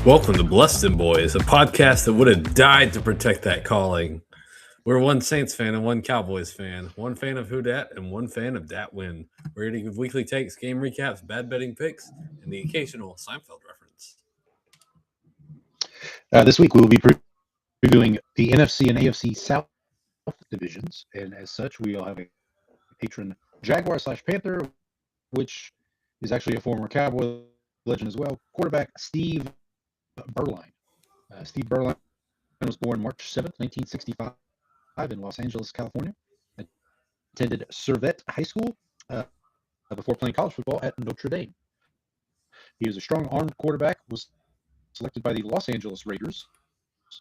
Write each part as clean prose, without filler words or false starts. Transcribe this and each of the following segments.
Welcome to Blessed and Boys, a podcast that would have died to protect that calling. We're one Saints fan and one Cowboys fan, one fan of Who Dat and one fan of Dat Win. We're here to give weekly takes, game recaps, bad betting picks, and the occasional Seinfeld reference. This week we will be previewing the NFC and AFC South divisions, and as such, we will have a patron Jaguar/Panther, which is actually a former Cowboy legend as well. Quarterback Steve Berline. Steve Berline was born March 7th, 1965 in Los Angeles, California. Attended Servette High School before playing college football at Notre Dame. He was a strong-armed quarterback, was selected by the Los Angeles Raiders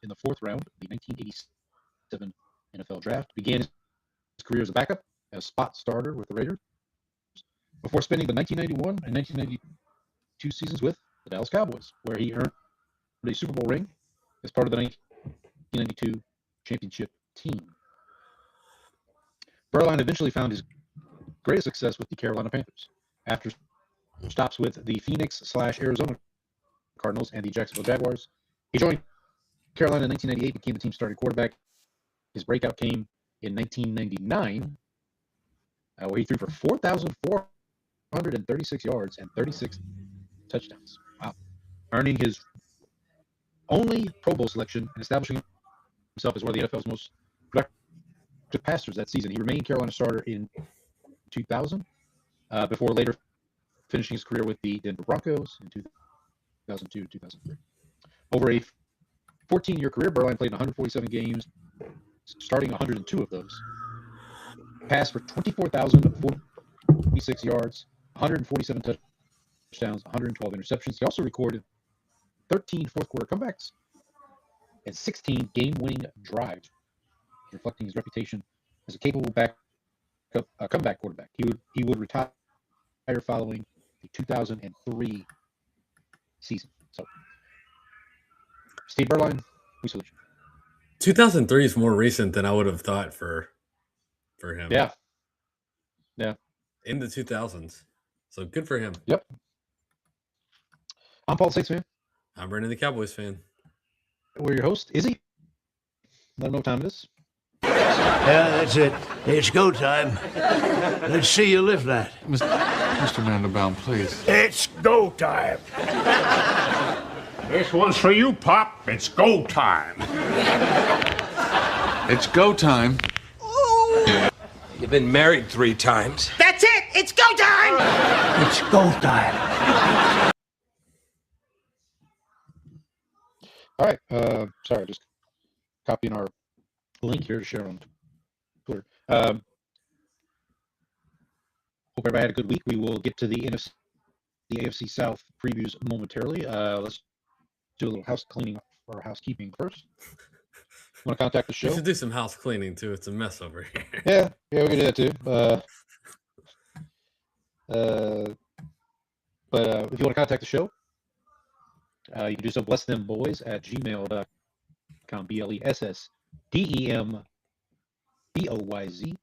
in the fourth round of the 1987 NFL Draft. Began his career as a backup, as spot starter with the Raiders, before spending the 1991 and 1992 seasons with the Dallas Cowboys, where he earned a Super Bowl ring as part of the 1992 championship team. Berline eventually found his greatest success with the Carolina Panthers. After stops with the Phoenix/Arizona Cardinals and the Jacksonville Jaguars, he joined Carolina in 1998, became the team's starting quarterback. His breakout came in 1999, where he threw for 4,436 yards and 36 touchdowns. Wow. Earning his only Pro Bowl selection and establishing himself as one of the NFL's most productive passers that season. He remained Carolina starter in 2000, before later finishing his career with the Denver Broncos in 2002-2003. Over a 14-year career, Berline played in 147 games, starting 102 of those. Passed for 24,046 yards, 147 touchdowns, 112 interceptions. He also recorded 13 fourth-quarter comebacks and 16 game-winning drives, reflecting his reputation as a capable comeback quarterback. He would retire following the 2003 season. So, Steve Berline, we salute you. 2003 is more recent than I would have thought for him. Yeah. In the 2000s. So good for him. Yep. I'm Paul, Saints fan. I'm Brandon, the Cowboys fan. We're your host, Izzy. Let him know what time it is. Yeah, that's it. It's go time. Let's see you lift that. Mr. Mandelbaum, please. It's go time. This one's for you, Pop. It's go time. It's go time. You've been married 3 times. That's it. It's go time. It's go time. All right. Sorry, just copying our link here to share on Twitter. Hope everybody had a good week. We will get to the NFC, the AFC South previews momentarily. Let's do a little house cleaning or housekeeping first. Want to contact the show? We should do some house cleaning too. It's a mess over here. Yeah, we can do that too. But if you want to contact the show, you can do so. blessthemboys@gmail.com. BLESSDEMBOYZ.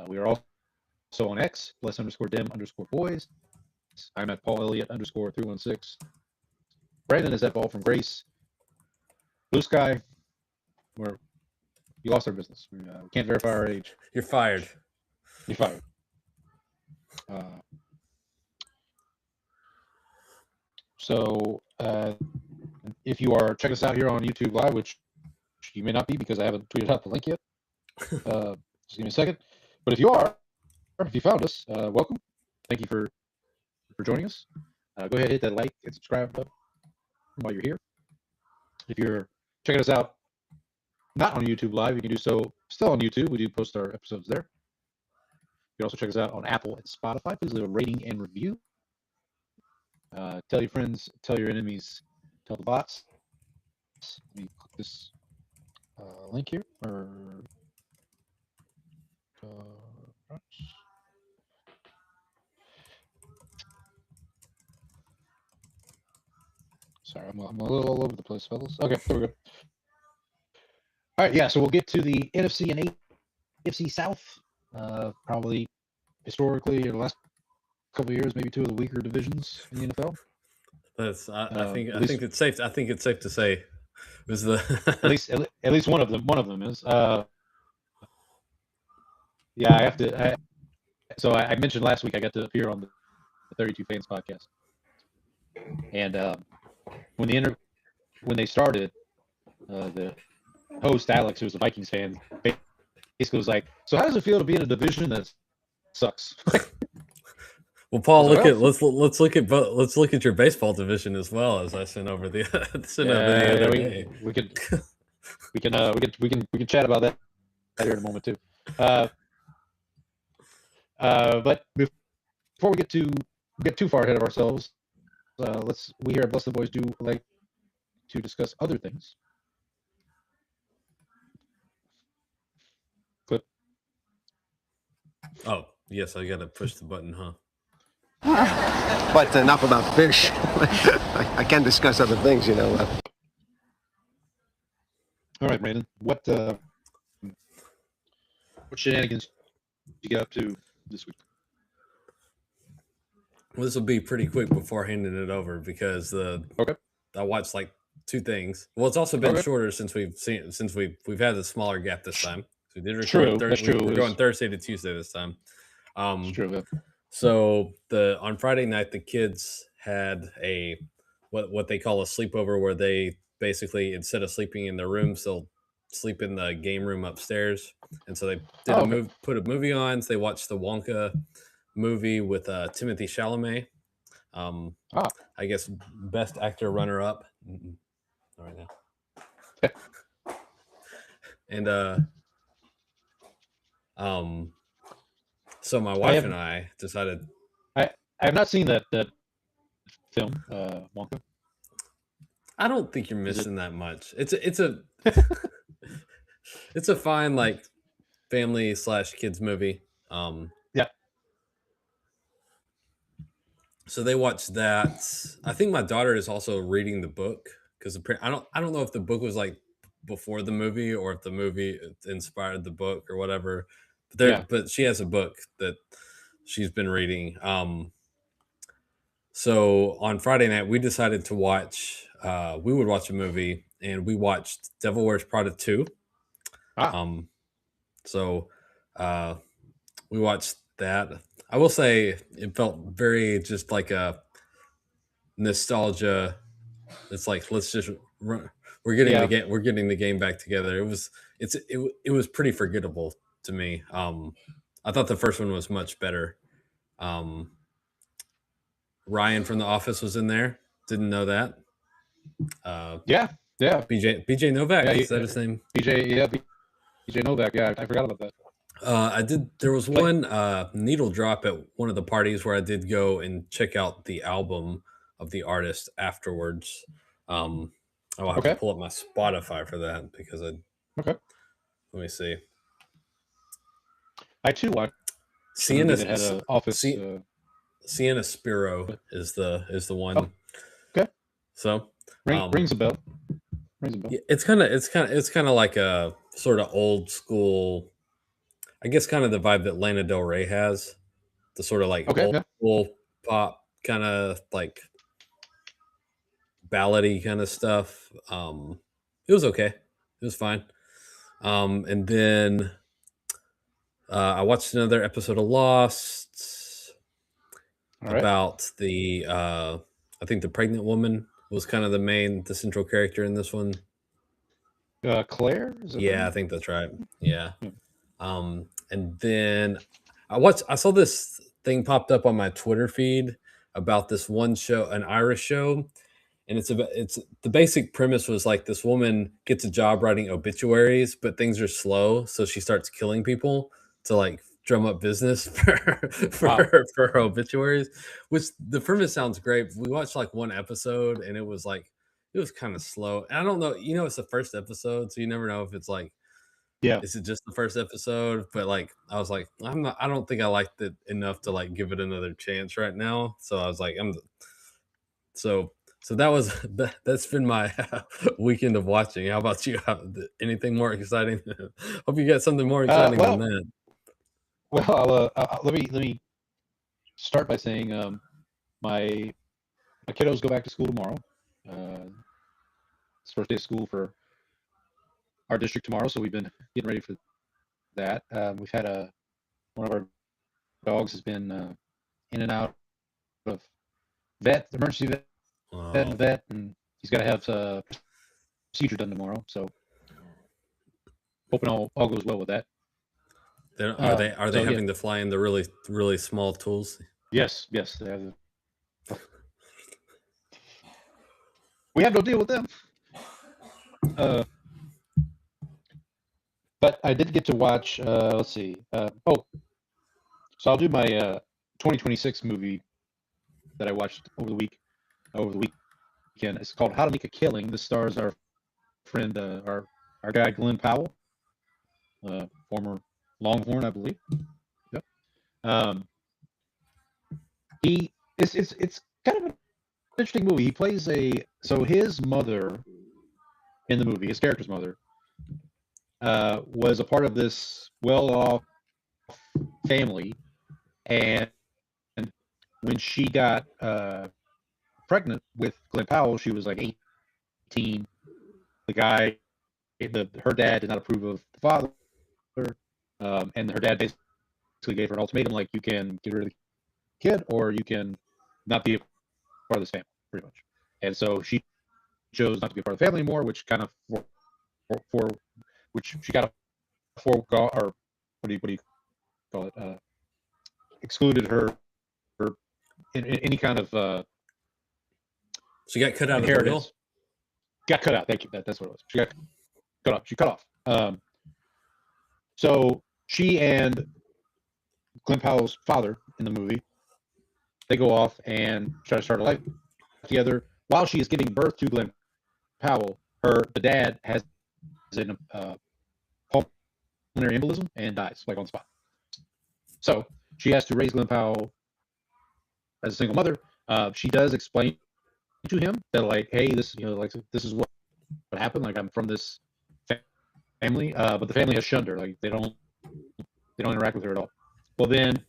We are also on X, bless_dem_boys. I'm at Paul Elliott _316. Brandon is at Ball from Grace. Blue Sky, where you lost our business. We can't verify our age. You're fired. You're fired. So if you are checking us out here on YouTube Live, which you may not be because I haven't tweeted out the link yet, just give me a second. But if you are, if you found us, welcome. Thank you for joining us. Go ahead and hit that like and subscribe button while you're here. If you're checking us out not on YouTube Live, you can do so still on YouTube. We do post our episodes there. You can also check us out on Apple and Spotify. Please leave a rating and review. Tell your friends, tell your enemies, tell the bots. Let me click this link here. Sorry, I'm a little all over the place, fellas. Okay, there we go. All right, yeah, so we'll get to the NFC and AFC South. Probably historically, in the last couple of years, maybe two of the weaker divisions in the NFL. That's I At think least it's safe. I think it's safe to say it was the at least one of them. One of them is. Yeah, I have to. So I mentioned last week I got to appear on the 32 Fans podcast, and when when they started, the host Alex, who's a Vikings fan, basically was like, "So how does it feel to be in a division that sucks?" Well, Paul, Well, let's look at your baseball division as well, as I sent over the other day. we can chat about that here in a moment too. But before we get too far ahead of ourselves, we here at Bless the Boys do like to discuss other things. Clip. Oh, yes, I gotta push the button, huh? But enough about fish. I can discuss other things, you know. All right, Brandon. What shenanigans did you get up to this week? Well, this will be pretty quick before handing it over because Okay. I watched like two things. Well, it's also been Okay. shorter since we've had a smaller gap this time. So we did record True, that's true. We're going Thursday to Tuesday this time. It's true. Yeah. So on Friday night, the kids had a what they call a sleepover, where they basically, instead of sleeping in their rooms, they'll sleep in the game room upstairs. And so they did put a movie on. So they watched the Wonka movie with Timothy Chalamet. I guess best actor runner up right now. And so my wife and I decided. I have not seen that film, Wonka. I don't think you're missing that much. It's a it's a fine like family / kids movie. Yeah. So they watched that. I think my daughter is also reading the book because I don't know if the book was like before the movie or if the movie inspired the book or whatever. But she has a book that she's been reading. So on Friday night, we decided to watch. We would watch a movie, and we watched Devil Wears Prada 2. So we watched that. I will say it felt very just like a nostalgia. It's like, let's just run. We're getting the game back together. It was pretty forgettable to me. I thought the first one was much better. Ryan from The Office was in there. Didn't know that. Yeah. BJ Novak. Yeah, is that his name? BJ Novak. Yeah, I forgot about that. I did. There was one needle drop at one of the parties where I did go and check out the album of the artist afterwards. I'll have to pull up my Spotify for that because let me see. I too watched. Sienna had an office. Sienna Spiro is the one. Oh, okay. So rings a bell. It's kind of like a sort of old school. I guess kind of the vibe that Lana Del Rey has, the sort of like old school pop kind of like ballady kind of stuff. It was okay. It was fine. And then I watched another episode of Lost about the I think the pregnant woman was kind of the central character in this one. Claire? Yeah, I think that's right. Yeah. And then I saw this thing popped up on my Twitter feed about this one show, an Irish show. And it's the basic premise was like this woman gets a job writing obituaries, but things are slow. So she starts killing people to like drum up business for her obituaries, which the premise sounds great. We watched like one episode and it was kind of slow. And I don't know, it's the first episode. So you never know if it's like, is it just the first episode? But like, I was like, I don't think I liked it enough to like give it another chance right now. So I was like, so that's been my weekend of watching. How about you? Anything more exciting? Hope you got something more exciting than that. Well, let me start by saying my my kiddos go back to school tomorrow. It's first day of school for our district tomorrow, so we've been getting ready for that. We've had one of our dogs has been in and out of emergency vet, and he's got to have a procedure done tomorrow. So hoping all goes well with that. Are they having to fly in the really, really small tools? Yes. They have. We have no deal with them. But I did get to watch. Let's see. So I'll do my 2026 movie that I watched over the weekend. It's called How to Make a Killing. This stars our friend, our guy Glenn Powell, former Longhorn, I believe. Yep. It's kind of an interesting movie. He plays his mother in the movie, his character's mother, was a part of this well-off family, and when she got pregnant with Glenn Powell, she was like 18. Her dad did not approve of the father, and her dad basically gave her an ultimatum, like, you can get rid of the kid or you can not be a part of this family, pretty much. And so she chose not to be a part of the family anymore, which kind of which she got a forego, or what do you call it? Excluded her in any kind of She got cut out of the will? Got cut out. Thank you. That's what it was. She got cut off. She cut off. So she and Glenn Powell's father in the movie, they go off and try to start a life together. While she is giving birth to Glenn Powell, the dad has a pulmonary embolism and dies, like, on the spot. So she has to raise Glenn Powell as a single mother. She does explain to him that, like, hey, this is what happened. Like, I'm from this family, but the family has shunned her. Like, they don't interact with her at all. Well, then,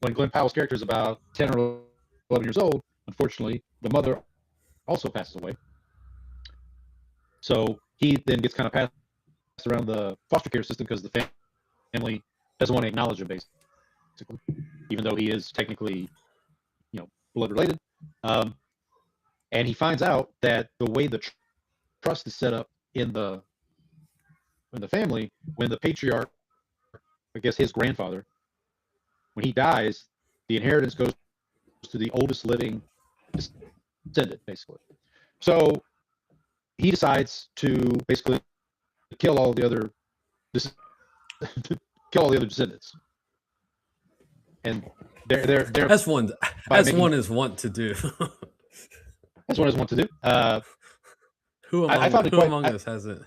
when Glenn Powell's character is about 10 or 11 years old, unfortunately, the mother also passes away. So he then gets kind of passed around the foster care system because the family doesn't want to acknowledge him, basically, even though he is technically, blood related. And he finds out that the way the trust is set up in the family, when the patriarch, I guess his grandfather, when he dies, the inheritance goes to the oldest living descendant, basically. So he decides to basically kill all the other descendants, and they're As one is wont to do. That's what I want to do. Who among us hasn't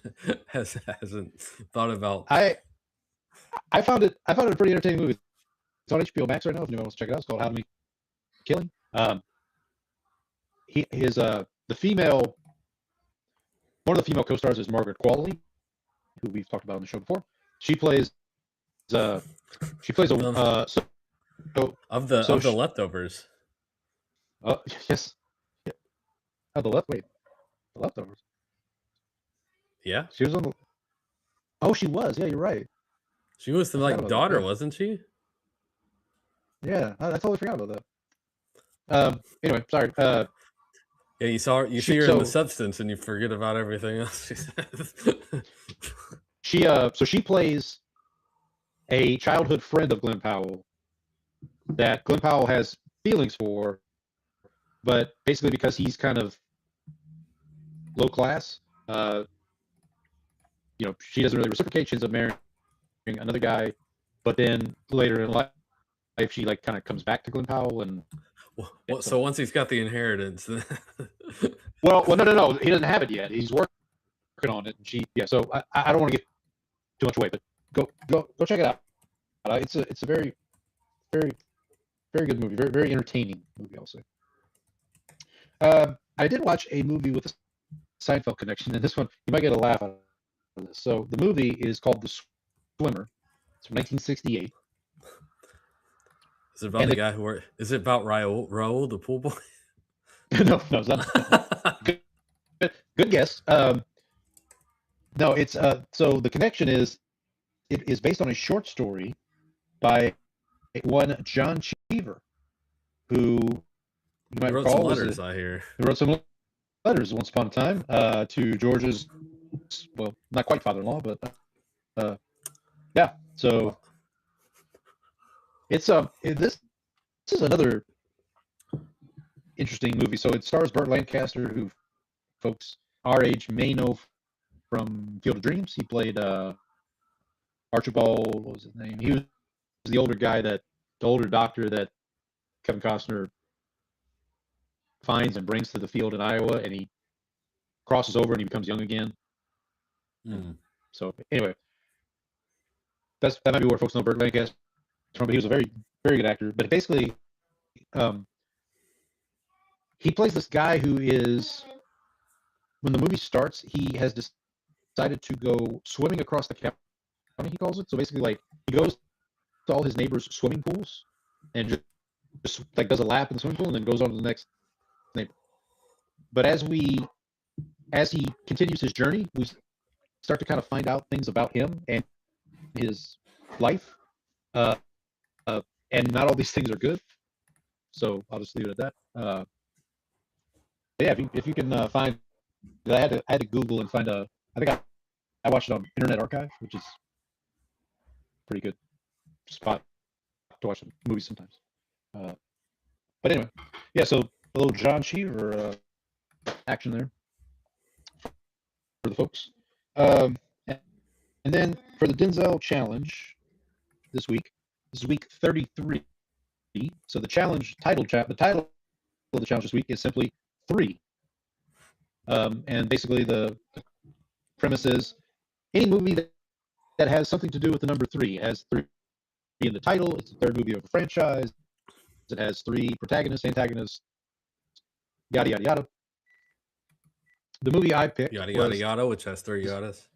thought about? I found it a pretty entertaining movie. It's on HBO Max right now. If anyone wants to check it out, it's called How to Make a Killing. One of the female co-stars is Margaret Qualley, who we've talked about on the show before. She plays of the Leftovers. Yes. Oh, the Leftovers. Yeah, she was on. Oh, she was. Yeah, you're right. She was the daughter, wasn't she? Yeah, I totally forgot about that. Anyway, sorry. Yeah, you see her in The Substance, and you forget about everything else she says. She plays a childhood friend of Glenn Powell that Glenn Powell has feelings for, but basically because he's kind of low class, she doesn't really reciprocate. She ends up marrying another guy, but then later in life, she kind of comes back to Glenn Powell and. So once he's got the inheritance, well, no, he doesn't have it yet. He's working on it. And so I don't want to get too much away, but go check it out. It's a very, very, very good movie. Very, very entertaining movie, I'll say. I did watch a movie with a Seinfeld connection, and this one you might get a laugh out of this. So the movie is called The Swimmer. It's from 1968. Is it about the guy who worked? Is it about Raul, the pool boy? No, it's not. Good guess. No, it's so the connection is it is based on a short story by one John Cheever, who you might He wrote some recall letters, I hear. he wrote some letters once upon a time to George's, well, not quite father-in-law, but yeah. So it's this is another interesting movie. So it stars Burt Lancaster, who folks our age may know from Field of Dreams. He played Archibald. What was his name? He was the older guy the older doctor that Kevin Costner finds and brings to the field in Iowa, and he crosses over and he becomes young again. So anyway, that might be where folks know Burt Lancaster from. But he was a very, very good actor. But basically, he plays this guy who is, when the movie starts, he has decided to go swimming across the county, he calls it. So basically, like, he goes to all his neighbors' swimming pools and just like does a lap in the swimming pool and then goes on to the next neighbor. But as he continues his journey, we start to kind of find out things about him and his life. And not all these things are good. So I'll just leave it at that. Yeah, if you can find, I had to Google and find I think I watched it on Internet Archive, which is pretty good spot to watch movies sometimes. But anyway, yeah. So a little John Cheever action there for the folks. And then for the Denzel Challenge this week, this is week 33. So the challenge the title of the challenge this week is simply 3. And basically the premise is any movie that has something to do with the number 3. It has 3 in the title. It's the third movie of a franchise. It has 3 protagonists, antagonists, yada yada yada. The movie I picked Yada yada yada, which has 3 yadas.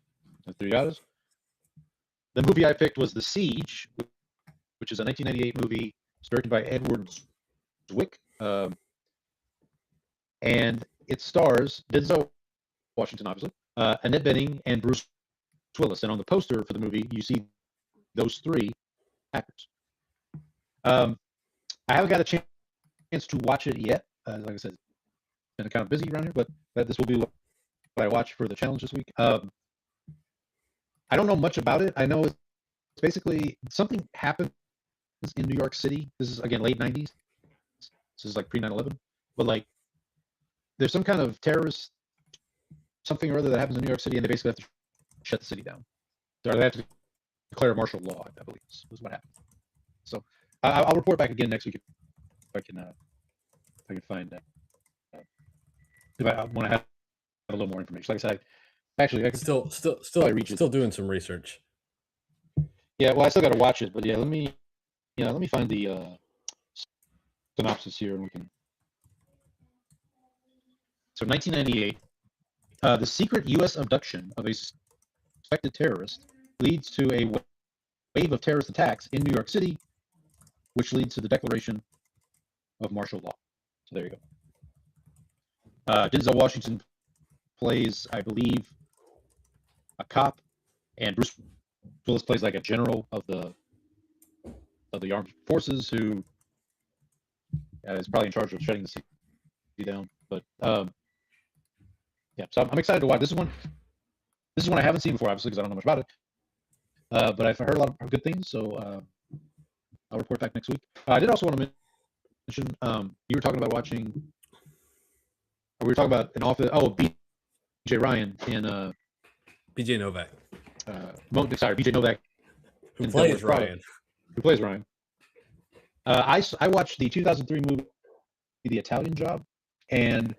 3 yadas. The movie I picked was The Siege, which is a 1998 movie. It's directed by Edward Zwick. And it stars Denzel Washington, obviously, Annette Bening, and Bruce Willis. And on the poster for the movie, you see those 3 actors. I haven't got a chance to watch it yet. Like I said, it's been kind of busy around here, but this will be what I watch for the challenge this week. I don't know much about it. I know it's basically something happened in New York City. This is, again, late 90s. This is like pre 9/11. But like, there's some kind of terrorist something or other that happens in New York City, and they basically have to shut the city down. So they have to declare martial law, I believe, is what happened. So I'll report back again next week if I can find that. If I want to have a little more information. Like I said, actually, I can Still doing some research. Yeah, well, I still got to watch it, but yeah, let me find the synopsis here, and we can. So, 1998, the secret U.S. abduction of a suspected terrorist leads to a wave of terrorist attacks in New York City, which leads to the declaration of martial law. So there you go. Denzel Washington plays, I believe, a cop, and Bruce Willis plays like a general of the armed forces who is probably in charge of shutting the city down. But yeah, so I'm excited to watch this one. This is one I haven't seen before, obviously, because I don't know much about it. But I've heard a lot of good things, so I'll report back next week. I did also want to mention you were talking about watching. We were talking about an office. Oh, B.J. Ryan in BJ Novak. B.J. Novak. Who plays Ryan? Who plays Ryan? I watched the 2003 movie, The Italian Job, and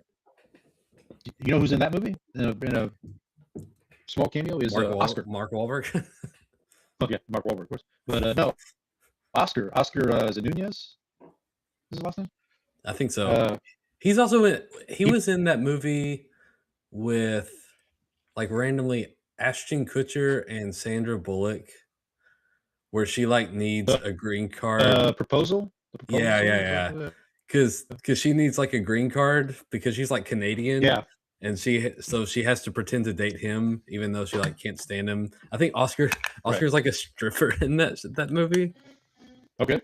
you know who's in that movie? In a small cameo is Oscar. Mark Wahlberg. Oh yeah, Mark Wahlberg, of course. But no, Oscar. Is it Nunez? Is his last name? I think so. He's also he was in that movie with like randomly Ashton Kutcher and Sandra Bullock, where she like needs a green card. Proposal? Yeah. because she needs like a green card because she's like Canadian. Yeah. And she has to pretend to date him even though she like can't stand him. I think Oscar's like a stripper in that movie. Okay.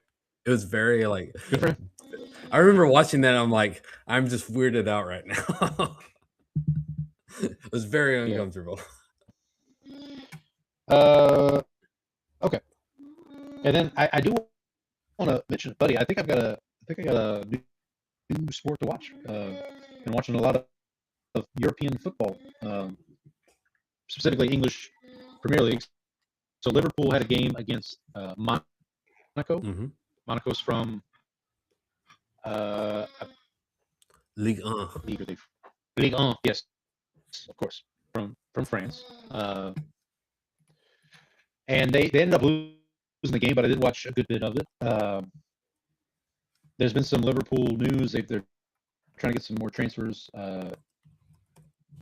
It was very like Good for him. I remember watching that. I'm like, I'm just weirded out right now. It was very uncomfortable. Okay. And then I do want to mention, buddy. I think I got a new sport to watch. Been watching a lot of European football, specifically English Premier League. So Liverpool had a game against Monaco. Mm-hmm. Monaco's from Ligue 1. Ligue 1, yes, of course, from France. And they ended up losing the game, but I did watch a good bit of it. There's been some Liverpool news. They're trying to get some more transfers.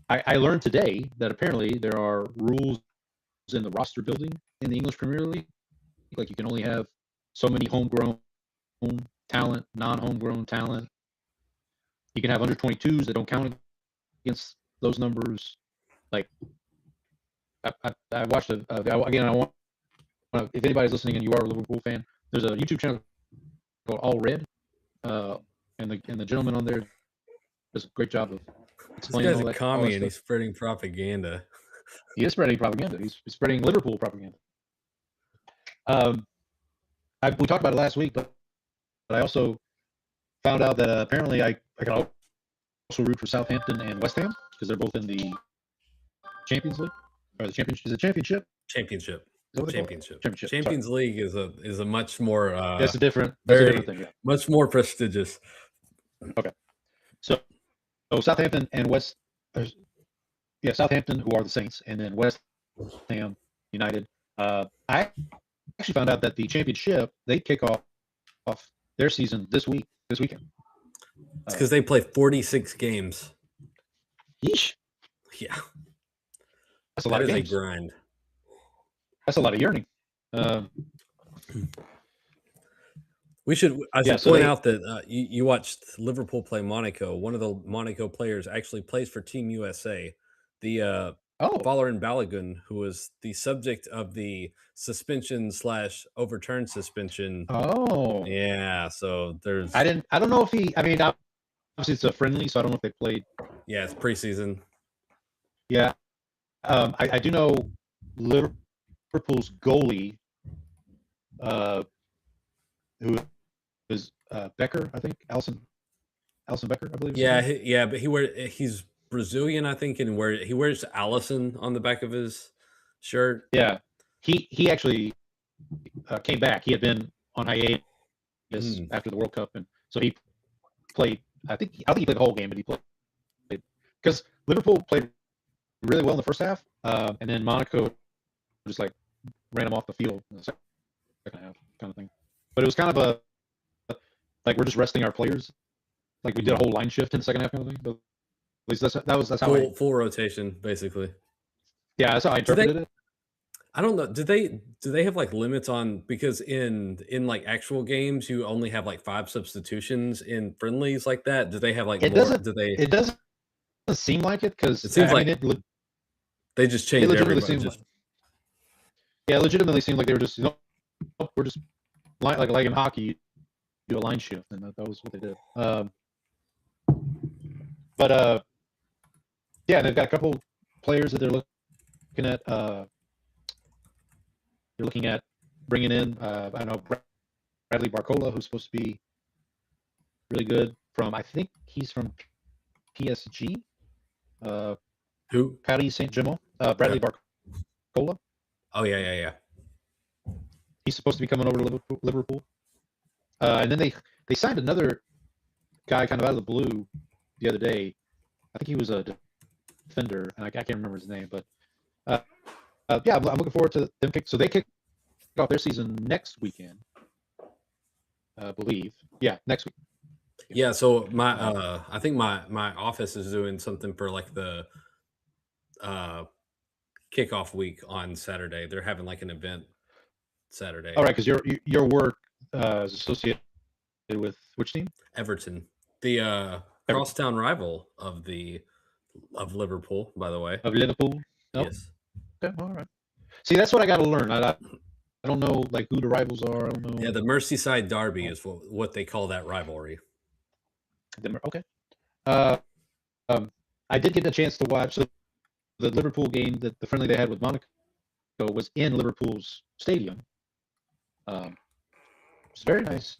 I learned today that apparently there are rules in the roster building in the English Premier League. Like you can only have so many homegrown talent, non-homegrown talent. You can have under 22s that don't count against those numbers. Like I watched again. I want if anybody's listening and you are a Liverpool fan, there's a YouTube channel called All Red, and the gentleman on there does a great job of explaining. This guy's a commie and he's spreading propaganda. He is spreading propaganda. He's spreading Liverpool propaganda. We talked about it last week, but I also found out that apparently I can also root for Southampton and West Ham because they're both in the Champions League or the championship. Is it championship? Championship. Championship. Champions League is a much more that's a different thing. Yeah. Much more prestigious. Okay. So Southampton and Southampton, who are the Saints, and then West Ham United. I actually found out that the championship they kick off their season this weekend. It's because they play 46 games. Yeesh. Yeah. That's a lot of games. A grind. That's a lot of yearning. I should point out that you watched Liverpool play Monaco. One of the Monaco players actually plays for Team USA. The Folarin Balogun, who was the subject of the suspension/overturned suspension. Oh, yeah. So there's. I don't know if he. I mean, obviously it's a friendly, so I don't know if they played. Yeah, it's preseason. Yeah, I do know Liverpool's goalie, who is Becker, I think Alisson Becker, I believe. Yeah, but he's Brazilian, I think, and he wears Alisson on the back of his shirt. Yeah, he actually came back. He had been on hiatus after the World Cup, and so he played. I think he played the whole game, but he played because Liverpool played really well in the first half, and then Monaco just like ran him off the field in the second half, kind of thing. But it was kind of like we're just resting our players, like we did a whole line shift in the second half, kind of thing. But at least that's how full rotation, basically. Yeah, that's how I interpreted it. I don't know. Do they have like limits on, because in like actual games you only have like 5 substitutions in friendlies like that? Do they have like it more? It doesn't seem like it, because it seems they just changed everybody. Yeah, it legitimately seemed like they were just we're just like in hockey, do a line shift, and that was what they did. But yeah, they've got a couple players that they're looking at. They're looking at bringing in. I know Bradley Barcola, who's supposed to be really good. I think he's from PSG. Who? Paris Saint-Germain. Bradley Barcola. Oh yeah. He's supposed to be coming over to Liverpool. And then they signed another guy kind of out of the blue the other day. I think he was a defender, and I can't remember his name, but yeah, I'm looking forward to them. So they kick off their season next weekend, I believe. Yeah, next week. Yeah, so I think my office is doing something for like the kickoff week on Saturday. They're having like an event Saturday. All right, because your work is associated with which team? Everton, the crosstown rival of Liverpool, by the way. Of Liverpool. Nope. Yes. Okay, all right. See, that's what I got to learn. I don't know like who the rivals are. I don't know. Yeah, the Merseyside Derby is what they call that rivalry. Okay. I did get a chance to watch the Liverpool game, that the friendly they had with Monaco was in Liverpool's stadium. It's very nice.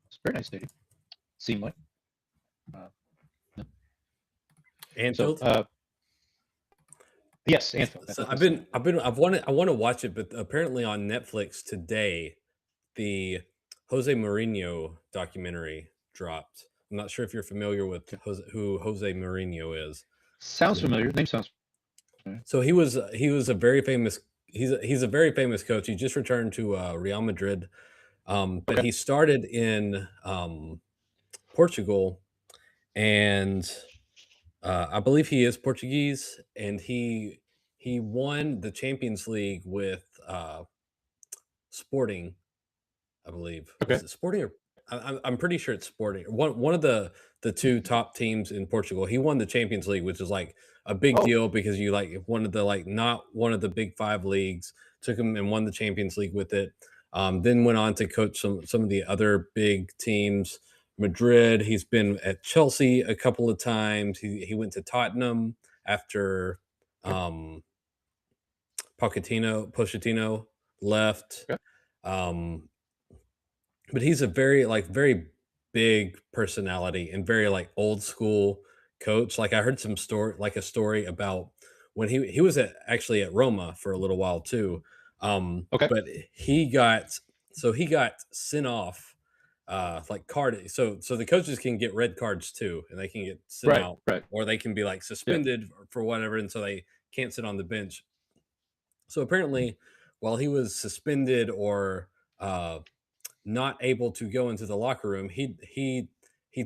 It's a very nice stadium. Seemed like. Yeah. Anfield. Yes, Anfield. So I want to watch it, but apparently on Netflix today, the Jose Mourinho documentary dropped. I'm not sure if you're familiar with who Jose Mourinho is. Sounds familiar. Name sounds familiar. So he was a very famous he's a very famous coach. He just returned to Real Madrid, but he started in Portugal, and I believe he is Portuguese, and he won the Champions League with Sporting, I believe. Okay. Is it Sporting or I'm pretty sure it's Sporting. One of the two top teams in Portugal. He won the Champions League, which is like a big deal because you like one of the not one of the big 5 leagues. Took him and won the Champions League with it. Then went on to coach some of the other big teams. Madrid. He's been at Chelsea a couple of times. He went to Tottenham after Pochettino left. Okay. But he's a very big personality and very like old school coach. Like I heard a story about when he was actually at Roma for a little while too. Okay. But he got sent off like carded. So the coaches can get red cards too, and they can get sent out, right. or they can be like suspended for whatever, and so they can't sit on the bench. So apparently, while he was suspended or not able to go into the locker room, he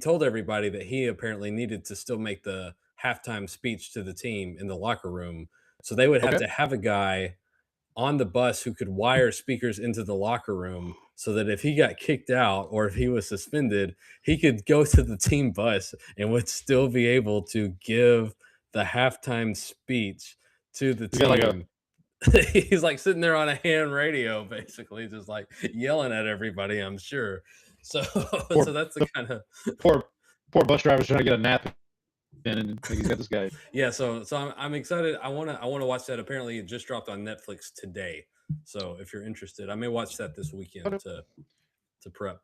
told everybody that he apparently needed to still make the halftime speech to the team in the locker room. So they would have to have a guy on the bus who could wire speakers into the locker room so that if he got kicked out or if he was suspended, he could go to the team bus and would still be able to give the halftime speech to the team. He's like sitting there on a ham radio, basically, just like yelling at everybody, I'm sure. So that's the kind of poor bus driver's trying to get a nap, and he's got this guy. Yeah, so I'm excited. I wanna watch that. Apparently, it just dropped on Netflix today. So if you're interested, I may watch that this weekend to prep.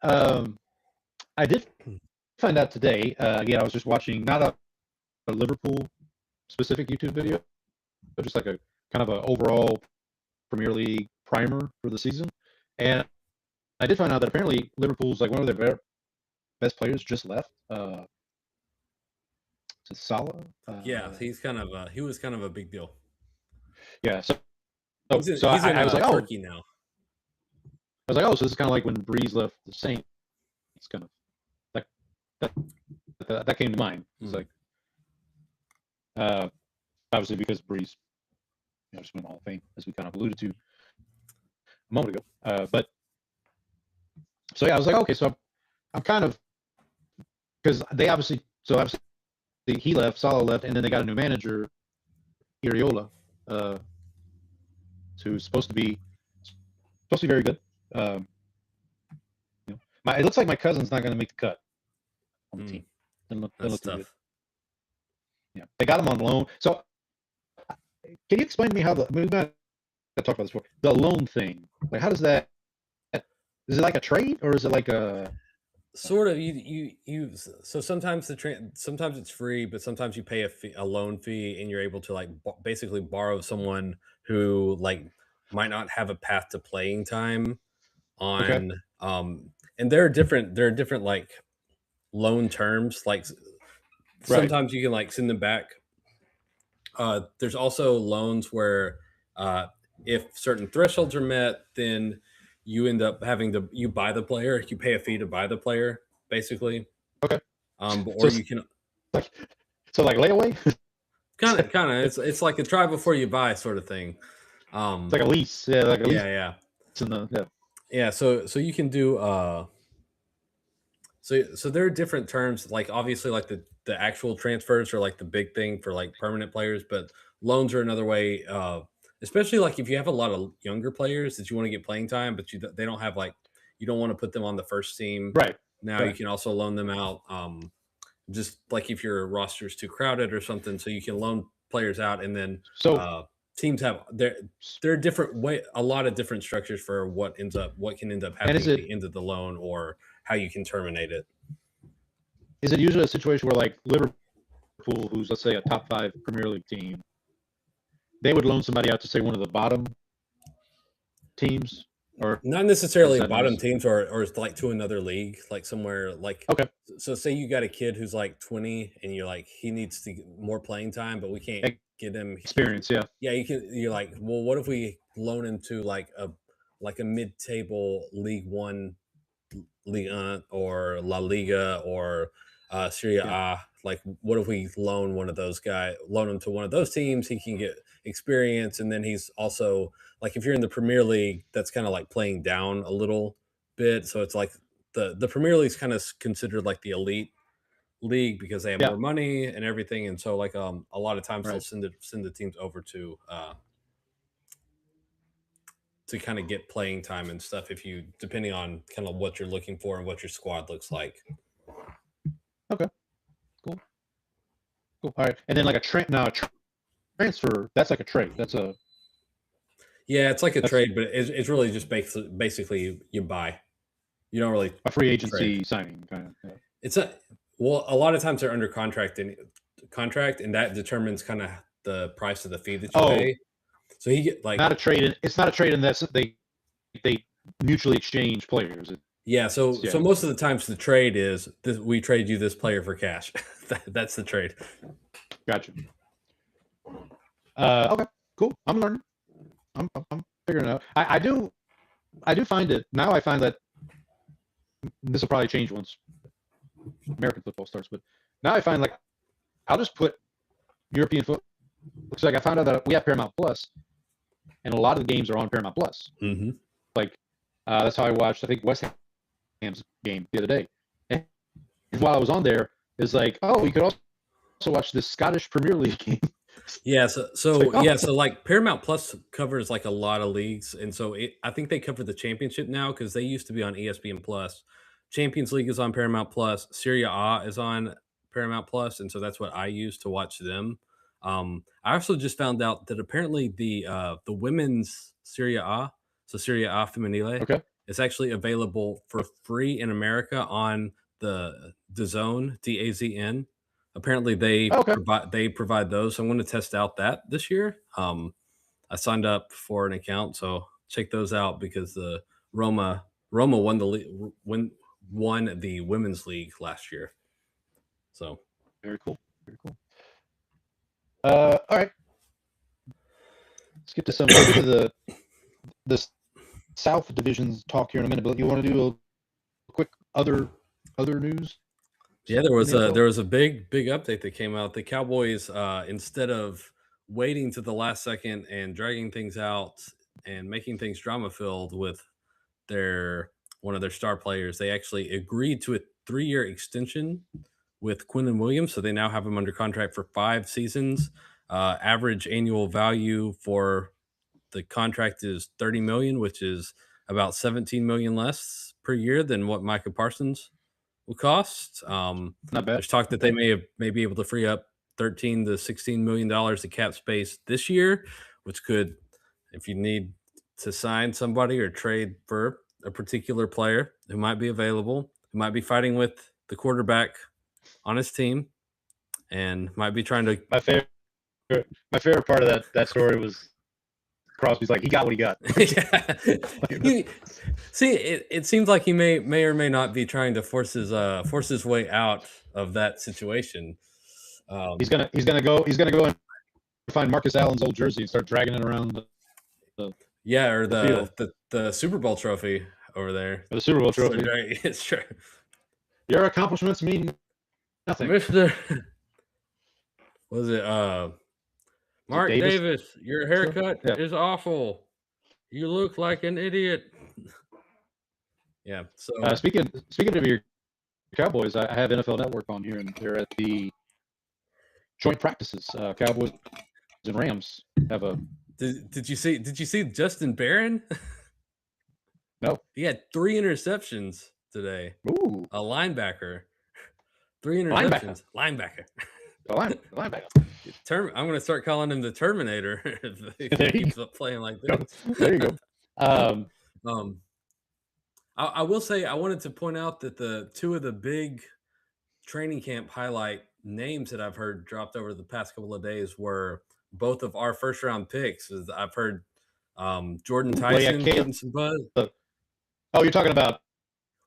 I did find out today. Again, I was just watching not a Liverpool specific YouTube video, but just like a kind of an overall Premier League primer for the season. And I did find out that apparently Liverpool's like one of their best players just left. To Salah. Yeah, he was kind of a big deal. Yeah, so I was like, Turkey now. I was like, so this is kind of like when Breeze left the Saints. It's kind of that came to mind. It's like obviously because Breeze just went Hall of Fame, as we kind of alluded to a moment ago. But so yeah, I was like, okay, so I'm kind of, because obviously he left, Salah left, and then they got a new manager, Iriola, who's supposed to be very good. It looks like my cousin's not going to make the cut on the team. That's tough. Yeah, they got him on loan. So, can you explain to me how we've talked about this before? The loan thing, like, how does that? Is it like a trade, or is it like a sort of you? So sometimes sometimes it's free, but sometimes you pay a loan fee, and you're able to like basically borrow someone who like might not have a path to playing time on. And there are different like loan terms. Like sometimes you can like send them back. There's also loans where if certain thresholds are met, then you end up having to buy the player. You pay a fee to buy the player, basically. Okay. Or you can like layaway. kind of. It's like a try before you buy sort of thing. It's like a lease. Yeah, like a lease. Yeah. It's in the Yeah. So you can do So there are different terms, like obviously like the actual transfers are like the big thing for like permanent players, but loans are another way. Especially like if you have a lot of younger players that you want to get playing time, but they don't have like you don't want to put them on the first team. Right. Now you Right. can also loan them out. Just like if your roster is too crowded or something, so you can loan players out, and then So teams have there are different a lot of different structures for what can end up and happening at the end of the loan or how you can terminate it. is it usually a situation where like Liverpool, who's let's say a top 5 Premier League team, they would loan somebody out to say one of the bottom teams, or Not necessarily Is that bottom nice? teams or like to another league, like somewhere like okay, so say you got a kid who's like 20 and you're like he needs to get more playing time, but we can't get him. experience, yeah, Yeah, you're like, well, what if we loan him to like a mid-table League One, Ligue 1 or La Liga or Serie yeah, A? Like, what if we loan him to one of those teams? He can get experience, and then he's also like, if you're in the Premier League, that's kind of like playing down a little bit. So it's like the Premier League's kind of considered like the elite league because they have yeah, more money and everything, and so like a lot of times they'll right. send the teams over to kind of get playing time and stuff if you depending on kind of what you're looking for and what your squad looks like. Okay, cool, cool. All right, and then like transfer, that's like a trade. That's Yeah, it's like a That's- trade, but it's really just basically you buy. You don't really a free agency trade. signing kind of. Yeah. It's a well, a lot of times they're under contract and that determines kind of the price of the fee that you Oh, pay. So he get like not a trade. It's not a trade in that they mutually exchange players. yeah, so Yeah. so most of the times the trade is this, we trade you this player for cash. That's the trade. Gotcha. Okay, cool. I'm learning. I'm figuring it out. I do find it now. I find that this will probably change once American football starts, but now I find like I'll just put European football. Looks like I found out that we have Paramount Plus, and a lot of the games are on Paramount Plus. Mm-hmm. Like that's how I watched. I think West Ham's game the other day, and while I was on there, it's like, oh, you could also watch this Scottish Premier League game. Yeah, so like, oh. yeah, so like Paramount Plus covers like a lot of leagues, and so I think they cover the championship now because they used to be on ESPN Plus. Champions League is on Paramount Plus. Serie A is on Paramount Plus, and so that's what I use to watch them. I also just found out that apparently the women's Serie A, so Serie A Femminile, Okay. is actually available for free in America on the DAZN, DAZN. Apparently they Okay. provide those. So I'm going to test out that this year. I signed up for an account, so check those out because the Roma won won the women's league last year. So Very cool. Very cool. All right. Let's get to the South divisions talk here in a minute. But you want to do a quick other news? yeah, there was a big update that came out. The Cowboys, instead of waiting to the last second and dragging things out and making things drama filled with one of their star players, they actually agreed to a 3-year extension with Quinnen Williams. So they now have him under contract for 5 seasons. Average annual value for the contract is $30 million, which is about $17 million less per year than what Micah Parsons will cost. Not bad. There's talk that they may be able to free up $13 to $16 million of cap space this year, which could, if you need to sign somebody or trade for a particular player who might be available, who might be fighting with the quarterback on his team, and might be trying to. My favorite part of that story was Crosby's like, he got what he got. See, it seems like he may or may not be trying to force his way out of that situation. He's gonna go and find Marcus Allen's old jersey and start dragging it around. Yeah, or the the Super Bowl trophy over there. The Super Bowl trophy. Right, it's true. Your accomplishments mean nothing. Mr. Was it Mark Davis? your haircut Yeah. is awful. You look like an idiot. Yeah. So Speaking of your Cowboys, I have NFL Network on here, and they're at the joint practices. Cowboys and Rams have a Did you see Justin Barron? no. He had 3 interceptions today. Ooh, A linebacker. 3 interceptions. Linebacker. linebacker. I'm going to start calling him the Terminator if There he you keeps up playing like this. There you go. I will say I wanted to point out that the 2 of the big training camp highlight names that I've heard dropped over the past couple of days were both of our first round picks. I've heard Jordan Tyson getting some buzz. Oh, you're talking about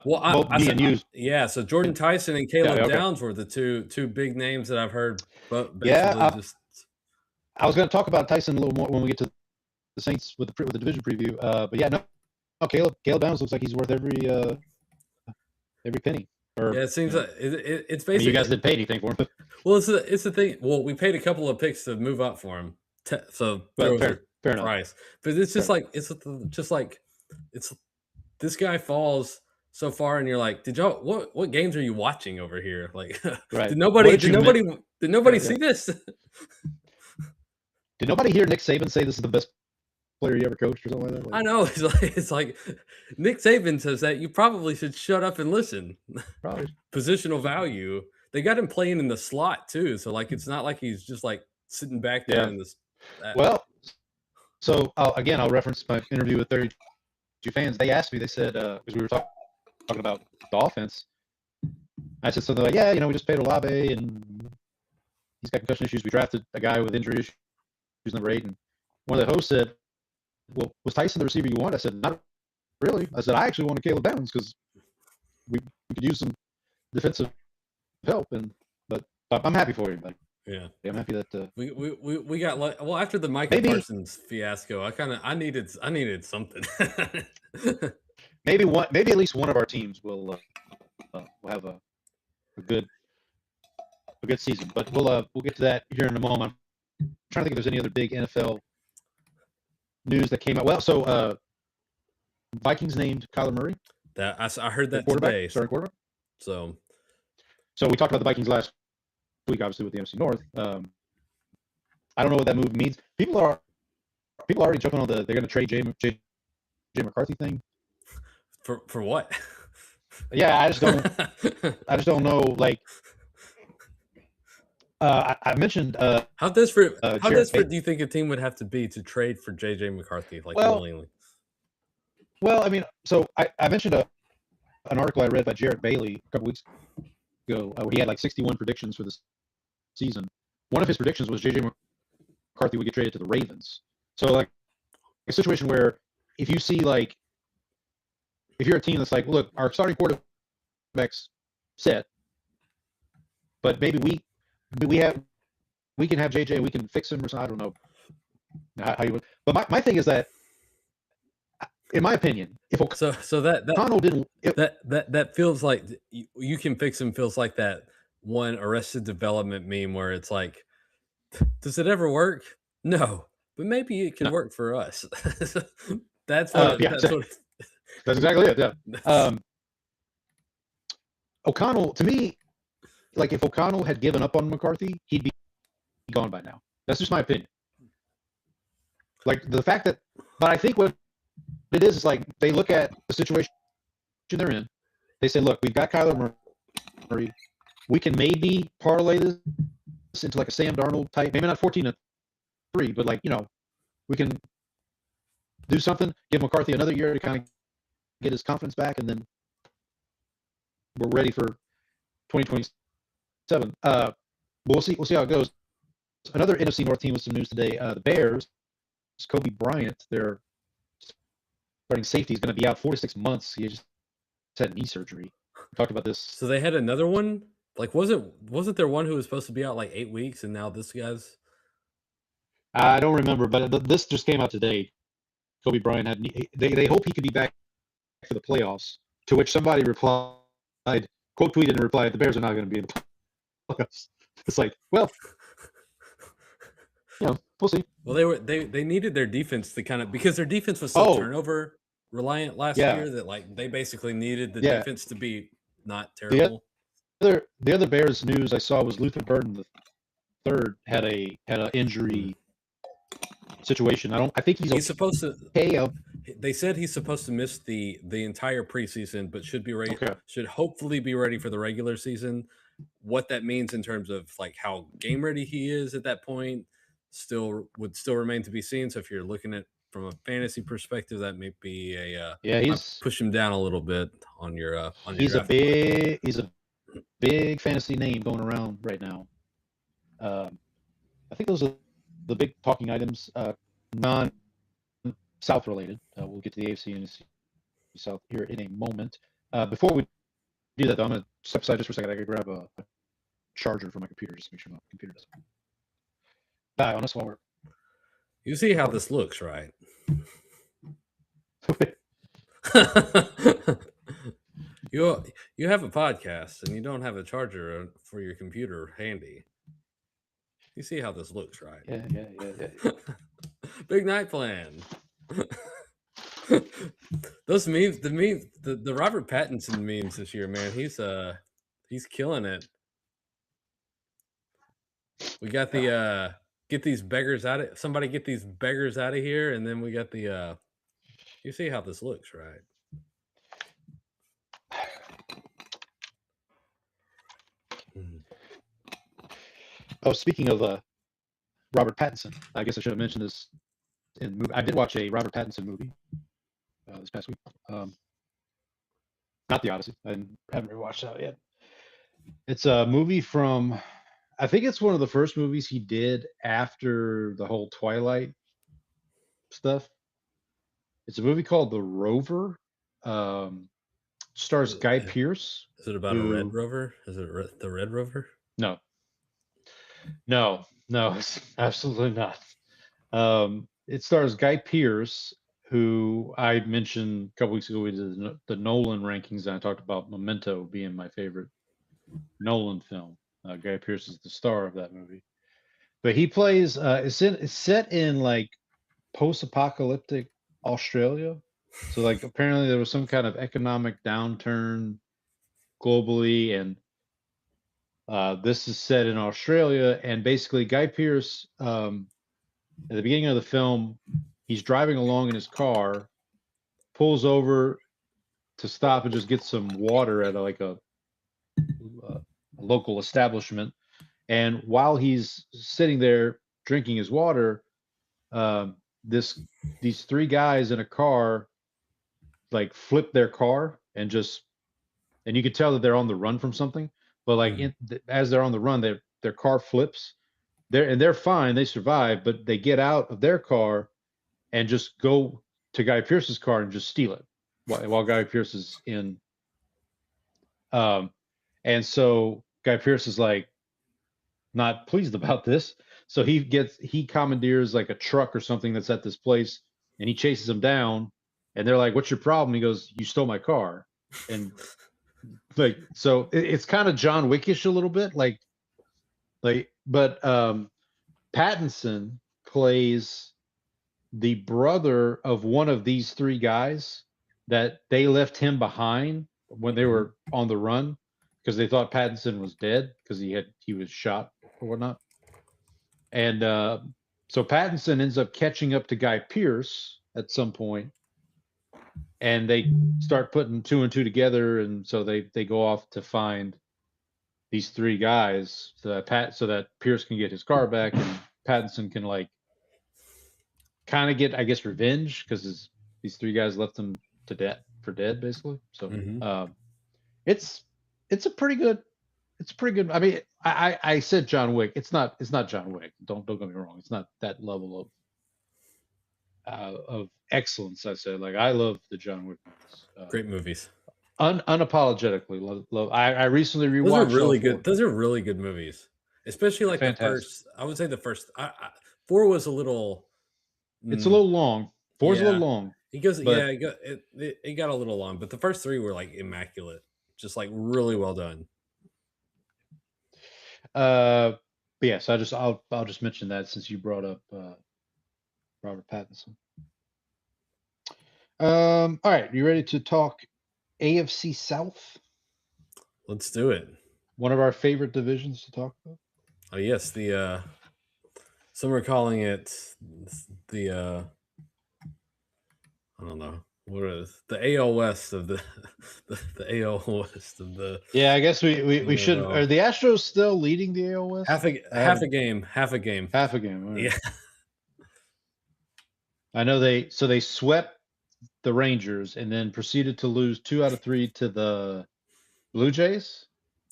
Well, both being used. yeah. So Jordan Tyson and Caleb okay. Downs were the two big names that I've heard. But Yeah, just I was going to talk about Tyson a little more when we get to the Saints with the division preview. But yeah, no, Caleb Downs looks like he's worth every penny. Or, yeah, it seems like it's basically. I mean, you guys didn't pay anything for him. Well, it's the thing. Well, we paid a couple of picks to move up for him, so there was fair a enough. price. But it's just like it's this guy falls so far, and you're like, did y'all what games are you watching over here? Like, Right. did nobody see this? Did nobody hear Nick Saban say this is the best player he ever coached or something like that? I know it's like Nick Saban says that you probably should shut up and listen. Probably. Positional value. They got him playing in the slot too, so like it's not like he's just like sitting back there in this. Well, so again, I'll reference my interview with 32 fans. They asked me. They said because we were talking about the offense. I said something like, "Yeah, we just paid Olave and he's got concussion issues. We drafted a guy with injury issues, number 8." And one of the hosts said, "Well, was Tyson the receiver you want?" I said, "Not really." I said, "I actually wanted Caleb Downs because we could use some defensive help." But I'm happy for you, buddy. Yeah, I'm happy that we got well after the Micah Parsons fiasco. I needed something. maybe at least one of our teams will have a good season. But we'll get to that here in a moment. I'm trying to think if there's any other big NFL news that came out. Well, so Vikings named Kyler Murray. I heard that today. Starting quarterback. So we talked about the Vikings last week, obviously with the NFC North. I don't know what that move means. People are already jumping on they're going to trade J McCarthy thing. For what? Yeah, I just don't know. Like, I mentioned. How desperate do you think a team would have to be to trade for JJ McCarthy? Like, willingly? Well, I mean, so I mentioned an article I read by Jarrett Bailey a couple weeks ago where he had like 61 predictions for this season. One of his predictions was JJ McCarthy would get traded to the Ravens. So like a situation where if you see like if you're a team that's like, look, our starting quarterback's set, but maybe we can have JJ, we can fix him or something. I don't know how you would. But my thing is that, in my opinion, if O'Connell didn't, that feels like you can fix him. Feels like that one Arrested Development meme where it's like, does it ever work? No, but maybe it can work for us. That's what. That's exactly it. Yeah. O'Connell, to me, like if O'Connell had given up on McCarthy, he'd be gone by now. That's just my opinion. Like the fact that, but I think what it is like they look at the situation they're in. They say, look, we've got Kyler Murray. We can maybe parlay this into like a Sam Darnold type, maybe not 14-3, but like, we can do something, give McCarthy another year to kind of get his confidence back, and then we're ready for 2027. But we'll see how it goes. Another NFC North team with some news today. The Bears, Kobe Bryant, their starting safety, is going to be out 4 to 6 months. He just had knee surgery. We talked about this. So they had another one. Like, wasn't there one who was supposed to be out like 8 weeks, and now this guy's? I don't remember, but this just came out today. Kobe Bryant had they hope he could be back for the playoffs. To which somebody replied, quote tweeted and replied, "The Bears are not going to be in the playoffs." It's like, well, we'll see. Well, they needed their defense to kind of, because their defense was so turnover reliant last year that like they basically needed the defense to be not terrible. other Bears news I saw was Luther Burden the third had a injury situation. I think He's supposed to. okay. They said he's supposed to miss the entire preseason, but should be ready. Okay. Should hopefully be ready for the regular season. What that means in terms of like how game ready he is at that point would still remain to be seen. So if you're looking at from a fantasy perspective, that may be a he's push him down a little bit on your he's a draft. he's a big fantasy name going around right now. I think those are the big talking items, non-South related. We'll get to the AFC and South here in a moment. Before we do that, though, I'm going to step aside just for a second. I got to grab a charger for my computer just to make sure my computer doesn't die on us while we're. You see how this looks, right? You have a podcast and you don't have a charger for your computer handy. You see how this looks, right? Yeah. Big night plan. Those memes, the Robert Pattinson memes this year, man. He's killing it. We got the get these beggars out of somebody get these beggars out of here, and then we got the you see how this looks, right? Oh, speaking of Robert Pattinson, I guess I should have mentioned this in the movie. I did watch a Robert Pattinson movie this past week. Not The Odyssey. I haven't rewatched that yet. It's a movie from, I think it's one of the first movies he did after the whole Twilight stuff. It's a movie called The Rover. Stars Guy Pearce. Is it about a Red Rover? Is it the Red Rover? No, it's absolutely not. It stars Guy Pearce, who I mentioned a couple weeks ago. We did the Nolan rankings, and I talked about Memento being my favorite Nolan film. Guy Pearce is the star of that movie, but he plays. It's set in like post-apocalyptic Australia. So like apparently there was some kind of economic downturn globally, and this is set in Australia. And basically, Guy Pearce, at the beginning of the film, he's driving along in his car, pulls over to stop and just get some water at a local establishment. And while he's sitting there drinking his water, these three guys in a car like flip their car and you could tell that they're on the run from something. But like as they're on the run, their car flips. They're fine, they survive, but they get out of their car and just go to Guy Pearce's car and just steal it while Guy Pearce is in. And so Guy Pearce is like not pleased about this. So he commandeers like a truck or something that's at this place, and he chases them down, and they're like, "What's your problem?" He goes, "You stole my car." And like, so it's kind of John Wickish a little bit, but Pattinson plays the brother of one of these three guys that they left him behind when they were on the run because they thought Pattinson was dead because he was shot or whatnot. And so Pattinson ends up catching up to Guy Pearce at some point, and they start putting two and two together, and so they go off to find these three guys so that Pearce can get his car back, and Pattinson can like kind of get, I guess, revenge because these three guys left him for dead basically. So it's a pretty good. It's pretty good. I mean, I said John Wick. It's not John Wick. Don't get me wrong. It's not that level of excellence. I said, like, I love the John Wick movies. Great movies. Unapologetically love. I recently rewatched. Those are really good. Those are really good movies, especially like the first. I would say the first. 4 was a little. It's a little long. 4's a little long. It got a little long, but the first 3 were like immaculate, just like really well done. But yes, I'll just mention that since you brought up Robert Pattinson. All right, you ready to talk AFC South? Let's do it. one of our favorite divisions to talk about. Oh yes, the some are calling it the I don't know what is the AL West of the the AL West of the Yeah, I guess we should. NFL. Are the Astros still leading the AL West? half a game. Half a game. All right. Yeah, I know they swept the Rangers and then proceeded to lose 2 out of 3 to the Blue Jays.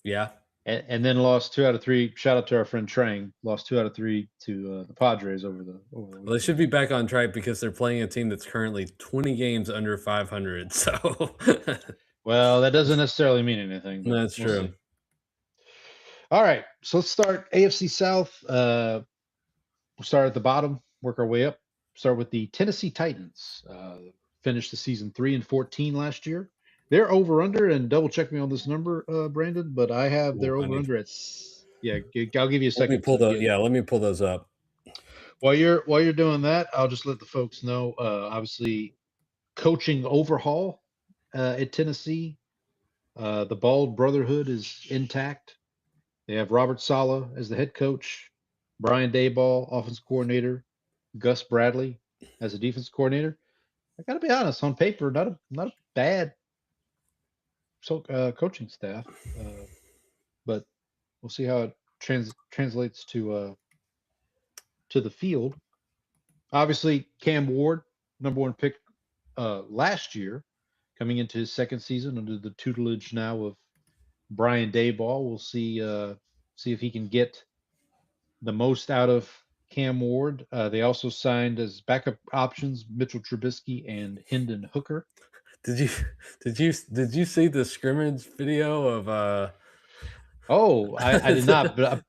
yeah. And then lost 2 out of 3. Shout out to our friend Trang. Lost 2 out of 3 to the Padres over the. Well, they should be back on track because they're playing a team that's currently 20 games under 500. So Well, that doesn't necessarily mean anything. but that's we'll true. see. All right, so let's start AFC South. We'll start at the bottom, work our way up. Start with the Tennessee Titans. Finished the season 3-14 last year. They're over under, and double check me on this number, Brandon. But I have their Well, I over need- under at. Yeah, I'll give you a Let me second. pull to those. get- Yeah, let me pull those up. While you're doing that, I'll just let the folks know. Obviously, coaching overhaul at Tennessee. The Bald Brotherhood is intact. They have Robert Saleh as the head coach, Brian Dayball, offensive coordinator, Gus Bradley as a defense coordinator. I got to be honest, on paper, not a bad coaching staff, but we'll see how it translates to the field. Obviously, Cam Ward, number 1 pick last year, coming into his second season under the tutelage now of Brian Dayball. We'll see if he can get the most out of Cam Ward. They also signed as backup options Mitchell Trubisky and Hendon Hooker. Did you see the scrimmage video of Oh, I did not, but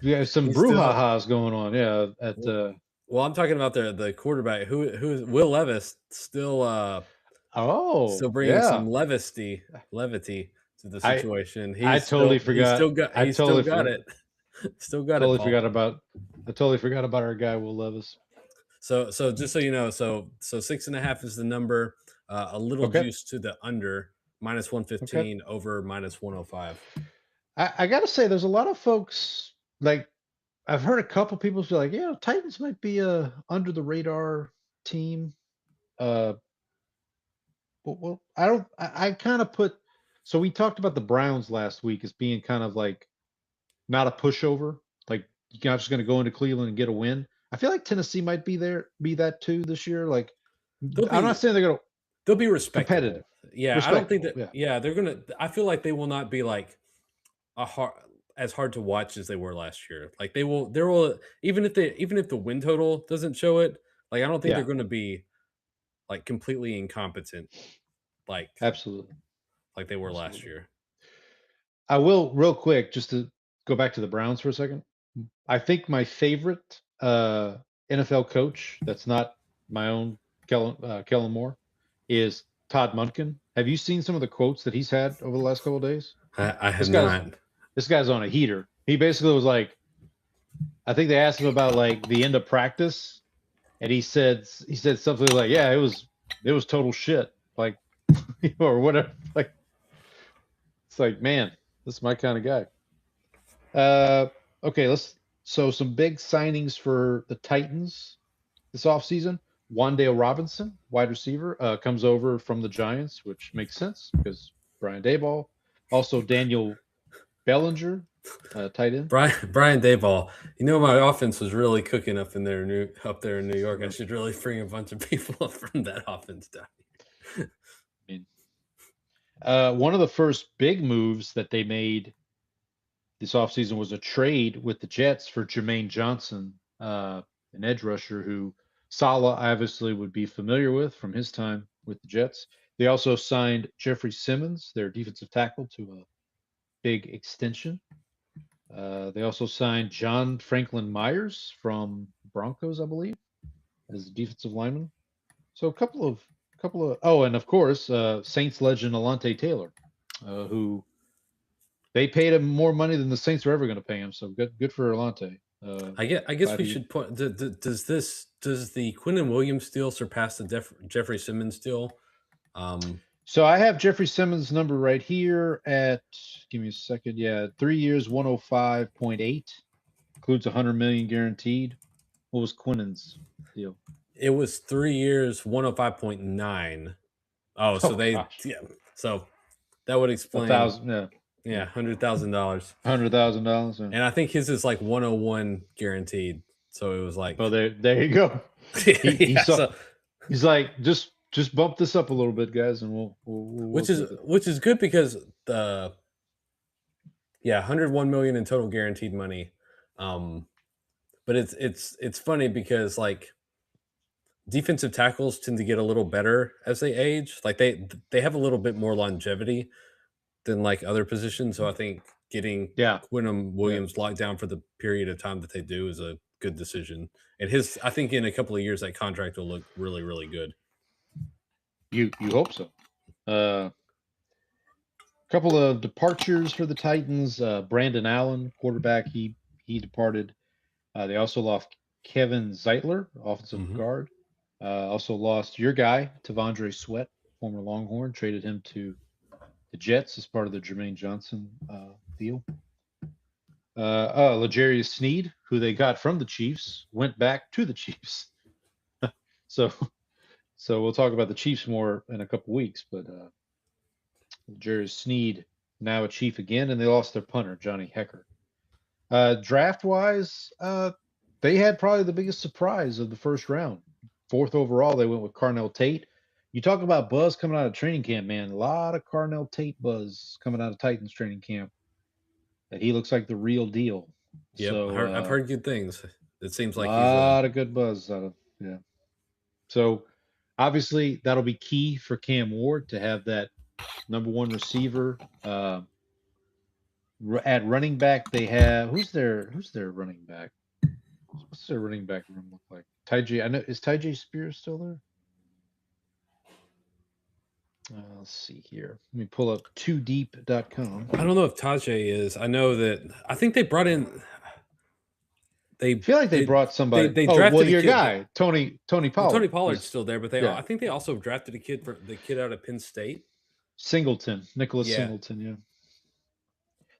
we have some He's still- brouhahas going on. Yeah, at Well, I'm talking about the quarterback who is Will Levis still bringing yeah. some levity to the I- situation. I totally forgot. He still got I totally got forgot. it. Still got totally it. Paul. I totally forgot about our guy Will Levis. So just so you know, so 6.5 is the number. A little Okay. juice to the under -115 over -105. I gotta say, there's a lot of folks like I've heard a couple people be like, yeah, Titans might be a under the radar team. Well, I kind of put. So we talked about the Browns last week as being kind of like not a pushover. Like you're not just going to go into Cleveland and get a win. I feel like Tennessee might be that too this year. Like I'm not saying they're going to. They'll be respectable. Competitive. Yeah, I don't think that. Respectable, Yeah, they're gonna. I feel like they will not be like as hard to watch as they were last year. Like they will. There will even if the win total doesn't show it. Like I don't think Yeah. they're going to be like completely incompetent. Like Absolutely. they were last Absolutely. year. I will real quick just to go back to the Browns for a second. I think my favorite NFL coach that's not my own Kellen Moore is Todd Monken. Have you seen some of the quotes that he's had over the last couple of days? I have This guy's- not. This guy's on a heater. He basically was like, I think they asked him about like the end of practice, and he said something like, "Yeah, it was total shit," like or whatever. Like it's like, man, this is my kind of guy. Okay, so some big signings for the Titans this offseason. Wan'Dale Robinson, wide receiver, comes over from the Giants, which makes sense because Brian Dayball. Also Daniel Bellinger, tight end. Brian Dayball. You know my offense was really cooking up there in New York. I should really bring a bunch of people up from that offense down here. One of the first big moves that they made this offseason was a trade with the Jets for Jermaine Johnson, an edge rusher who Saleh obviously would be familiar with from his time with the Jets. They also signed Jeffrey Simmons, their defensive tackle, to a big extension. They also signed John Franklin Myers from Broncos, I believe, as a defensive lineman. So a couple of and of course Saints legend Alontae Taylor, who they paid him more money than the Saints were ever going to pay him. So good for Alontae. I guess we should point. Does the Quinnen Williams deal surpass the Jeffrey Simmons deal? So I have Jeffrey Simmons' number right here at, give me a second. Yeah, 3 years, 105.8. Includes 100 million guaranteed. What was Quinnen's deal? It was 3 years, 105.9. Oh, so gosh. yeah. So that would explain $1,000, yeah, $100,000. $100,000. And I think his is like 101 guaranteed. So it was like, Well, there you go. yeah, so, He's like, just bump this up a little bit, guys, and we'll which is good because the 101 million in total guaranteed money. But it's funny because like defensive tackles tend to get a little better as they age. Like they have a little bit more longevity than like other positions. So I think getting Quinton Williams locked down for the period of time that they do is a good decision. And I think in a couple of years that contract will look really, really good. You hope so. Couple of departures for the Titans. Brandon Allen, quarterback, he departed. They also lost Kevin Zeitler, offensive guard. Also lost your guy, Tavondre Sweat, former Longhorn, traded him to the Jets as part of the Jermaine Johnson deal. L'Jarius Sneed, who they got from the Chiefs, went back to the Chiefs. So we'll talk about the Chiefs more in a couple weeks, but L'Jarius Sneed now a Chief again, and they lost their punter, Johnny Hecker. Draft-wise, they had probably the biggest surprise of the first round. 4th overall, they went with Carnell Tate. You talk about buzz coming out of training camp, man. A lot of Carnell Tate buzz coming out of Titans training camp. That he looks like the real deal. Yeah, so, I've heard good things. It seems like a lot of good buzz out of So obviously that'll be key for Cam Ward to have that number 1 receiver. At running back, they have who's their running back? What's their running back room look like? Tyjae, I know, is Tyjae Spears still there? Let's see here. Let me pull up 2deep.com. I don't know if Tajay is. I think they brought in. I feel like they brought somebody. They drafted your guy, Tony Pollard. Well, Tony Pollard's still there, but I think they also drafted the kid out of Penn State. Singleton, Nicholas Singleton, yeah.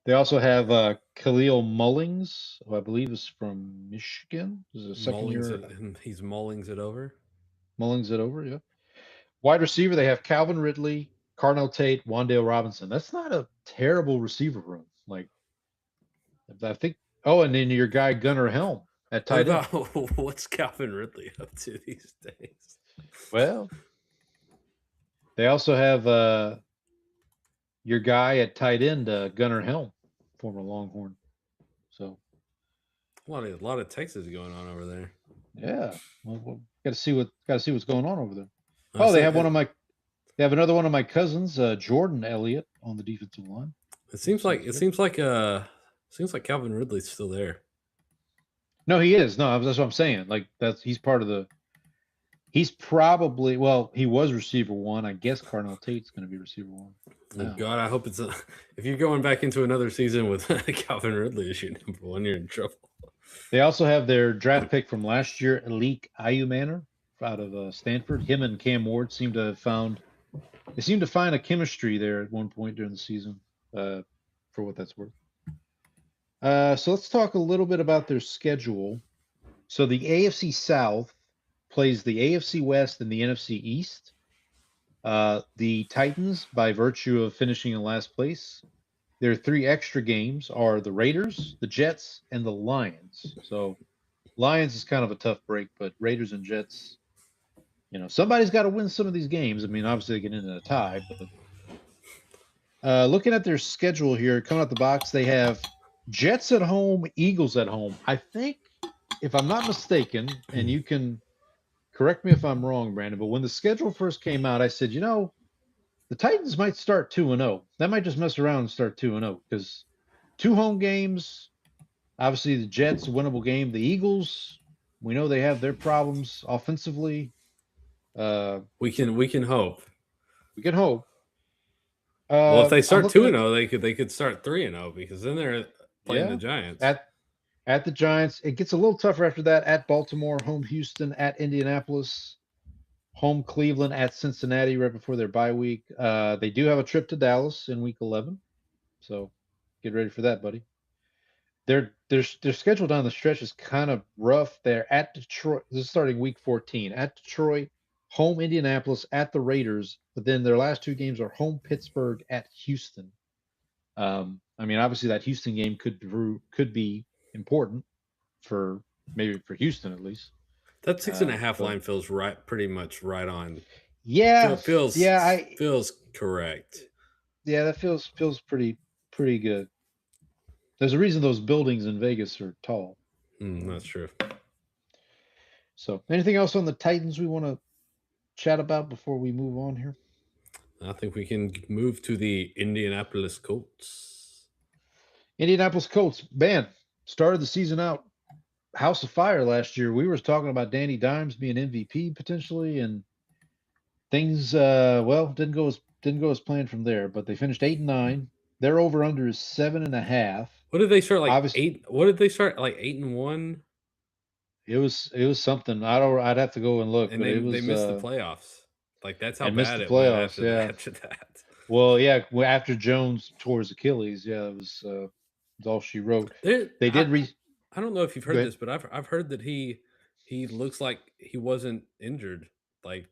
They also have Khalil Mullings, who I believe is from Michigan. This is a second year. He's Mullings it over. Mullings it over, yeah. Wide receiver, they have Calvin Ridley, Carnell Tate, Wan'Dale Robinson. That's not a terrible receiver room. Like, I think. Oh, and then your guy Gunnar Helm at tight end. What's Calvin Ridley up to these days? Well, they also have your guy at tight end, Gunnar Helm, former Longhorn. So a lot of Texas going on over there. Yeah, well, got to see what's going on over there. They have another one of my cousins, Jordan Elliott, on the defensive line. It seems like Calvin Ridley's still there. No, he is. No, that's what I'm saying. Like he's part of the. He's probably he was receiver 1. I guess Carnell Tate's going to be receiver 1. Oh, God, I hope it's if you're going back into another season with Calvin Ridley as your number 1, you're in trouble. They also have their draft pick from last year, Alik Ayumanor, out of Stanford. Him and Cam Ward seem to find a chemistry there at one point during the season, for what that's worth. So let's talk a little bit about their schedule. So the AFC South plays the AFC West and the NFC East. The Titans, by virtue of finishing in last place, their 3 extra games are the Raiders, the Jets, and the Lions. So Lions is kind of a tough break, but Raiders and Jets, somebody's got to win some of these games. I mean, obviously they get into a tie, but looking at their schedule here, coming out the box, they have Jets at home, Eagles at home. I think, if I'm not mistaken, and you can correct me if I'm wrong, Brandon, but when the schedule first came out, I said, the Titans might start 2-0. That might just mess around and start 2-0 because 2 home games. Obviously, the Jets, a winnable game. The Eagles, we know they have their problems offensively. We can hope. We can hope. Well, if they start 2-0, they could start 3-0 because then they're playing the Giants. At the Giants, it gets a little tougher after that. At Baltimore, home Houston, at Indianapolis. home Cleveland, at Cincinnati right before their bye week. They do have a trip to Dallas in week 11, so get ready for that, buddy. Their schedule down the stretch is kind of rough. They're at Detroit. This is starting week 14 at Detroit, home Indianapolis, at the Raiders. But then their last two games are home Pittsburgh, at Houston. I mean, obviously that Houston game could be important for Houston at least. That 6.5 but- line feels pretty much right on. Yeah, Feels correct. Yeah, that feels pretty good. There's a reason those buildings in Vegas are tall. That's true. So, anything else on the Titans we want to chat about before we move on here? I think we can move to the Indianapolis Colts. Indianapolis Colts, man, started the season out house of fire last year. We were talking about Danny Dimes being MVP potentially, and things didn't go as planned from there. But they finished 8-9. Their over under is 7.5. What did they start like Obviously- 8? What did they start like 8-1? It was something. I'd have to go and look. And but it was, they missed the playoffs. Like that's how they missed bad the it went playoffs, after, yeah. after that. Well, yeah. After Jones tore his Achilles, yeah, it was all she wrote. They did. I don't know if you've Go heard ahead. this, but I've heard that he looks like he wasn't injured. Like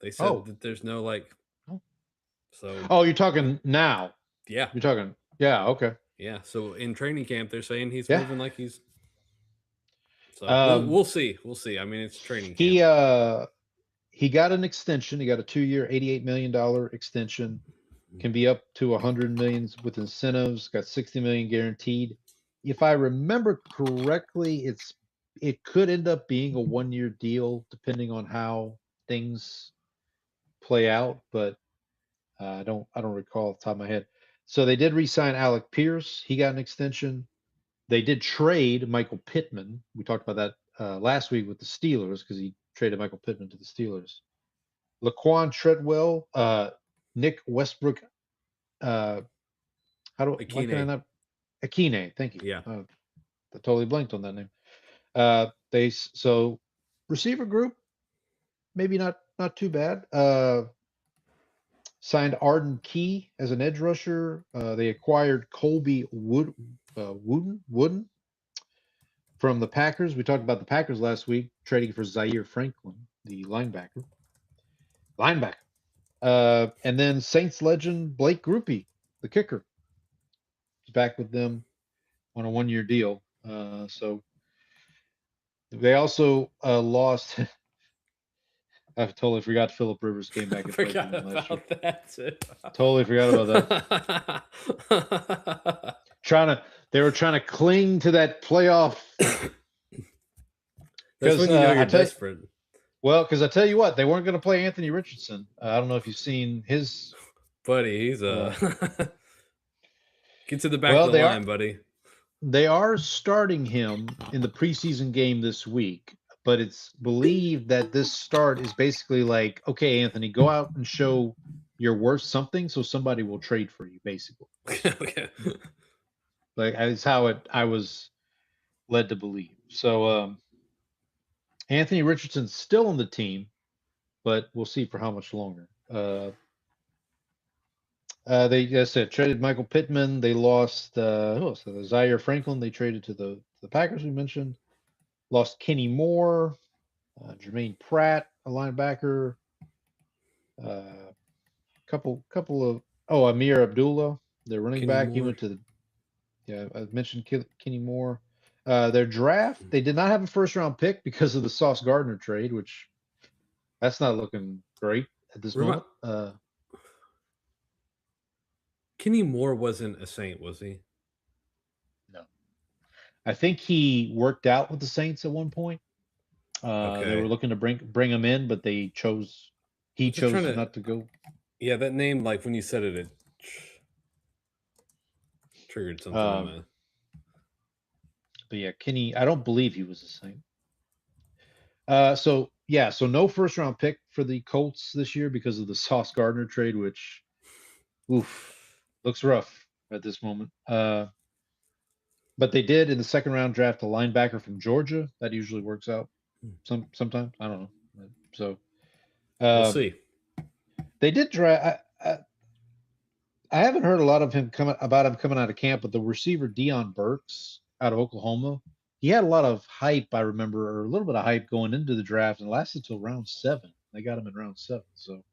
they said that there's no like. Oh. So. Oh, you're talking now. Yeah. You're talking. Yeah. Okay. Yeah. So in training camp, they're saying he's Yeah. moving like he's. So we'll see. We'll see. I mean, it's training camp. He got an extension. He got a 2-year, $88 million extension. Can be up to $100 million with incentives. Got $60 million guaranteed. If I remember correctly, it could end up being a 1-year deal depending on how things play out, but I don't recall off the top of my head. So they did re-sign Alec Pierce. He got an extension. They did trade Michael Pittman. We talked about that last week with the Steelers because he traded Michael Pittman to the Steelers. Laquan Treadwell, Nick Westbrook. Why can I not? Akine, thank you. Yeah. I totally blanked on that name. So receiver group, maybe not too bad. Signed Arden Key as an edge rusher. They acquired Colby Wooden from the Packers. We talked about the Packers last week, trading for Zaire Franklin, the linebacker. And then Saints legend Blake Grupe, the kicker, is back with them on a 1-year deal. So they also lost. I totally forgot Phillip Rivers came back. I forgot about that too. Totally forgot about that. They were trying to cling to that playoff. That's when you know you're desperate. Well, because I tell you what, they weren't going to play Anthony Richardson. I don't know if you've seen his. Buddy, he's get to the back of the line, buddy. They are starting him in the preseason game this week, but it's believed that this start is basically like, okay, Anthony, go out and show you're worth something, so somebody will trade for you, basically. Okay. Like that's how I was led to believe. So Anthony Richardson's still on the team, but we'll see for how much longer. They, as I said, traded Michael Pittman. They lost Zaire Franklin. They traded to the Packers we mentioned. Lost Kenny Moore, Jermaine Pratt, a linebacker. Couple of Amir Abdullah, their running back. He went to I mentioned Kenny Moore. Their draft, they did not have a first-round pick because of the Sauce Gardner trade, which that's not looking great at this moment. Kenny Moore wasn't a Saint, was he? No. I think he worked out with the Saints at one point. They were looking to bring him in, but he chose not to go. Yeah, that name, like when you said it, it triggered something in me. But yeah, Kenny, I don't believe he was a Saint. So no first round pick for the Colts this year because of the Sauce Gardner trade, which looks rough at this moment. But they did in the second round draft a linebacker from Georgia. That usually works out sometimes. I don't know. So We'll Um, see. They did draft. I haven't heard a lot of him coming out of camp, but the receiver Dion Burks out of Oklahoma, he had a lot of hype. I remember, or a little bit of hype going into the draft, and lasted till round 7. They got him in round 7, so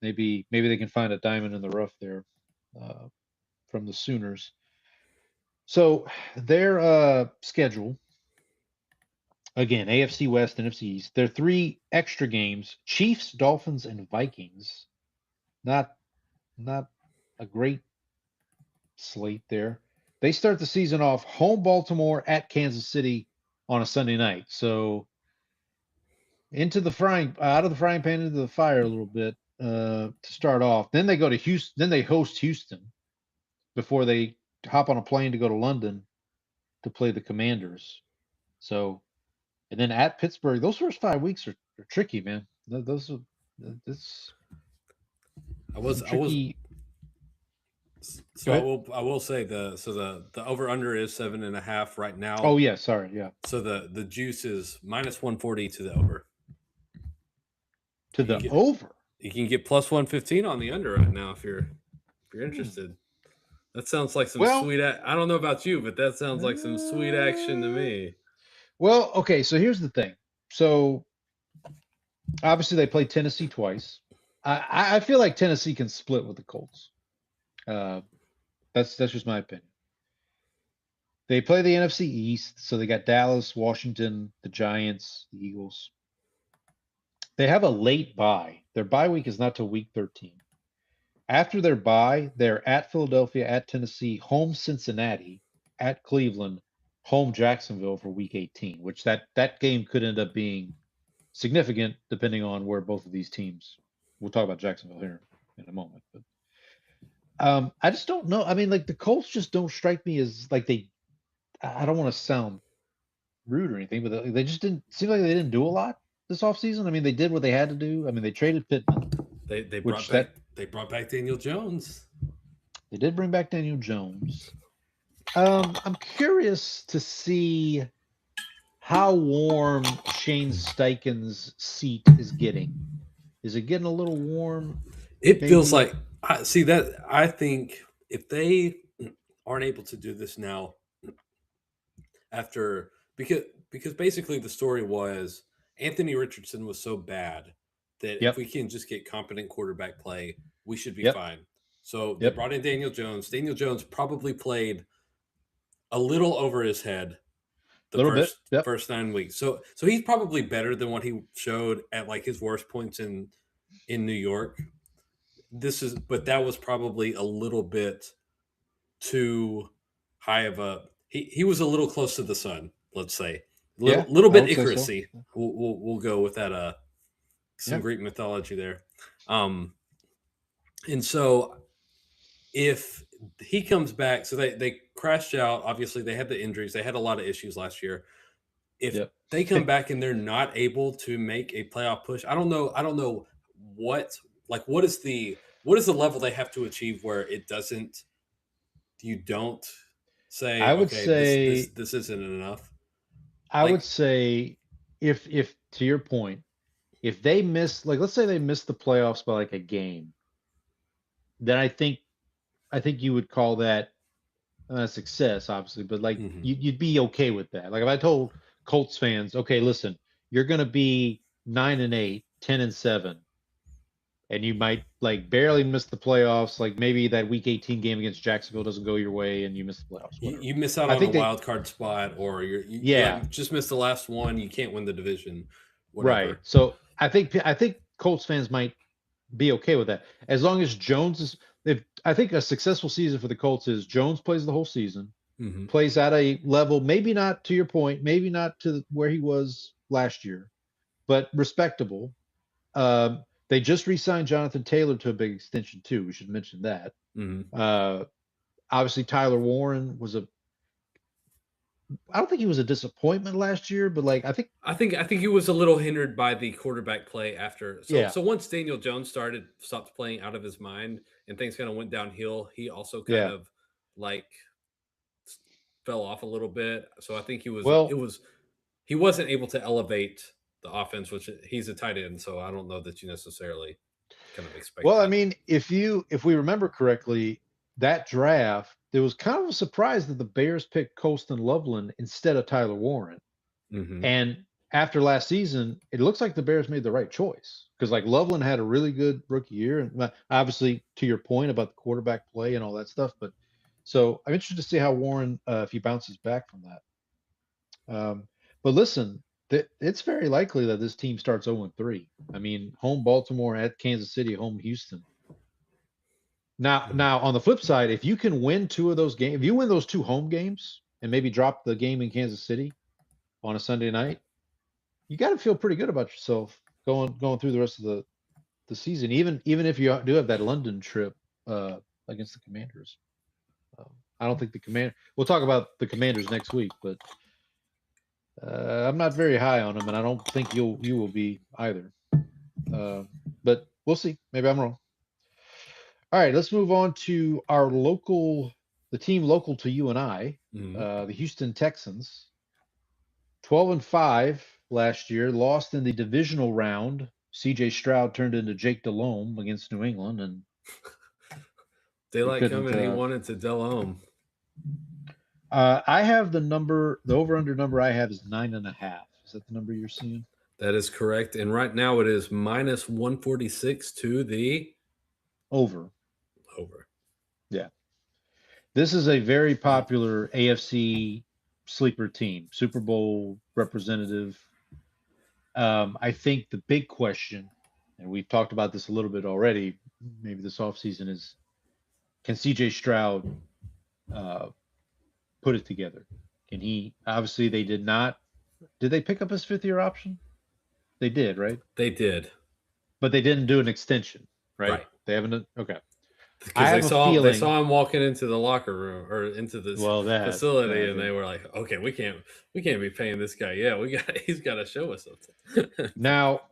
maybe they can find a diamond in the rough there uh, from the Sooners. So their schedule again: AFC West, NFC East. There are 3 extra games: Chiefs, Dolphins, and Vikings. Not a great slate there. They start the season off home Baltimore at Kansas City on a Sunday night. So out of the frying pan into the fire a little bit to start off. Then they go to Houston. Then they host Houston before they hop on a plane to go to London to play the Commanders. So, and then at Pittsburgh. Those first 5 weeks are tricky, man. Those are this. I was tricky. So I will say the over under is 7.5 right now. Oh yeah, sorry, yeah. So the juice is minus 140 to the over. To the over. You can get plus 115 on the under right now if you're interested. That sounds like some sweet. I don't know about you, but that sounds like some sweet action to me. Well, okay. So here's the thing. So obviously they played Tennessee twice. I feel like Tennessee can split with the Colts. That's just my opinion. They play the NFC East, so they got Dallas, Washington, the Giants, the Eagles. They have a late bye. Their bye week is not till week 13. After their bye, they're at Philadelphia, at Tennessee, home Cincinnati, at Cleveland, home Jacksonville for week 18, which that game could end up being significant depending on where both of these teams. We'll talk about Jacksonville here in a moment, but I just don't know. I mean, like the Colts just don't strike me as like I don't want to sound rude or anything, but they just didn't seem like they didn't do a lot this offseason. I mean, they did what they had to do. I mean, they traded Pittman. They brought back Daniel Jones. They did bring back Daniel Jones. I'm curious to see how warm Shane Steichen's seat is getting. Is it getting a little warm? It feels like I think if they aren't able to do this now after because basically the story was Anthony Richardson was so bad that if we can just get competent quarterback play, we should be fine. So they brought in Daniel Jones. Daniel Jones probably played a little over his head the first 9 weeks. So he's probably better than what he showed at like his worst points in New York. But that was probably a little bit too high of a. He was a little close to the sun, let's say. Little bit Icarus-y. So. We'll go with that. Some Greek mythology there. And so if he comes back, so they crashed out. Obviously, they had the injuries. They had a lot of issues last year. If they come back and they're not able to make a playoff push, I don't know what is the level they have to achieve where you don't say, I would say this isn't enough. I would say if to your point, if they miss, like, let's say they miss the playoffs by like a game, then I think you would call that success, obviously, but like you'd be okay with that. Like if I told Colts fans, okay, listen, you're going to be 9-8, 10-7, and you might like barely miss the playoffs. Like maybe that week 18 game against Jacksonville doesn't go your way and you miss the playoffs. You miss out on a wild card spot, or you just missed the last one. You can't win the division. Whatever. Right. So I think Colts fans might be okay with that as long as Jones is. I think a successful season for the Colts is Jones plays the whole season, plays at a level, maybe not to your point, maybe not to where he was last year, but respectable. They just re-signed Jonathan Taylor to a big extension too. We should mention that. Obviously, Tyler Warren was I don't think he was a disappointment last year, but like I think he was a little hindered by the quarterback play after. So once Daniel Jones stopped playing out of his mind and things kind of went downhill, he also kind of like fell off a little bit. So I think he wasn't able to elevate the offense, which he's a tight end, so I don't know that you necessarily kind of expect. Well, I that. mean, if we remember correctly, that draft, there was kind of a surprise that the Bears picked Colston Loveland instead of Tyler Warren. Mhm. And after last season, it looks like the Bears made the right choice because like Loveland had a really good rookie year, and obviously to your point about the quarterback play and all that stuff. But so I'm interested to see how Warren if he bounces back from that. But listen, it's very likely that this team starts 0-3. I mean, home Baltimore at Kansas City, home Houston. Now on the flip side, if you can win two of those games, if you win those two home games and maybe drop the game in Kansas City on a Sunday night, you got to feel pretty good about yourself going through the rest of the season, even if you do have that London trip against the Commanders. I don't think we'll talk about the Commanders next week, but I'm not very high on them, and I don't think you will be either. But we'll see. Maybe I'm wrong. All right, let's move on to the team local to you and I, the Houston Texans. 12-5 last year, lost in the divisional round. C.J. Stroud turned into Jake Delhomme against New England, and daylight coming. He wanted to Delhomme. I have the over/under number I have is 9.5. Is that the number you're seeing? That is correct. And right now it is -146 to the over. Yeah. This is a very popular AFC sleeper team, Super Bowl representative. I think the big question, and we've talked about this a little bit already, maybe this offseason, is can CJ Stroud put it together? Can he? Obviously, they did not. Did they pick up his fifth-year option? They did, right? They did. But they didn't do an extension, right? Right. They haven't. Okay. Because they saw him walking into the locker room or into this facility, and they were like, "Okay, we can't be paying this guy. Yeah, he's got to show us something." Now,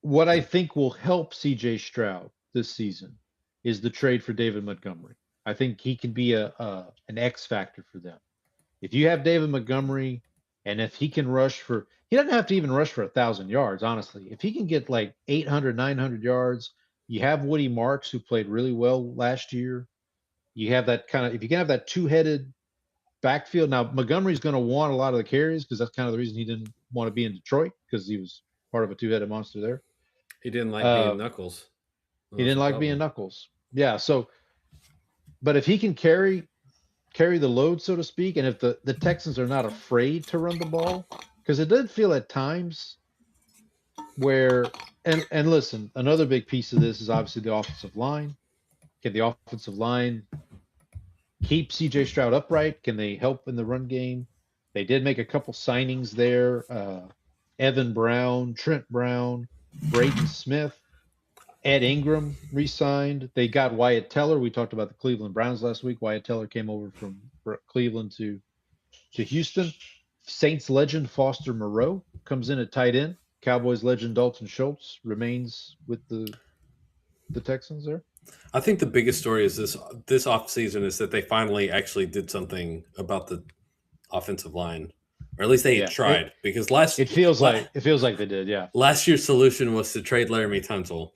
what I think will help CJ Stroud this season is the trade for David Montgomery. I think he can be an X factor for them. If you have David Montgomery, and if he can rush he doesn't have to even rush for 1,000 yards, honestly. If he can get like 800, 900 yards, you have Woody Marks, who played really well last year. You have that if you can have that two-headed backfield. Now, Montgomery's going to want a lot of the carries because that's kind of the reason he didn't want to be in Detroit, because he was part of a two-headed monster there. He didn't like being Knuckles. He didn't like being Knuckles. Yeah. So, but if he can carry the load, so to speak, and if the Texans are not afraid to run the ball, because it did feel at times where, and listen, another big piece of this is obviously the offensive line. Can the offensive line keep CJ Stroud upright? Can they help in the run game? They did make a couple signings there. Evan Brown, Trent Brown, Braden Smith, Ed Ingram re-signed. They got Wyatt Teller. We talked about the Cleveland Browns last week. Wyatt Teller came over from Cleveland to Houston. Saints legend Foster Moreau comes in at tight end. Cowboys legend Dalton Schultz remains with the Texans there. I think the biggest story is this offseason is that they finally actually did something about the offensive line, or at least they tried. Because it feels like they did. Yeah. Last year's solution was to trade Laramie Tunsil,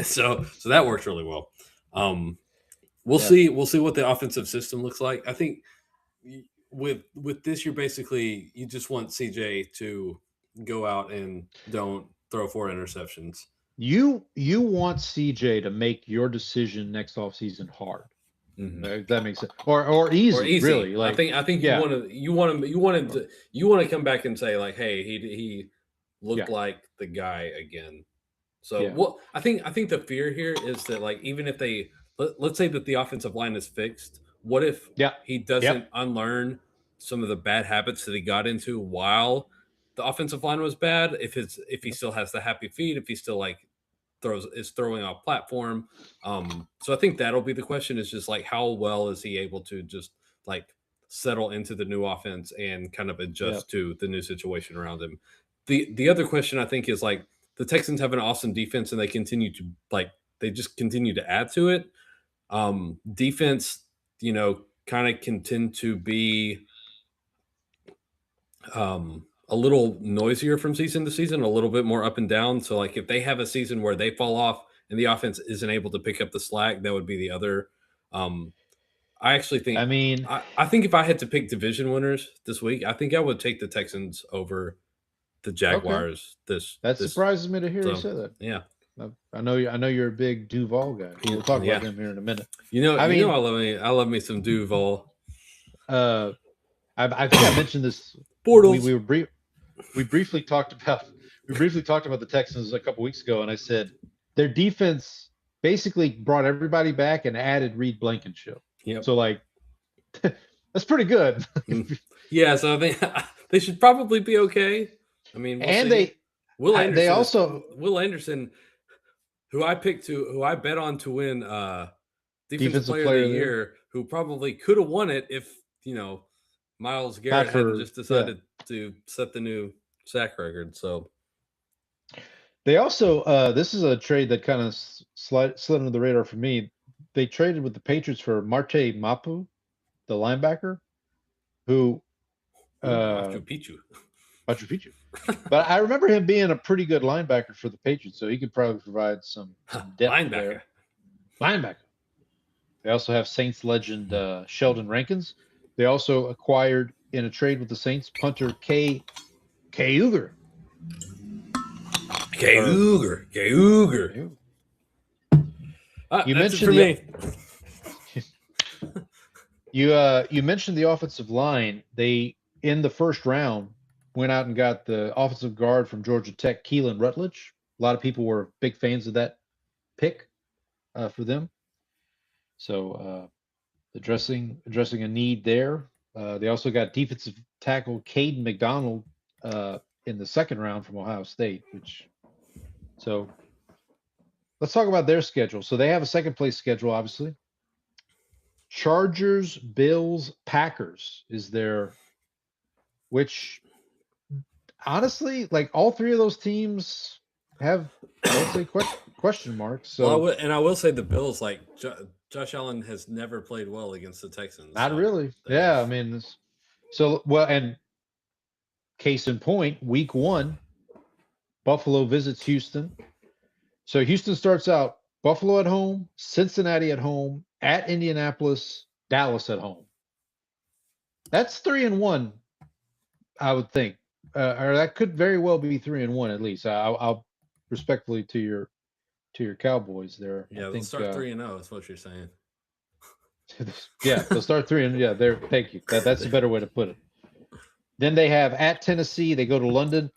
so that worked really well. We'll see what the offensive system looks like. I think with this, you just want CJ to go out and don't throw 4 interceptions. You want CJ to make your decision next offseason hard. Mm-hmm. That makes sense, or easy, really. Like I think you want to come back and say like, hey, he looked like the guy again. So I think the fear here is that like even if let's say that the offensive line is fixed, what if he doesn't unlearn some of the bad habits that he got into while the offensive line was bad? If he still has the happy feet, if he still like is throwing off platform. So I think that'll be the question, is just like how well is he able to just like settle into the new offense and kind of adjust to the new situation around him. The other question I think is like the Texans have an awesome defense and they continue to add to it. Defense, kind of can tend to be a little noisier from season to season, a little bit more up and down. So, like, if they have a season where they fall off and the offense isn't able to pick up the slack, that would be the other. I actually think. I mean, I think if I had to pick division winners this week, I think I would take the Texans over the Jaguars. This surprises me to hear you so, say that. Yeah, I know you're a big Duval guy. We'll talk about him here in a minute. I love me some Duval. I think I mentioned this. Bortles. We briefly talked about the Texans a couple weeks ago, and I said their defense basically brought everybody back and added Reed Blankenship. Yep. So like that's pretty good. Yeah, so they should probably be okay. I mean, Will Anderson, who I bet on to win defensive player of the year, who probably could have won it if Myles Garrett hadn't just decided to set the new sack record. So they also this is a trade that kind of slid under the radar for me. They traded with the Patriots for Marte Mapu, the linebacker, who Machu Picchu. But I remember him being a pretty good linebacker for the Patriots, so he could probably provide some depth linebacker. Linebacker. They also have Saints legend Sheldon Rankins. They also acquired in a trade with the Saints punter Kay Uger. Kay Uger. You mentioned you mentioned the offensive line. They in the first round went out and got the offensive guard from Georgia Tech, Keelan Rutledge. A lot of people were big fans of that pick for them. So addressing a need there. They also got defensive tackle Caden McDonald in the second round from Ohio State. So let's talk about their schedule. So they have a second place schedule, obviously. Chargers, Bills, Packers is their, which honestly, like all three of those teams have, I would say, question marks. So, I will say the Bills, like Josh Allen has never played well against the Texans. Not really. Yeah, I mean, and case in point, week 1, Buffalo visits Houston. So Houston starts out Buffalo at home, Cincinnati at home, at Indianapolis, Dallas at home. That's 3-1, I would think, or that could very well be 3-1 at least. I'll respectfully to your Cowboys there. Yeah, they'll start 3-0. That's what you're saying. Yeah, they'll start 3-0. Yeah, there. Thank you. That's a better way to put it. Then they have at Tennessee. They go to London.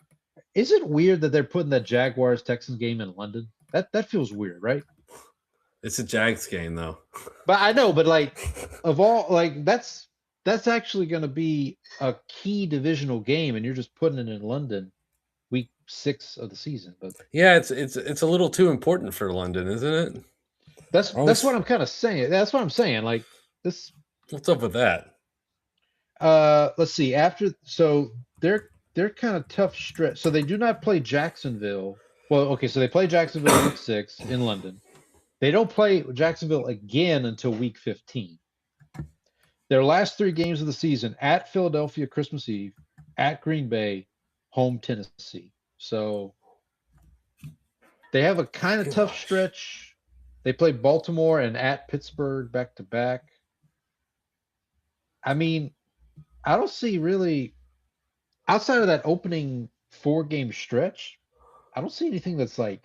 Is it weird that they're putting that Jaguars Texans game in London? That feels weird, right? It's a Jags game though. But I know, but like of all, like that's actually going to be a key divisional game, and you're just putting it in London, week 6 of the season. But yeah, it's a little too important for London, isn't it? That's what I'm kind of saying. That's what I'm saying. Like this. What's up with that? Let's see. So they're kind of tough stretch. So they do not play Jacksonville. Well, okay. So they play Jacksonville week 6 in London. They don't play Jacksonville again until week 15. Their last 3 games of the season: at Philadelphia Christmas Eve, at Green Bay, home Tennessee. So they have a kind of tough stretch. They play Baltimore and at Pittsburgh back to back. I mean, I don't see really outside of that opening 4-game stretch. I don't see anything that's like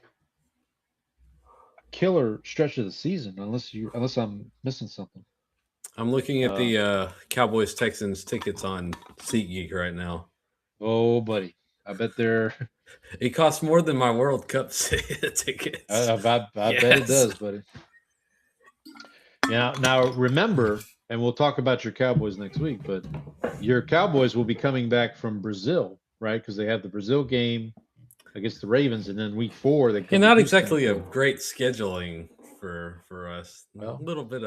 killer stretch of the season unless I'm missing something. I'm looking at the Cowboys Texans tickets on SeatGeek right now. Oh, buddy, I bet they're. It costs more than my World Cup tickets. I bet it does, buddy. Now remember, and we'll talk about your Cowboys next week, but your Cowboys will be coming back from Brazil, right? Because they have the Brazil game against the Ravens, and then week 4 they come. Yeah, not exactly a great scheduling for us. Well, a little bit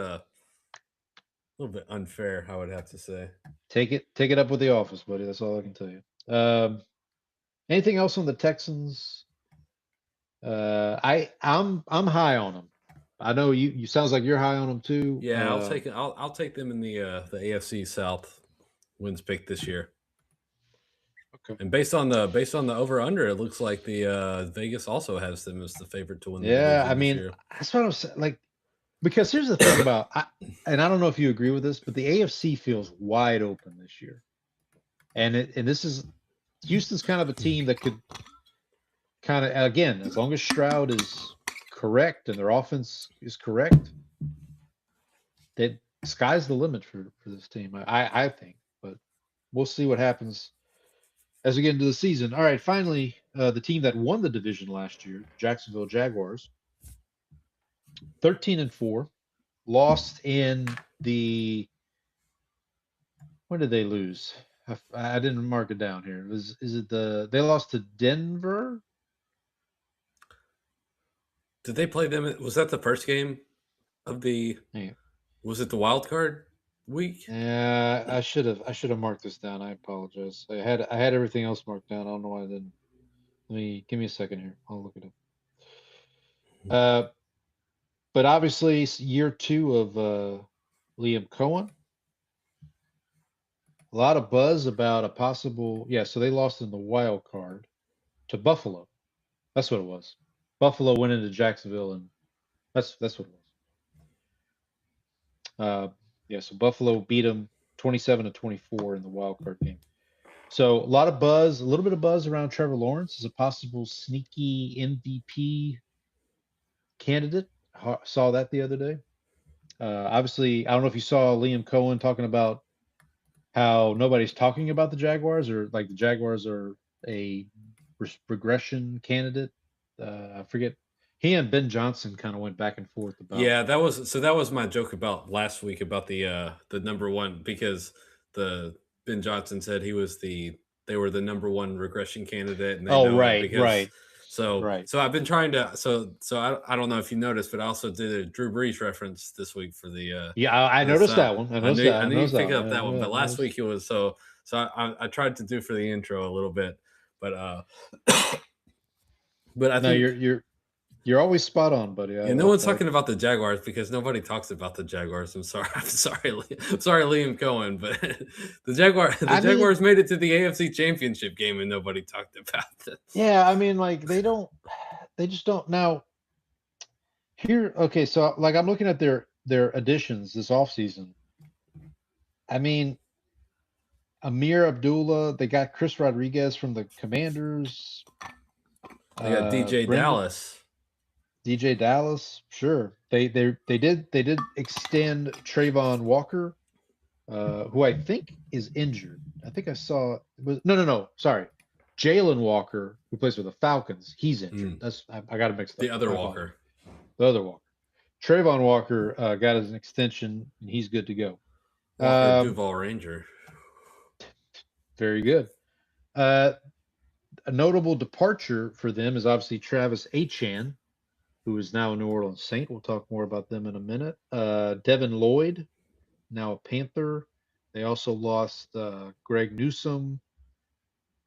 unfair, I would have to say. Take it up with the office, buddy. That's all I can tell you. Anything else on the Texans? I'm high on them. I know you sounds like you're high on them too. Yeah, I'll take them in the AFC South wins pick this year. And based on the over under, it looks like the Vegas also has them as the favorite to win. The Yeah, division I this mean, year. that's what I'm saying. Like, because here's the thing about, and I don't know if you agree with this, but the AFC feels wide open this year, and this is Houston's kind of a team that could kind of, again, as long as Stroud is correct and their offense is correct, that sky's the limit for this team. I think, but we'll see what happens as we get into the season. All right, finally, the team that won the division last year, Jacksonville Jaguars, 13-4, lost in the. When did they lose? I didn't mark it down here. Is it they lost to Denver? Did they play them? Was that the first game of the? Yeah. Was it the wild card week? Yeah, I should have marked this down. I apologize. I had everything else marked down. I don't know why I didn't. Give me a second here. I'll look it up. But obviously year 2 of Liam Cohen. A lot of buzz about a possible, so they lost in the wild card to Buffalo. That's what it was. Buffalo went into Jacksonville, and that's what it was. So Buffalo beat them 27-24 in the wild card game. So a little bit of buzz around Trevor Lawrence as a possible sneaky MVP candidate. Saw that the other day. Obviously, I don't know if you saw Liam Cohen talking about how nobody's talking about the Jaguars, or like the Jaguars are a regression candidate. I forget. He and Ben Johnson kind of went back and forth about. Yeah, that was my joke about last week about the number one, because Ben Johnson said they were the number one regression candidate. And right. So I've been trying to I don't know if you noticed, but I also did a Drew Brees reference this week for the I noticed that one. I knew you picked up that one, but last week it was so I tried to do for the intro a little bit, but I think you're always spot on, buddy. No one's talking about the Jaguars because nobody talks about the Jaguars. I'm sorry, Liam Cohen, but the Jaguars made it to the AFC Championship game and nobody talked about it. Yeah, I mean, like they just don't now. Here, okay, so like I'm looking at their additions this offseason. I mean, Amir Abdullah, they got Chris Rodriguez from the Commanders. They got DJ Dallas, sure. They did extend Trayvon Walker, who I think is injured. I think I saw sorry. Jalen Walker, who plays for the Falcons, he's injured. I got to mix that. The other Walker. The other Walker. Trayvon Walker got an extension and he's good to go. Duval Ranger. Very good. A notable departure for them is obviously Travis Etienne, who is now a New Orleans Saint. We'll talk more about them in a minute. Devin Lloyd, now a Panther. They also lost Greg Newsome.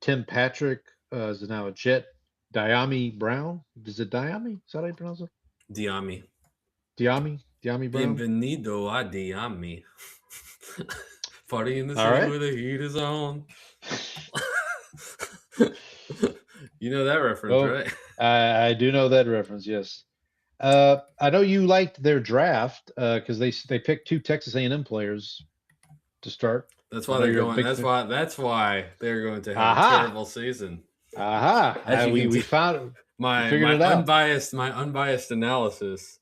Tim Patrick is now a Jet. Diami Brown. Is it Diami? Is that how you pronounce it? Diami Brown. Bienvenido a Diami. Party in the city where the heat is on. You know that reference, right? I do know that reference, yes. I know you liked their draft because they picked 2 Texas A&M players to start. That's why they're going. That's why they're going to have a terrible season. We found my unbiased analysis.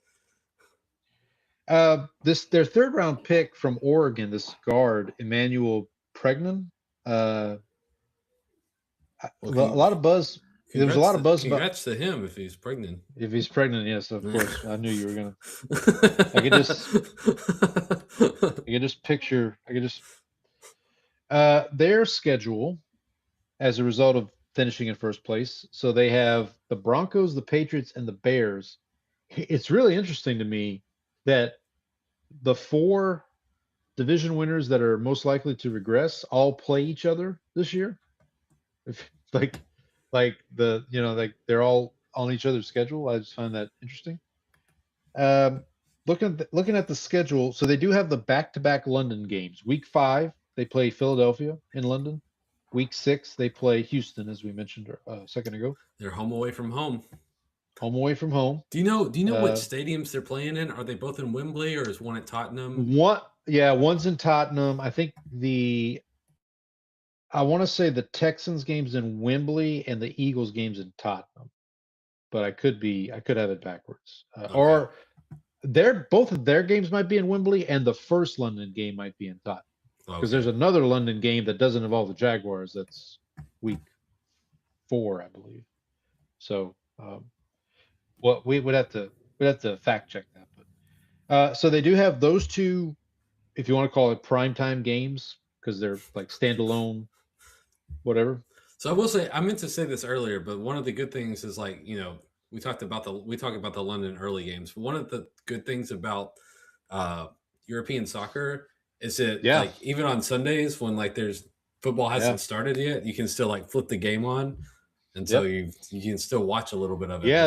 Their 3rd round pick from Oregon, this guard Emmanuel Pregnon. A lot of buzz. There was a lot of buzz about. Congrats to him if he's pregnant. If he's pregnant, yes, of course. I knew you were gonna. I could just picture. Their schedule, as a result of finishing in first place. So they have the Broncos, the Patriots, and the Bears. It's really interesting to me that the 4 division winners that are most likely to regress all play each other this year. They're all on each other's schedule. I just find that interesting. Looking at the schedule, so they do have the back-to-back London games. Week 5, they play Philadelphia in London. Week 6, they play Houston, as we mentioned a second ago. They're home away from home. Home away from home. Do you know which stadiums they're playing in? Are they both in Wembley or is one at Tottenham? One's in Tottenham. I think I want to say the Texans game's in Wembley and the Eagles game's in Tottenham. But I could have it backwards. Okay. Or both of their games might be in Wembley and the first London game might be in Tottenham. Because there's another London game that doesn't involve the Jaguars. That's week 4, I believe. So, we'd have to fact check that. But so they do have those two, if you want to call it primetime games, because they're like standalone, whatever. So I will say, I meant to say this earlier, but one of the good things is like, we talk about the London early games. One of the good things about European soccer is that like even on Sundays when like there's football hasn't started yet, you can still like flip the game on, and so you can still watch a little bit of it. Yeah,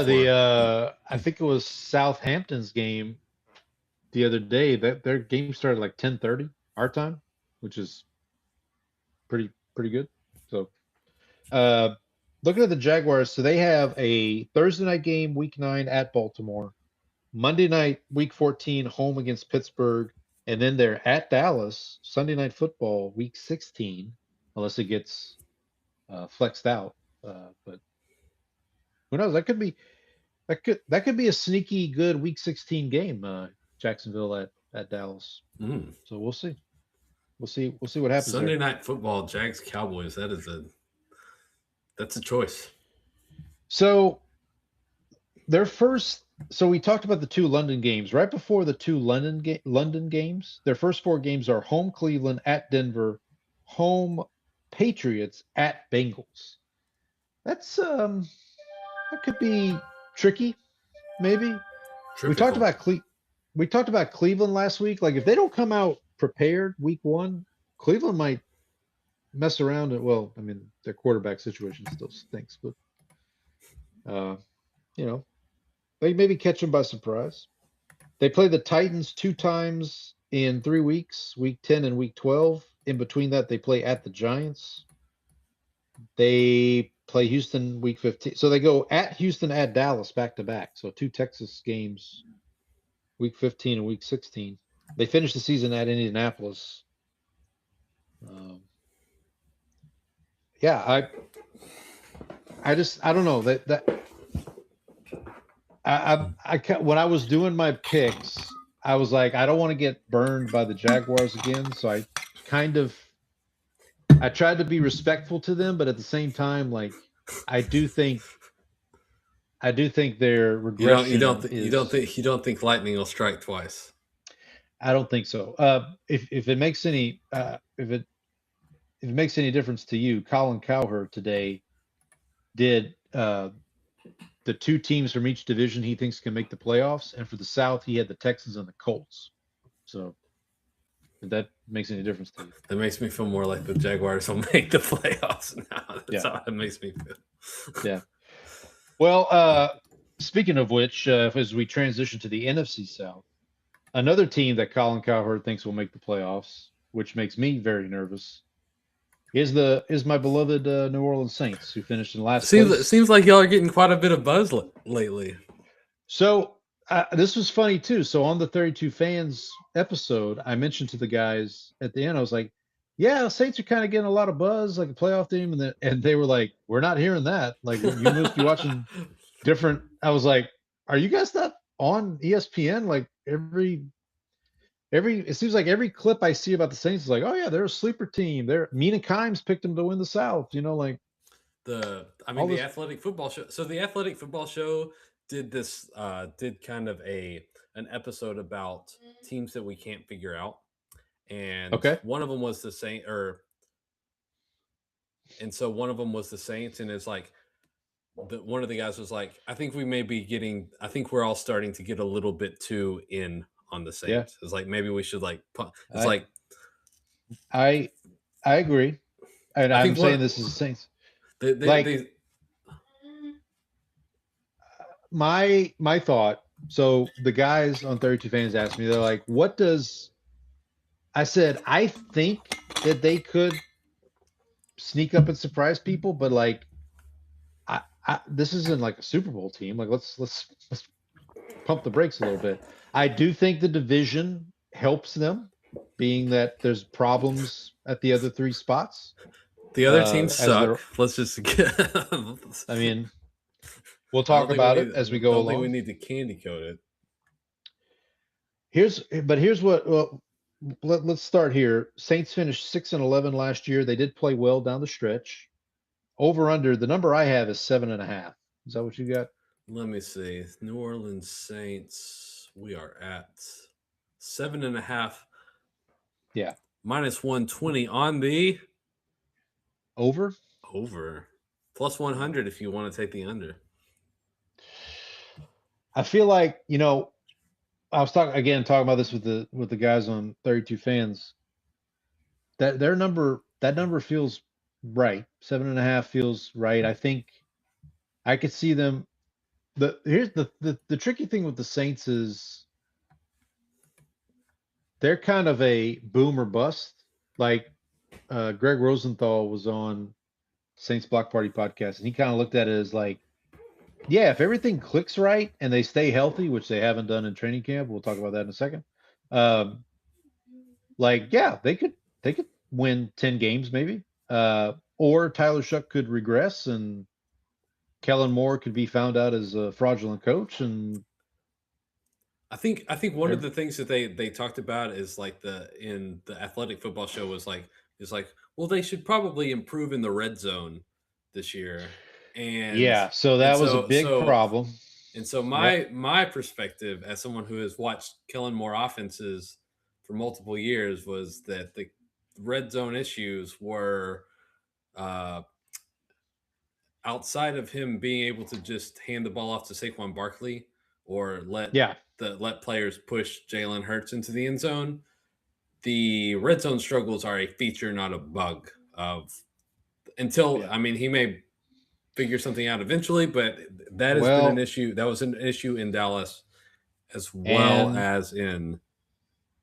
I think it was Southampton's game the other day. That their game started like 10:30 our time, which is pretty good. So, looking at the Jaguars, so they have a Thursday night game, week 9 at Baltimore, Monday night, week 14, home against Pittsburgh. And then they're at Dallas, Sunday Night Football, week 16, unless it gets flexed out. But who knows? That could be a sneaky good week 16 game. Jacksonville at Dallas. So we'll see. We'll see what happens. Sunday Night Football, Jags Cowboys. That's a choice. So So we talked about the 2 London games. Right before the 2 London games, their first 4 games are home Cleveland, at Denver, home Patriots, at Bengals. That's that could be tricky, maybe. We talked about Cleveland last week. Like if they don't come out prepared week 1, Cleveland might mess around. Well, I mean their quarterback situation still stinks, but they maybe catch them by surprise. They play the Titans 2 times in 3 weeks, week 10 and week 12. In between that, they play at the Giants. They play Houston week 15. So they go at Houston, at Dallas, back to back. So 2 Texas games, week 15 and week 16. They finish the season at Indianapolis. I don't know that. When I was doing my picks, I was like, I don't want to get burned by the Jaguars again. So I tried to be respectful to them, but at the same time, like I do think their regression. You don't think lightning will strike twice. I don't think so. If it makes any difference to you, Colin Cowherd today did. The 2 teams from each division he thinks can make the playoffs. And for the South, he had the Texans and the Colts. So if that makes any difference to you. That makes me feel more like the Jaguars will make the playoffs now. That's how it makes me feel. Yeah. Well, speaking of which, as we transition to the NFC South, another team that Colin Cowherd thinks will make the playoffs, which makes me very nervous, is my beloved New Orleans Saints, who finished in last place. It seems like y'all are getting quite a bit of buzz lately. So this was funny too. So on the 32 Fans episode, I mentioned to the guys at the end, I was like, "Yeah, Saints are kind of getting a lot of buzz, like a playoff team," and they were like, "We're not hearing that. Like you must be watching different." I was like, "Are you guys not on ESPN? Like it seems like every clip I see about the Saints is like, oh yeah, they're a sleeper team. Mina Kimes picked them to win the South. The Athletic Football Show. So the Athletic Football Show did this, did kind of an episode about teams that we can't figure out, and one of them was the Saints, and so one of them was the Saints, and it's like one of the guys was like, I think we're all starting to get a little bit too in on the Saints. Yeah. It's like maybe we should I agree, and I'm saying this is the Saints. My thought. So the guys on 32 Fans asked me, they're like, "What does?" I said, "I think that they could sneak up and surprise people, but like this isn't like a Super Bowl team. Like let's pump the brakes a little bit. I do think the division helps them, being that there's problems at the other three spots. The other teams as suck. Let's just get. I mean, we'll talk about it as we go along. I don't think we need to candy coat it. Here's what. Well, let's start here. Saints finished 6-11 last year. They did play well down the stretch. Over under, the number I have is 7.5. Is that what you got? Let me see. New Orleans Saints. We are at 7.5. Yeah. Minus 120 on the over. Plus 100 if you want to take the under. I feel like, I was talking about this with the guys on 32 Fans. That number feels right. 7.5 feels right. I think I could see them. Here's the tricky thing with the Saints is they're kind of a boom or bust. Like Greg Rosenthal was on Saints Block Party podcast, and he kind of looked at it as like, yeah, if everything clicks right and they stay healthy, which they haven't done in training camp, we'll talk about that in a second. They could win 10 games maybe. Or Tyler Shuck could regress and Kellen Moore could be found out as a fraudulent coach. And I think one of the things that they talked about is like in the Athletic Football Show was like, well, they should probably improve in the red zone this year. And yeah, so that was a big problem. And so my perspective as someone who has watched Kellen Moore offenses for multiple years was that the red zone issues were outside of him being able to just hand the ball off to Saquon Barkley or let players push Jalen Hurts into the end zone. The red zone struggles are a feature, not a bug. I mean, he may figure something out eventually, but that has been an issue. That was an issue in Dallas as well as in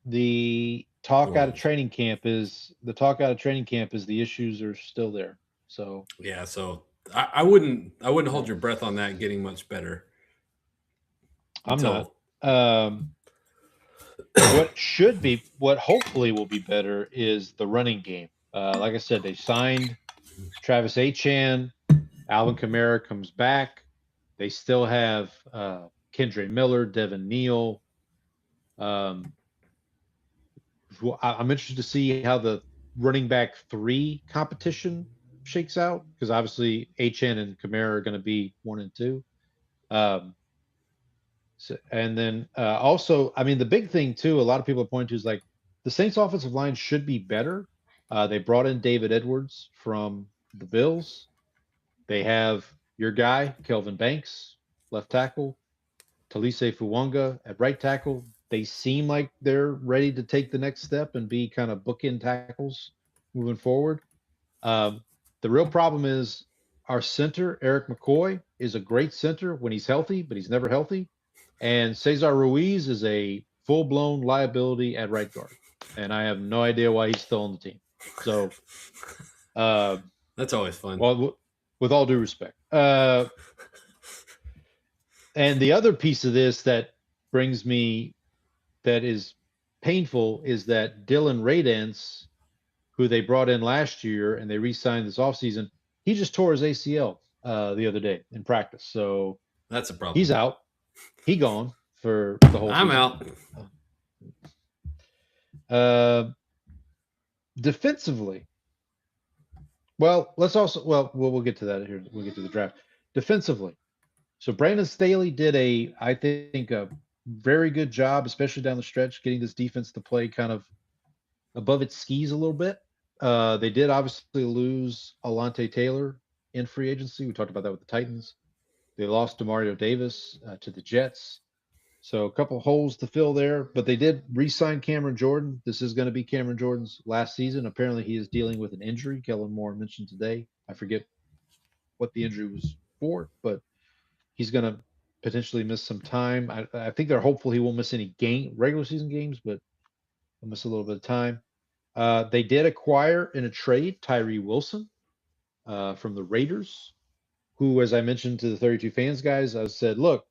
the talk out of training camp is the issues are still there. So yeah, so I wouldn't hold your breath on that getting much better. I'm not. What hopefully will be better is the running game. Like I said, they signed Travis Etienne. Alvin Kamara comes back. They still have Kendre Miller, Devin Neal. I'm interested to see how the running back 3 competition shakes out because obviously Etienne and Kamara are going to be 1 and 2. And then also, I mean, the big thing too, a lot of people are pointing to is like the Saints offensive line should be better. They brought in David Edwards from the Bills. They have your guy, Kelvin Banks, left tackle, Talise Fuwanga at right tackle. They seem like they're ready to take the next step and be kind of bookend tackles moving forward. The real problem is our center, Eric McCoy, is a great center when he's healthy, but he's never healthy. And Cesar Ruiz is a full-blown liability at right guard. And I have no idea why he's still on the team. So that's always fun. Well, with all due respect. And the other piece of this that brings me that is painful is that Dylan Radance, who they brought in last year and they re-signed this offseason, he just tore his ACL the other day in practice. So that's a problem. He's out. He gone for the whole season. I'm out. Defensively, we'll get to that here. We'll get to the draft. Defensively, so Brandon Staley did I think a very good job, especially down the stretch, getting this defense to play kind of above its skis a little bit. They did obviously lose Alontae Taylor in free agency. We talked about that with the Titans. They lost DeMario Davis to the Jets. So a couple holes to fill there, but they did re-sign Cameron Jordan. This is going to be Cameron Jordan's last season. Apparently he is dealing with an injury. Kellen Moore mentioned today. I forget what the injury was for, but he's going to potentially miss some time. I think they're hopeful he won't miss any regular season games, but he'll miss a little bit of time. They did acquire in a trade Tyree Wilson from the Raiders, who, as I mentioned to the 32 fans guys, I said, look,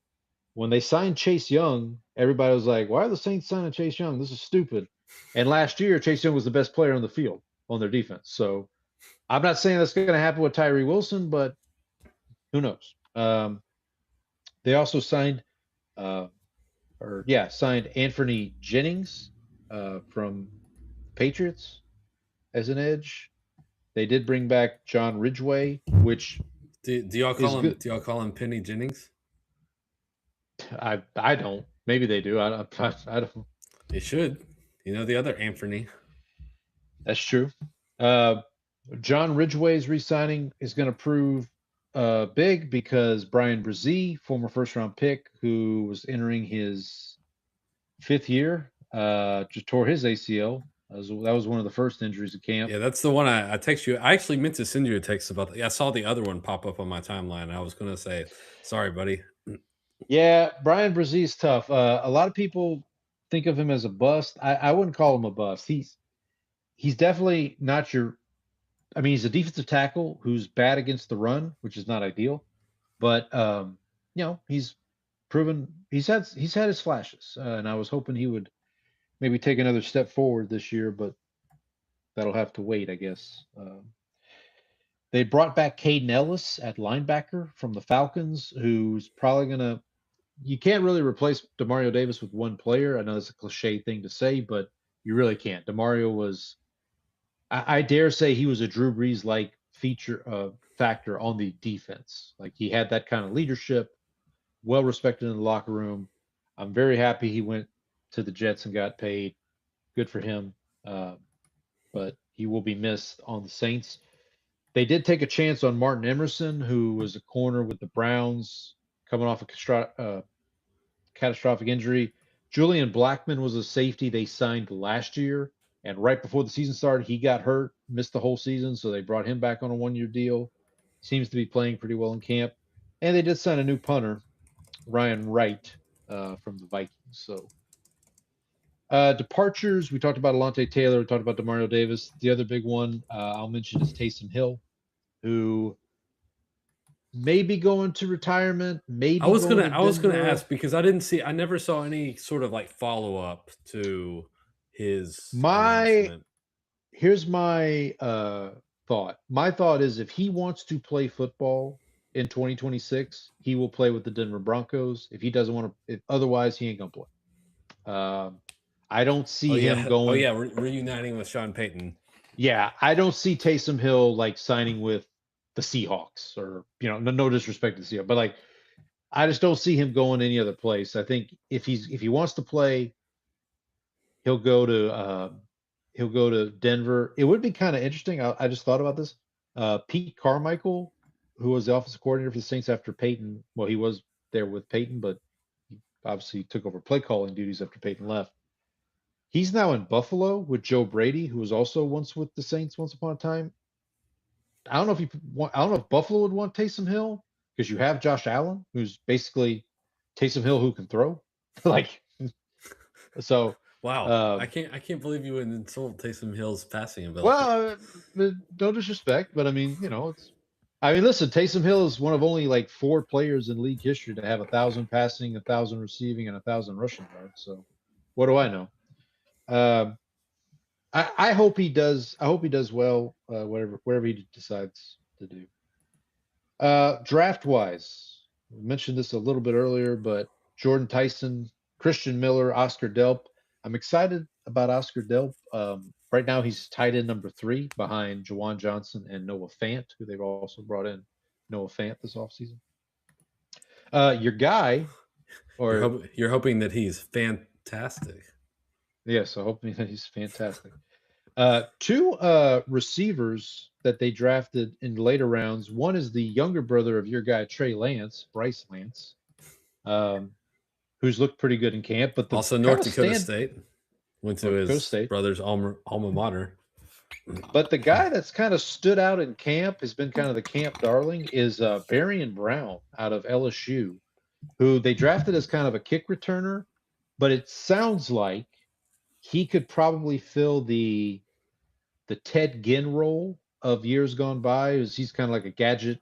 when they signed Chase Young, everybody was like, why are the Saints signing Chase Young? This is stupid. And last year, Chase Young was the best player on the field on their defense. So I'm not saying that's going to happen with Tyree Wilson, but who knows? They also signed Anthony Jennings from Patriots as an edge. They did bring back John Ridgeway, which do y'all call him? Do y'all call him Penny Jennings? I don't. Maybe they do. I don't. They should. You know the other Anthony. That's true. John Ridgeway's re-signing is going to prove big because Brian Brzee, former first-round pick, who was entering his 5th year, just tore his ACL. That was one of the first injuries at camp. Yeah, that's the one I text you. I actually meant to send you a text about that. I saw the other one pop up on my timeline. I was going to say, sorry, buddy. Yeah, Brian Brzee is tough. A lot of people think of him as a bust. I wouldn't call him a bust. He's definitely not your. I mean, he's a defensive tackle who's bad against the run, which is not ideal. But he's proven he's had his flashes, and I was hoping he would maybe take another step forward this year, but that'll have to wait, I guess. They brought back Caden Ellis at linebacker from the Falcons, who's probably going to – you can't really replace Demario Davis with one player. I know that's a cliche thing to say, but you really can't. Demario was – I dare say he was a Drew Brees-like factor on the defense. Like, he had that kind of leadership, well-respected in the locker room. I'm very happy he went to the Jets and got paid. Good for him. But he will be missed on the Saints. They did take a chance on Martin Emerson, who was a corner with the Browns coming off a catastrophic injury. Julian Blackman was a safety they signed last year, and right before the season started, he got hurt, missed the whole season, so they brought him back on a 1-year deal. Seems to be playing pretty well in camp. And they did sign a new punter, Ryan Wright, from the Vikings. So departures, we talked about Alontae Taylor, we talked about Demario Davis. The other big one I'll mention is Taysom Hill, who may be going to retirement. Maybe I was gonna ask because I never saw any sort of like follow up to his announcement. Here's my thought. My thought is if he wants to play football in 2026, he will play with the Denver Broncos. If he doesn't want to, otherwise he ain't gonna play. I don't see him going. Oh yeah, reuniting with Sean Payton. Yeah, I don't see Taysom Hill like signing with the Seahawks, or no disrespect to the Seahawks, but like I just don't see him going any other place. I think if he wants to play, he'll go to Denver. It would be kind of interesting. I just thought about this. Pete Carmichael, who was the offensive coordinator for the Saints after Peyton. Well, he was there with Peyton, but he obviously took over play calling duties after Peyton left. He's now in Buffalo with Joe Brady, who was also once with the Saints once upon a time. I don't know if Buffalo would want Taysom Hill because you have Josh Allen, who's basically Taysom Hill who can throw. So wow, I can't believe you would insult Taysom Hill's passing ability. Well, no disrespect, but I mean, listen, Taysom Hill is one of only like 4 players in league history to have 1,000 passing, 1,000 receiving, and 1,000 rushing yards. So what do I know? I hope he does. I hope he does well, whatever he decides to do. Draft wise, we mentioned this a little bit earlier, but Jordan Tyson, Christian Miller, Oscar Delp. I'm excited about Oscar Delp. Right now, he's tight end number 3 behind Juwan Johnson and Noah Fant, who they've also brought in Noah Fant this offseason. Your guy, or you're hoping that he's fantastic. Yes, I hope that he's fantastic. 2 receivers that they drafted in later rounds. One is the younger brother of your guy, Trey Lance, Bryce Lance, who's looked pretty good in camp. But also North Dakota State. Went to his brother's alma mater. But the guy that's kind of stood out in camp, has been kind of the camp darling, is Barian Brown out of LSU, who they drafted as kind of a kick returner. But it sounds like he could probably fill the Ted Ginn role of years gone by. He's kind of like a gadget,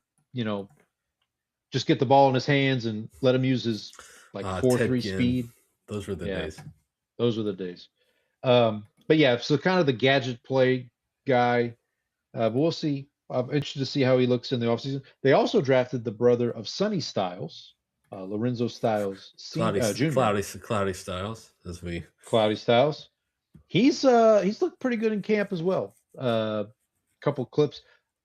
just get the ball in his hands and let him use his like Ted 4.3 Ginn. speed. Those were the Yeah. days. Those were the days. But yeah, so kind of the gadget play guy. But we'll see. I'm interested to see how he looks in the offseason. They also drafted the brother of Sonny Styles, Lorenzo Styles Jr. Cloudy Styles, as we Cloudy Styles. He's looked pretty good in camp as well. Couple clips.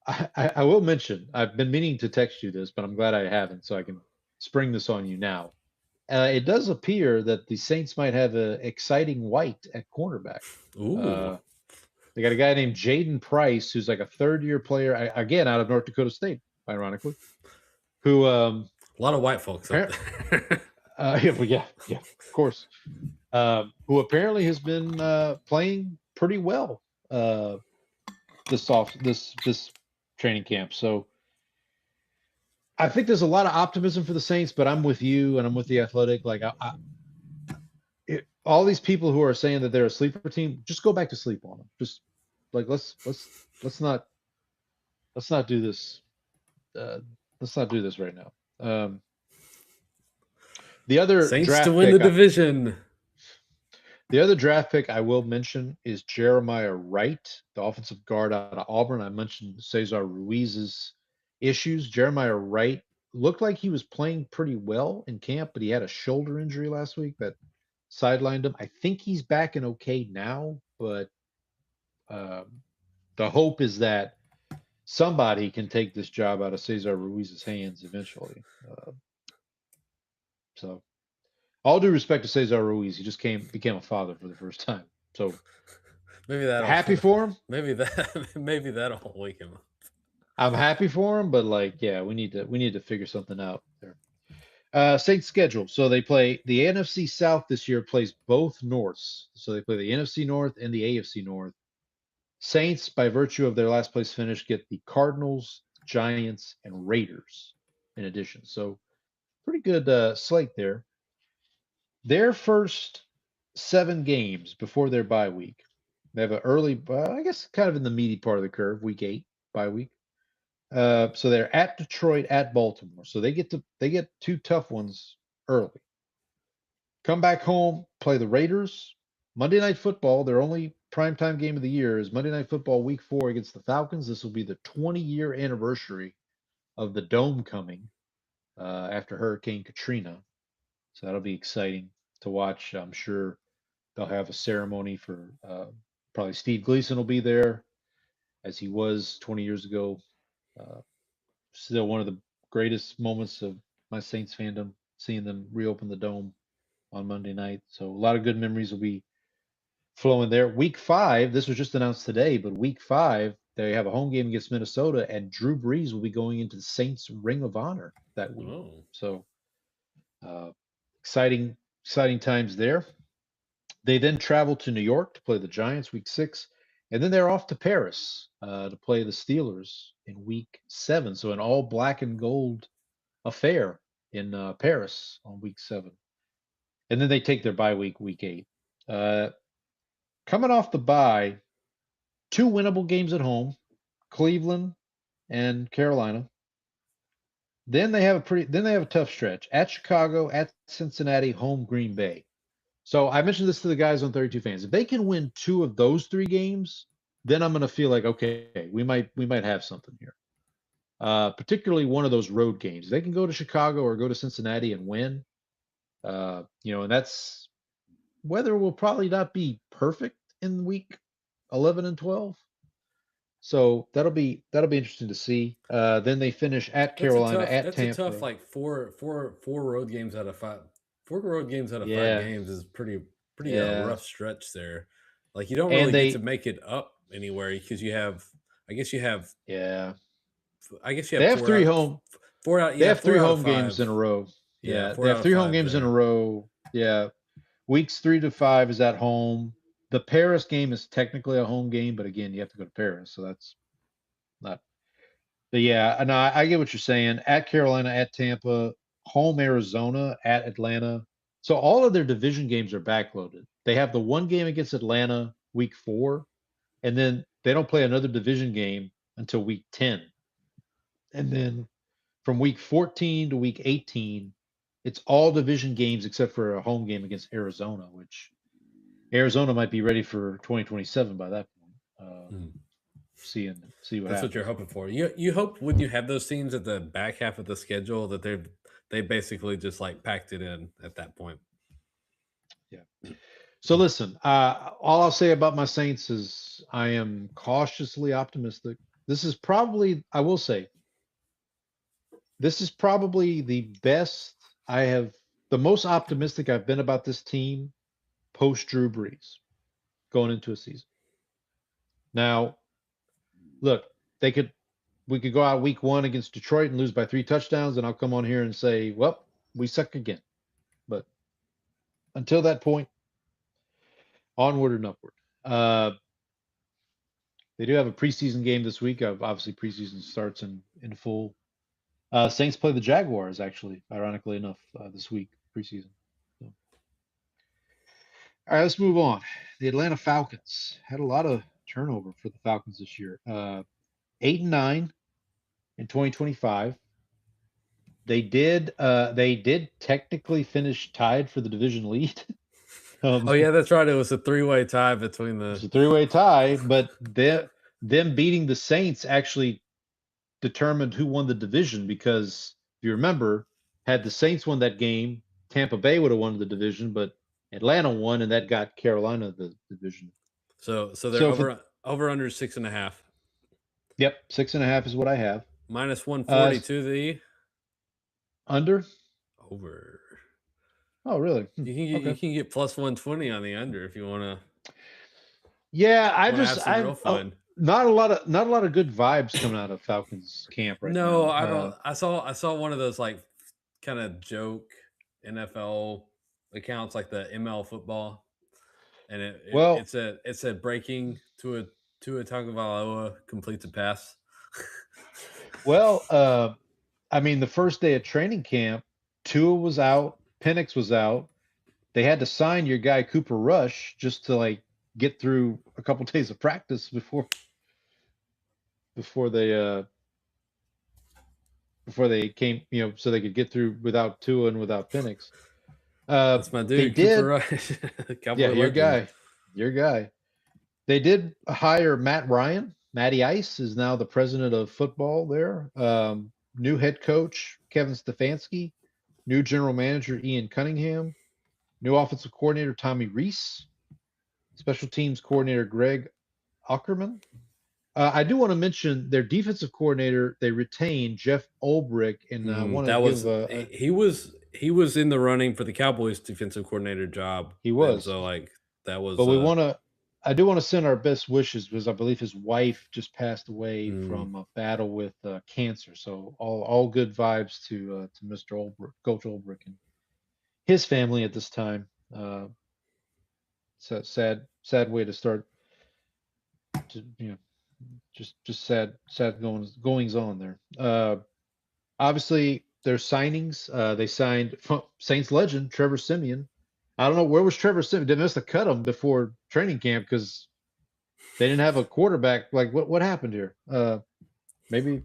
I will mention, I've been meaning to text you this, but I'm glad I haven't, so I can spring this on you now. It does appear that the Saints might have an exciting white at cornerback. ooh. They got a guy named Jaden Price, who's like a third-year player, again out of North Dakota State, ironically, who A lot of white folks up there. yeah, of course, who apparently has been playing pretty well this training camp. So I think there's a lot of optimism for the Saints, but I'm with you and I'm with the Athletic. Like all these people who are saying that they're a sleeper team, just go back to sleep on them. Just like let's not do this. Let's not do this right now. The other Saints draft to win pick the division. The other draft pick I will mention is Jeremiah Wright, the offensive guard out of Auburn. I mentioned Cesar Ruiz's issues. Jeremiah Wright looked like he was playing pretty well in camp, but he had a shoulder injury last week that sidelined him. I think he's back and okay now, but the hope is that somebody can take this job out of Cesar Ruiz's hands eventually. So all due respect to Cesar Ruiz, he just became a father for the first time. So maybe that happy for him. Maybe that'll wake him up. I'm happy for him, but we need to figure something out there. Saints schedule. So they play the NFC South this year, plays both Norths. So they play the NFC North and the AFC North. Saints, by virtue of their last place finish, get the Cardinals, Giants, and Raiders in addition. So pretty good slate there. Their first 7 games before their bye week. They have an early, I guess, kind of in the meaty part of the curve, week 8 bye week. So they're at Detroit, at Baltimore. So they get 2 tough ones early. Come back home, play the Raiders. Monday Night Football, their only primetime game of the year, is Monday Night Football week 4 against the Falcons. This will be the 20-year anniversary of the Dome coming after Hurricane Katrina. So that'll be exciting to watch. I'm sure they'll have a ceremony for probably Steve Gleason will be there, as he was 20 years ago. Still one of the greatest moments of my Saints fandom, seeing them reopen the Dome on Monday night. So a lot of good memories will be flowing there. Week 5, this was just announced today, but week 5, they have a home game against Minnesota, and Drew Brees will be going into the Saints Ring of Honor that week. Oh. So exciting times there. They then travel to New York to play the Giants week 6, and then they're off to Paris to play the Steelers in week 7. So an all black and gold affair in Paris on week 7. And then they take their bye week 8. Coming off the bye, 2 winnable games at home, Cleveland and Carolina. Then they have a tough stretch at Chicago, at Cincinnati, home Green Bay. So I mentioned this to the guys on 32 Fans. If they can win 2 of those 3 games, then I'm going to feel like, okay, we might have something here. Particularly one of those road games. They can go to Chicago or go to Cincinnati and win. And that's weather will probably not be perfect in week 11 and 12. So that'll be interesting to see. Then they finish at Carolina, at Tampa. That's a tough, like four road games out of 5. 4 road games out of 5 games is pretty rough stretch there. Like you don't really get to make it up anywhere because they have 3 home. 4 out. Yeah, they have 3 home 5. games in a row. Yeah, they have 3 home games in a row. Yeah, weeks 3 to 5 is at home. The Paris game is technically a home game, but again, you have to go to Paris, so that's not. But yeah, and I get what you're saying. At Carolina, at Tampa, home Arizona, at Atlanta. So all of their division games are backloaded. They have the 1 game against Atlanta week 4, and then they don't play another division game until week 10. And then from week 14 to week 18, it's all division games except for a home game against Arizona, which Arizona might be ready for 2027 by that point. See what That's happens. what you're hoping for. You hope when you have those teams at the back half of the schedule that they basically just like packed it in at that point. Yeah. So listen, all I'll say about my Saints is I am cautiously optimistic. This is probably, I will say, this is probably the best the most optimistic I've been about this team post Drew Brees going into a season. Now, look, we could go out week 1 against Detroit and lose by 3 touchdowns, and I'll come on here and say, well, we suck again. But until that point, onward and upward. They do have a preseason game this week. Obviously, preseason starts in full. Saints play the Jaguars, actually, ironically enough, this week, preseason. So. All right, let's move on. The Atlanta Falcons had a lot of turnover for the Falcons this year. 8-9 in 2025. They did technically finish tied for the division lead. Oh yeah, that's right. It was a 3-way tie between the. It's a 3-way tie, but them beating the Saints actually determined who won the division, because if you remember, had the Saints won that game, Tampa Bay would have won the division, but Atlanta won, and that got Carolina the division. So they're over under 6.5. Yep, 6.5 is what I have. Minus 140 to the under. Over. Oh, really? You can get plus 120 on the under if you want to. Yeah, not a lot of good vibes coming out of Falcons camp right now. No, I don't. I saw one of those like kind of joke NFL accounts like the ML football, and it said breaking to a Tagovailoa completes a pass. Well, I mean, the first day of training camp, Tua was out, Penix was out. They had to sign your guy Cooper Rush just to like get through a couple days of practice before they came, so they could get through without Tua and without Penix. That's my dude, Cooper Rush. Yeah, your guy. They did hire Matt Ryan. Matty Ice is now the president of football there. New head coach Kevin Stefanski. New general manager Ian Cunningham. New offensive coordinator Tommy Reese. Special teams coordinator Greg Ackerman. I do want to mention their defensive coordinator. They retained Jeff Ulbrich, and I want to he was in the running for the Cowboys defensive coordinator job. He was. So like that was. But I do want to send our best wishes, because I believe his wife just passed away from a battle with cancer. So all good vibes to Mr. Ulbrich, Coach Ulbrich, and his family at this time. So sad way to start. Just sad goings on there. Obviously, their signings. They signed Saints legend Trevor Siemian. I don't know, where was Trevor Siemian? They must have cut him before training camp because they didn't have a quarterback. Like what happened here? Maybe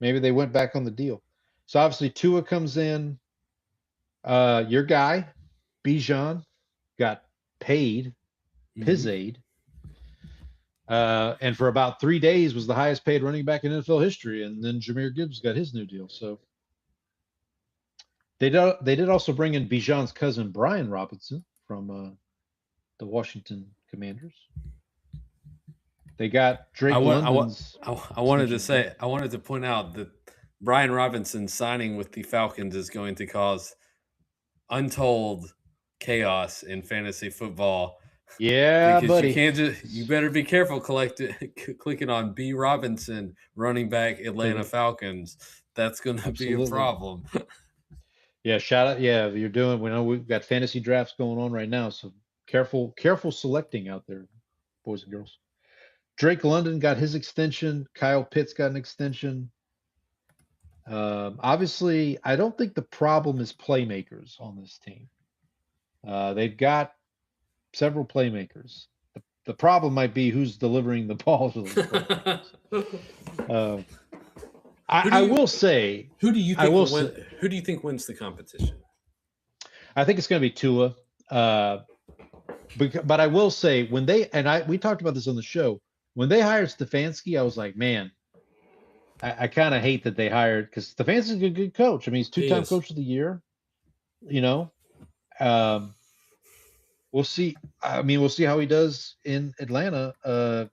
they went back on the deal. So obviously Tua comes in. Your guy Bijan got paid his aid. And for about 3 days was the highest paid running back in NFL history. And then Jahmyr Gibbs got his new deal. So they did also bring in Bijan's cousin, Brian Robinson, from the Washington Commanders. They got Drake London's. I wanted to point out that Brian Robinson signing with the Falcons is going to cause untold chaos in fantasy football. Yeah, buddy. You better be careful clicking on B. Robinson, running back, Atlanta Falcons. That's going to be a problem. Yeah, shout out. Yeah, we know we've got fantasy drafts going on right now, so careful selecting out there, boys and girls. Drake London got his extension. Kyle Pitts got an extension. Obviously, I don't think the problem is playmakers on this team. They've got several playmakers. The problem might be who's delivering the ball to them. I will say, who do you I think will will win? Who do you think wins the competition? I think it's going to be Tua. But I will say we talked about this on the show. When they hired Stefanski, I was like, man, I kind of hate that they hired, because Stefanski's a good coach. I mean, he's two-time coach of the year. You know, we'll see. I mean, we'll see how he does in Atlanta.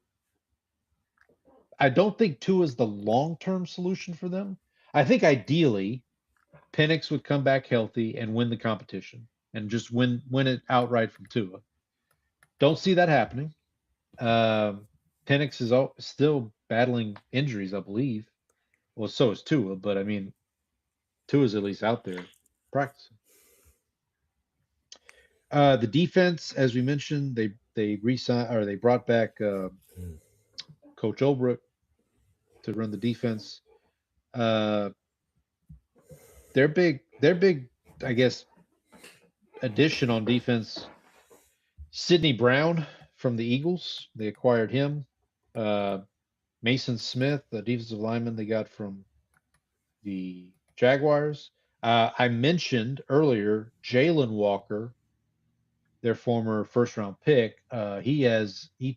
I don't think Tua is the long-term solution for them. I think ideally, Penix would come back healthy and win the competition and just win it outright from Tua. Don't see that happening. Penix is still battling injuries, I believe. Well, so is Tua, but I mean, Tua's at least out there practicing. The defense, as we mentioned, they brought back Coach Olbrich to run the defense. Their big, I guess, addition on defense, Sidney Brown from the Eagles. They acquired him. Mason Smith, the defensive lineman they got from the Jaguars. I mentioned earlier Jalen Walker, their former first-round pick. He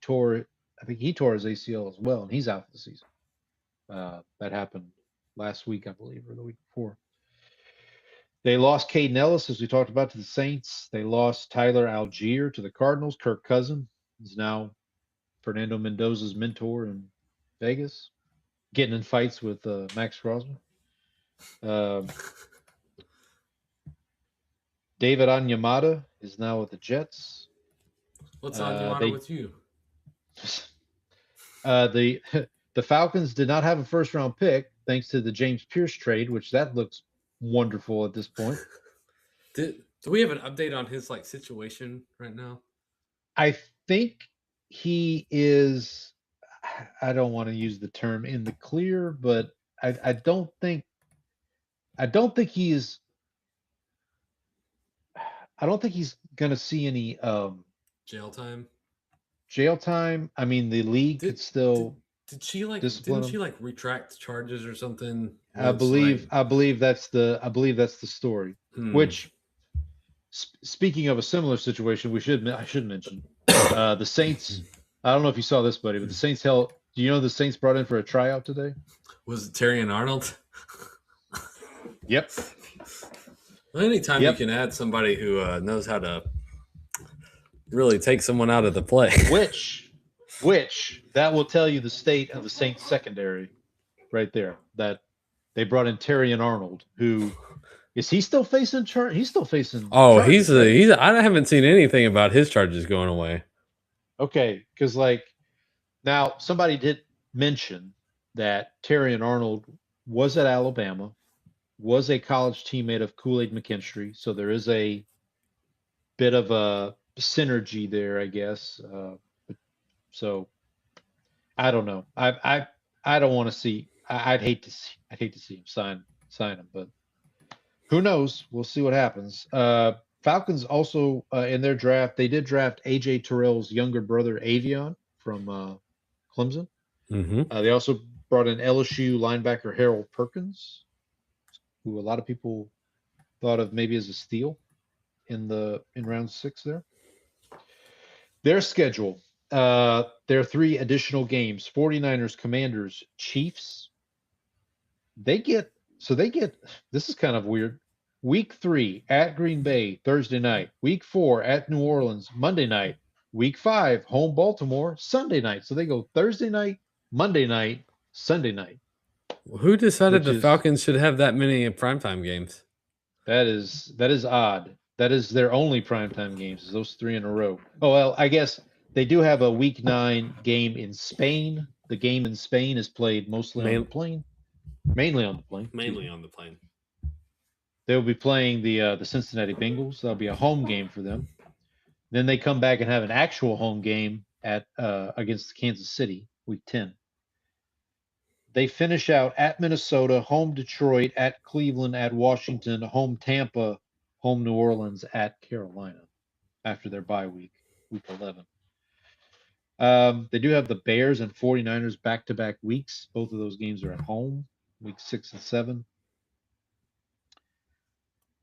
tore his ACL as well, and he's out for the season. That happened last week, I believe, or the week before. They lost Caden Ellis, as we talked about, to the Saints. They lost Tyler Algier to the Cardinals. Kirk Cousins is now Fernando Mendoza's mentor in Vegas, getting in fights with Max Crosby. David Onyemata is now with the Jets. What's Onyemata with you? The Falcons did not have a first-round pick thanks to the James Pierce trade, which that looks wonderful at this point. Do we have an update on his situation right now? I think he is. I don't want to use the term in the clear, but I don't think he is. I don't think he's going to see any jail time. Jail time. I mean, the league could still. Did she retract charges or something? I believe that's the story. Which, speaking of a similar situation, I should mention the Saints. I don't know if you saw this, buddy, but the Saints do you know the Saints brought in for a tryout today? Was it Terrion Arnold? Yep. Well, anytime you can add somebody who knows how to really take someone out of the play, which that will tell you the state of the Saints secondary, right there. That they brought in Terrion Arnold, who is he still facing? He's still facing. Oh, charges, I haven't seen anything about his charges going away. Okay, because now somebody did mention that Terrion Arnold was at Alabama, was a college teammate of Kool-Aid McKinstry, so there is a bit of a synergy there, I guess. So I don't know. I don't want to see. I'd hate to see him sign him, but who knows? We'll see what happens. Falcons also in their draft, they did draft AJ Terrell's younger brother Avion from Clemson. Mm-hmm. They also brought in LSU linebacker Harold Perkins, who a lot of people thought of maybe as a steal in round 6 there. Their schedule, there are 3 additional games: 49ers, Commanders, Chiefs. They get, this is kind of weird. Week 3 at Green Bay, Thursday night. Week 4 at New Orleans, Monday night. Week 5, home Baltimore, Sunday night. So they go Thursday night, Monday night, Sunday night. Who decided the Falcons should have that many primetime games? That is odd. That is their only primetime games, is those 3 in a row. Oh, well, I guess they do have a Week 9 game in Spain. The game in Spain is played mostly on the plane. Mainly on the plane. Mainly on the plane. They'll be playing the Cincinnati Bengals. That'll be a home game for them. Then they come back and have an actual home game at against Kansas City, Week 10. They finish out at Minnesota, home Detroit, at Cleveland, at Washington, home Tampa, home New Orleans, at Carolina after their bye week, Week 11. They do have the Bears and 49ers back-to-back weeks. Both of those games are at home, week 6 and 7.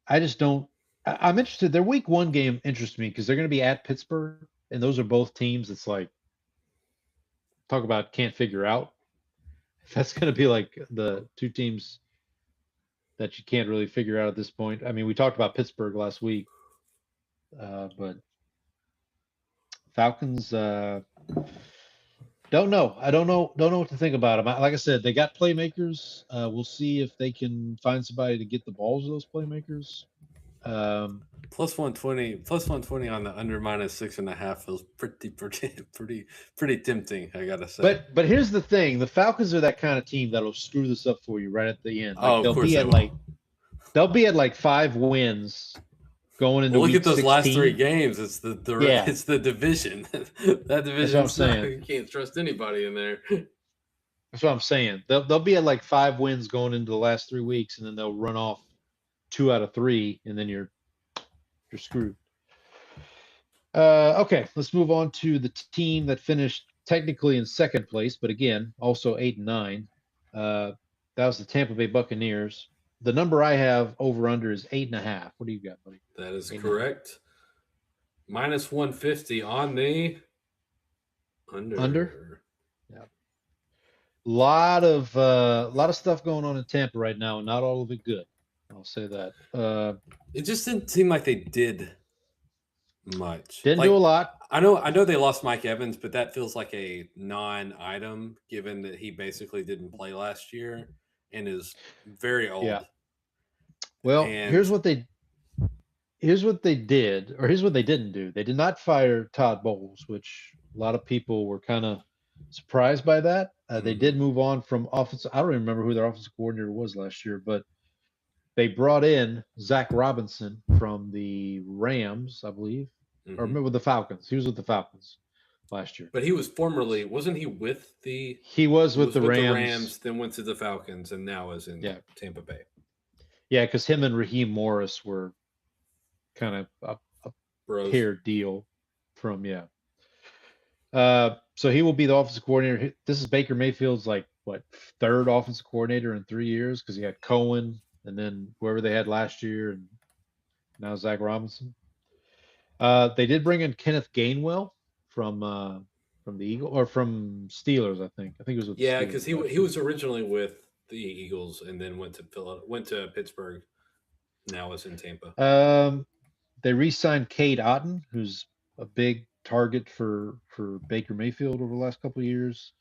I just don't. I'm interested. Their week 1 game interests me because they're going to be at Pittsburgh, and those are both teams. It's like talk about can't figure out. That's going to be like the two teams that you can't really figure out at this point. I mean, we talked about Pittsburgh last week, but Falcons. Don't know. I don't know. Don't know what to think about them. Like I said, they got playmakers. We'll see if they can find somebody to get the balls of those playmakers. Plus 120 on the under -6.5 feels pretty tempting. I gotta say. But here's the thing: the Falcons are that kind of team that'll screw this up for you right at the end. Of course they will. They'll be at like 5 wins going into look week at those 16. last 3 games. It's it's the division. That division. I'm saying. You can't trust anybody in there. That's what I'm saying. They'll be at like 5 wins going into the last 3 weeks, and then they'll run off 2 out of 3, and then you're screwed. Okay, let's move on to the team that finished technically in second place, but again, also 8 and 9. That was the Tampa Bay Buccaneers. The number I have over under is 8.5. What do you got, buddy? That is correct. -150 on the under. Yeah. Lot of stuff going on in Tampa right now, and not all of it good. I'll say that. It just didn't seem like they did much. Didn't do a lot. I know they lost Mike Evans, but that feels like a non-item given that he basically didn't play last year and is very old. Yeah. Well, here's what they did, or here's what they didn't do. They did not fire Todd Bowles, which a lot of people were kind of surprised by that. They did move on from offensive. I don't even remember who their offensive coordinator was last year, but they brought in Zach Robinson from the Rams, I believe, or with the Falcons. He was with the Falcons last year. But he was formerly, wasn't he with the? He was with the Rams. Then went to the Falcons, and now is in Tampa Bay. Yeah, because him and Raheem Morris were kind of a pair deal from so he will be the offensive coordinator. This is Baker Mayfield's third offensive coordinator in 3 years because he had Cohen and then whoever they had last year, and now Zach Robinson. They did bring in Kenneth Gainwell from the Eagles or from Steelers, I think. I think it was with Steelers, because he was originally with the Eagles and then went to Pittsburgh. Now is in Tampa. They re-signed Cade Otton, who's a big target for Baker Mayfield over the last couple of years.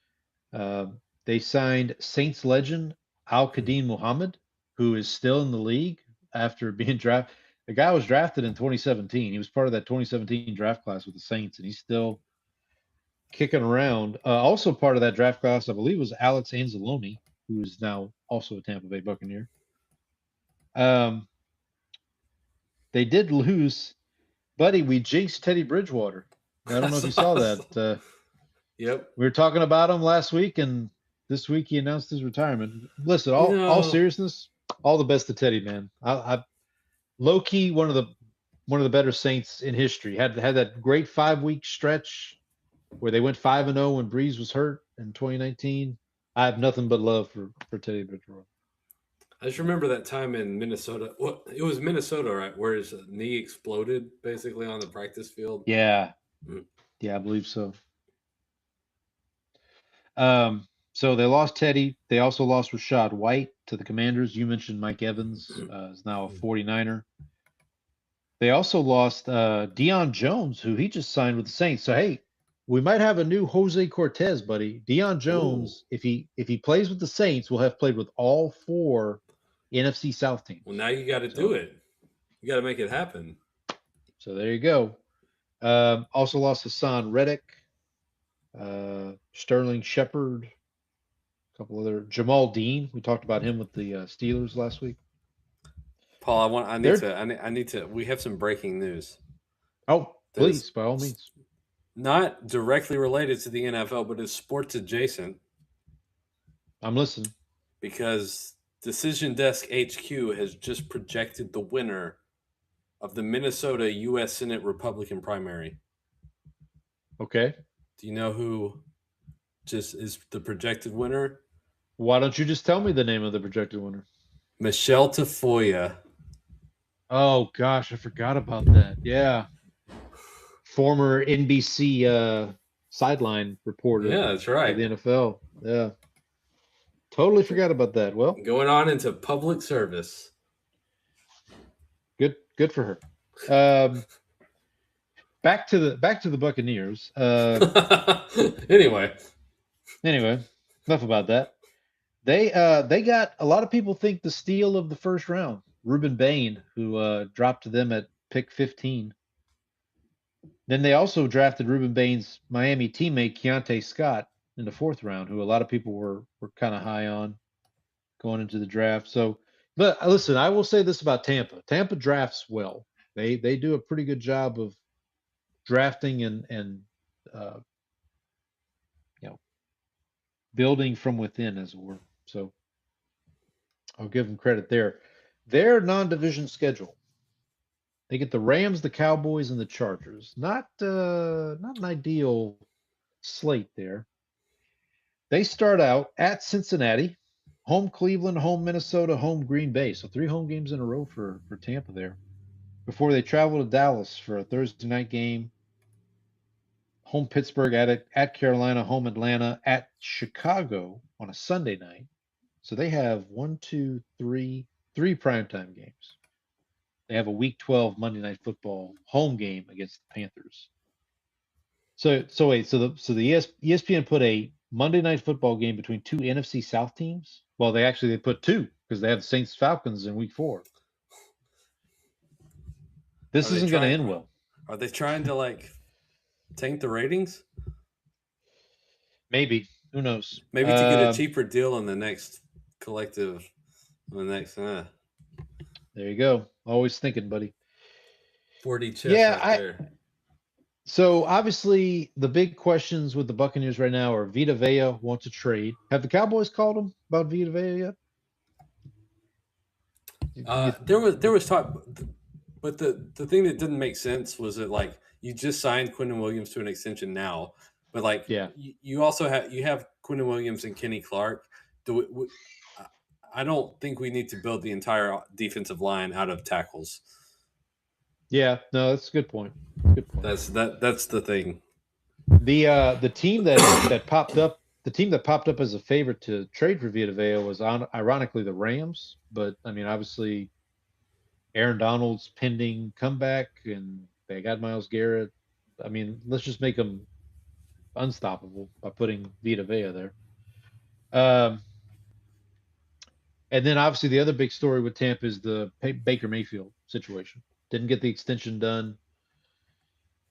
They signed Saints legend Al-Qadim Muhammad, who is still in the league after being drafted. The guy was drafted in 2017. He was part of that 2017 draft class with the Saints, and he's still kicking around. Also part of that draft class, I believe, was Alex Anzalone, who is now also a Tampa Bay Buccaneer. They did lose, buddy. We jinxed Teddy Bridgewater. I don't know if you saw that. Yep. We were talking about him last week, and this week he announced his retirement. Listen, all seriousness, all the best to Teddy, man. I low key one of the better Saints in history. Had that great 5-week stretch where they went 5-0 when Breeze was hurt in 2019. I have nothing but love for Teddy Bridgewater. I just remember that time in Minnesota. Well, it was Minnesota, right, where his knee exploded basically on the practice field. Yeah. Yeah, I believe so. So they lost Teddy. They also lost Rachaad White to the Commanders. You mentioned Mike Evans is now a 49er. They also lost Deion Jones, who he just signed with the Saints. So, hey, we might have a new Jose Cortez, buddy. Deion Jones, if he plays with the Saints, will have played with all 4 NFC South teams. Well, now you got to do it. You got to make it happen. So there you go. Also lost Hassan Reddick, Sterling Shepard, a couple other Jamal Dean. We talked about him with the Steelers last week. Paul, I need to. We have some breaking news. Oh, please, by all means. Not directly related to the NFL, but is sports adjacent. I'm listening. Because Decision Desk HQ has just projected the winner of the Minnesota U.S. Senate Republican primary. Okay. Do you know who just is the projected winner? Why don't you just tell me the name of the projected winner? Michelle Tafoya. Oh gosh, I forgot about that. Yeah, former NBC sideline reporter Yeah, that's for right. the NFL. Yeah, totally forgot about that. Well, Going on into public service. good for her. Back to the Buccaneers. Anyway, Anyway, enough about that. They got a lot of people think the steal of the first round, Reuben Bain, who dropped to them at pick 15. Then they also drafted Reuben Bain's Miami teammate Keontae Scott in the fourth round, who a lot of people were kind of high on going into the draft. So, but listen, I will say this about Tampa. Tampa drafts well. They do a pretty good job of drafting and uh, you know, building from within, as it were. So I'll give them credit there. Their non-division schedule. They get the Rams, the Cowboys, and the Chargers. Not an ideal slate there. They start out at Cincinnati, home Cleveland, home Minnesota, home Green Bay. So 3 home games in a row for Tampa there. Before they travel to Dallas for a Thursday night game, home Pittsburgh, at Carolina, home Atlanta, at Chicago on a Sunday night. So they have 3 primetime games. They have a Week 12 Monday Night Football home game against the Panthers. So the ESPN put a Monday Night Football game between 2 NFC South teams. Well, they put 2 because they have the Saints Falcons in Week 4. This isn't going to end well. Are they trying to tank the ratings? Maybe. Who knows? Maybe to get a cheaper deal on the next collective. There you go. Always thinking, buddy. 40 chips there. So obviously the big questions with the Buccaneers right now are Vita Vea wants a trade. Have the Cowboys called him about Vita Vea yet? There was talk, but the thing that didn't make sense was that you just signed Quentin Williams to an extension now, but you also have Quentin Williams and Kenny Clark. I don't think we need to build the entire defensive line out of tackles. Yeah, no, that's a good point. Good point. That's the thing. The team that popped up, as a favorite to trade for Vita Vea was ironically the Rams, but I mean obviously Aaron Donald's pending comeback and they got Myles Garrett. I mean, let's just make them unstoppable by putting Vita Vea there. And then obviously the other big story with Tampa is the Baker Mayfield situation. Didn't get the extension done.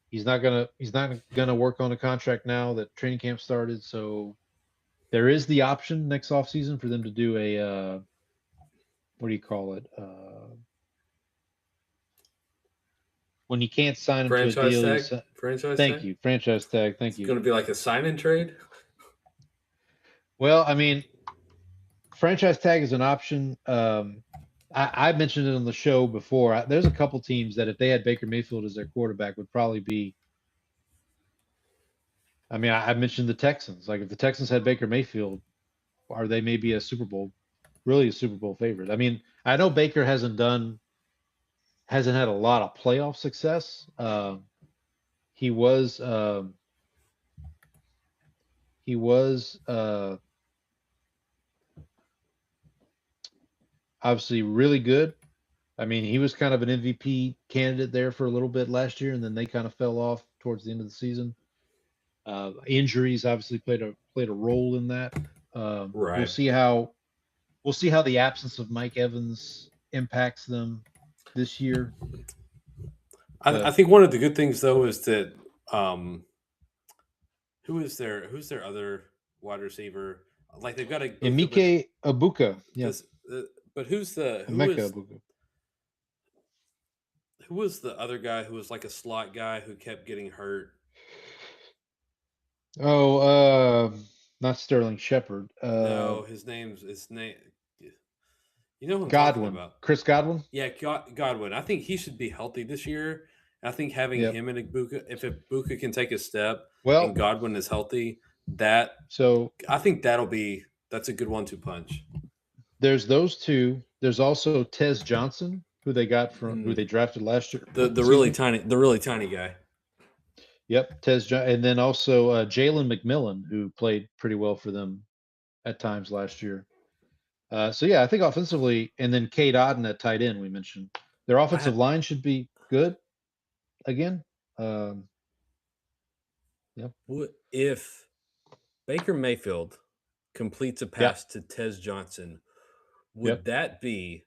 He's not gonna work on a contract now that training camp started. So there is the option next offseason for them to do a what do you call it? When you can't sign him to a deal. Franchise thank tag? you. Franchise tag. Thank you. It's going to be like a sign-in trade? Well, I mean, franchise tag is an option. I mentioned it on the show before. There's a couple teams that if they had Baker Mayfield as their quarterback would probably be. I mean, I mentioned the Texans. Like if the Texans had Baker Mayfield, are they maybe a Super Bowl favorite? I mean, I know Baker hasn't had a lot of playoff success. He was obviously really good. I mean, he was kind of an MVP candidate there for a little bit last year, and then they kind of fell off towards the end of the season. Injuries obviously played a role in that. Right. We'll see how the absence of Mike Evans impacts them this year. I think one of the good things though is that who's their other wide receiver? Like they've got a Emeka Egbuka. Yes. But who was the other guy who was like a slot guy who kept getting hurt? Oh, not Sterling Shepard. No, his name. You know who I'm Godwin. talking about? Chris Godwin. Yeah, Godwin. I think he should be healthy this year, I think having Yep. him and Ibuka, if Ibuka can take a step Well, and Godwin is healthy, that so I think that's a good 1-2 punch. there's those two. There's also Tez Johnson, who they got from who Mm. they drafted last year. The really tiny guy. Yep, and then also Jalen McMillan, who played pretty well for them at times last year. So yeah, I think offensively, and then Cade Otton at tight end. We mentioned their offensive line should be good again. What if Baker Mayfield completes a pass to Tez Johnson? Would that be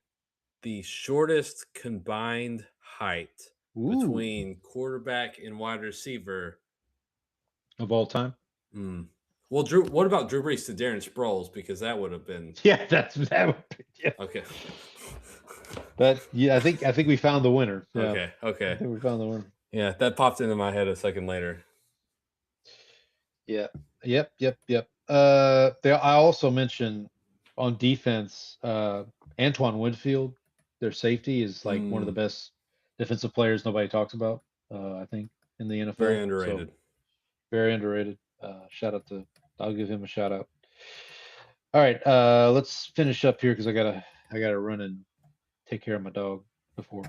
the shortest combined height between quarterback and wide receiver of all time? Well, what about Drew Brees to Darren Sproles? Because that would have been that would be, yeah. Okay. But yeah, I think we found the winner. Yeah. Okay. I think we found the winner. Yeah, that popped into my head a second later. Yeah. Yep. I also mentioned on defense, Antoine Winfield, their safety, is like one of the best defensive players nobody talks about. I think in the NFL. Very underrated. So, very underrated. I'll give him a shout out. All right, let's finish up here because I gotta run and take care of my dog before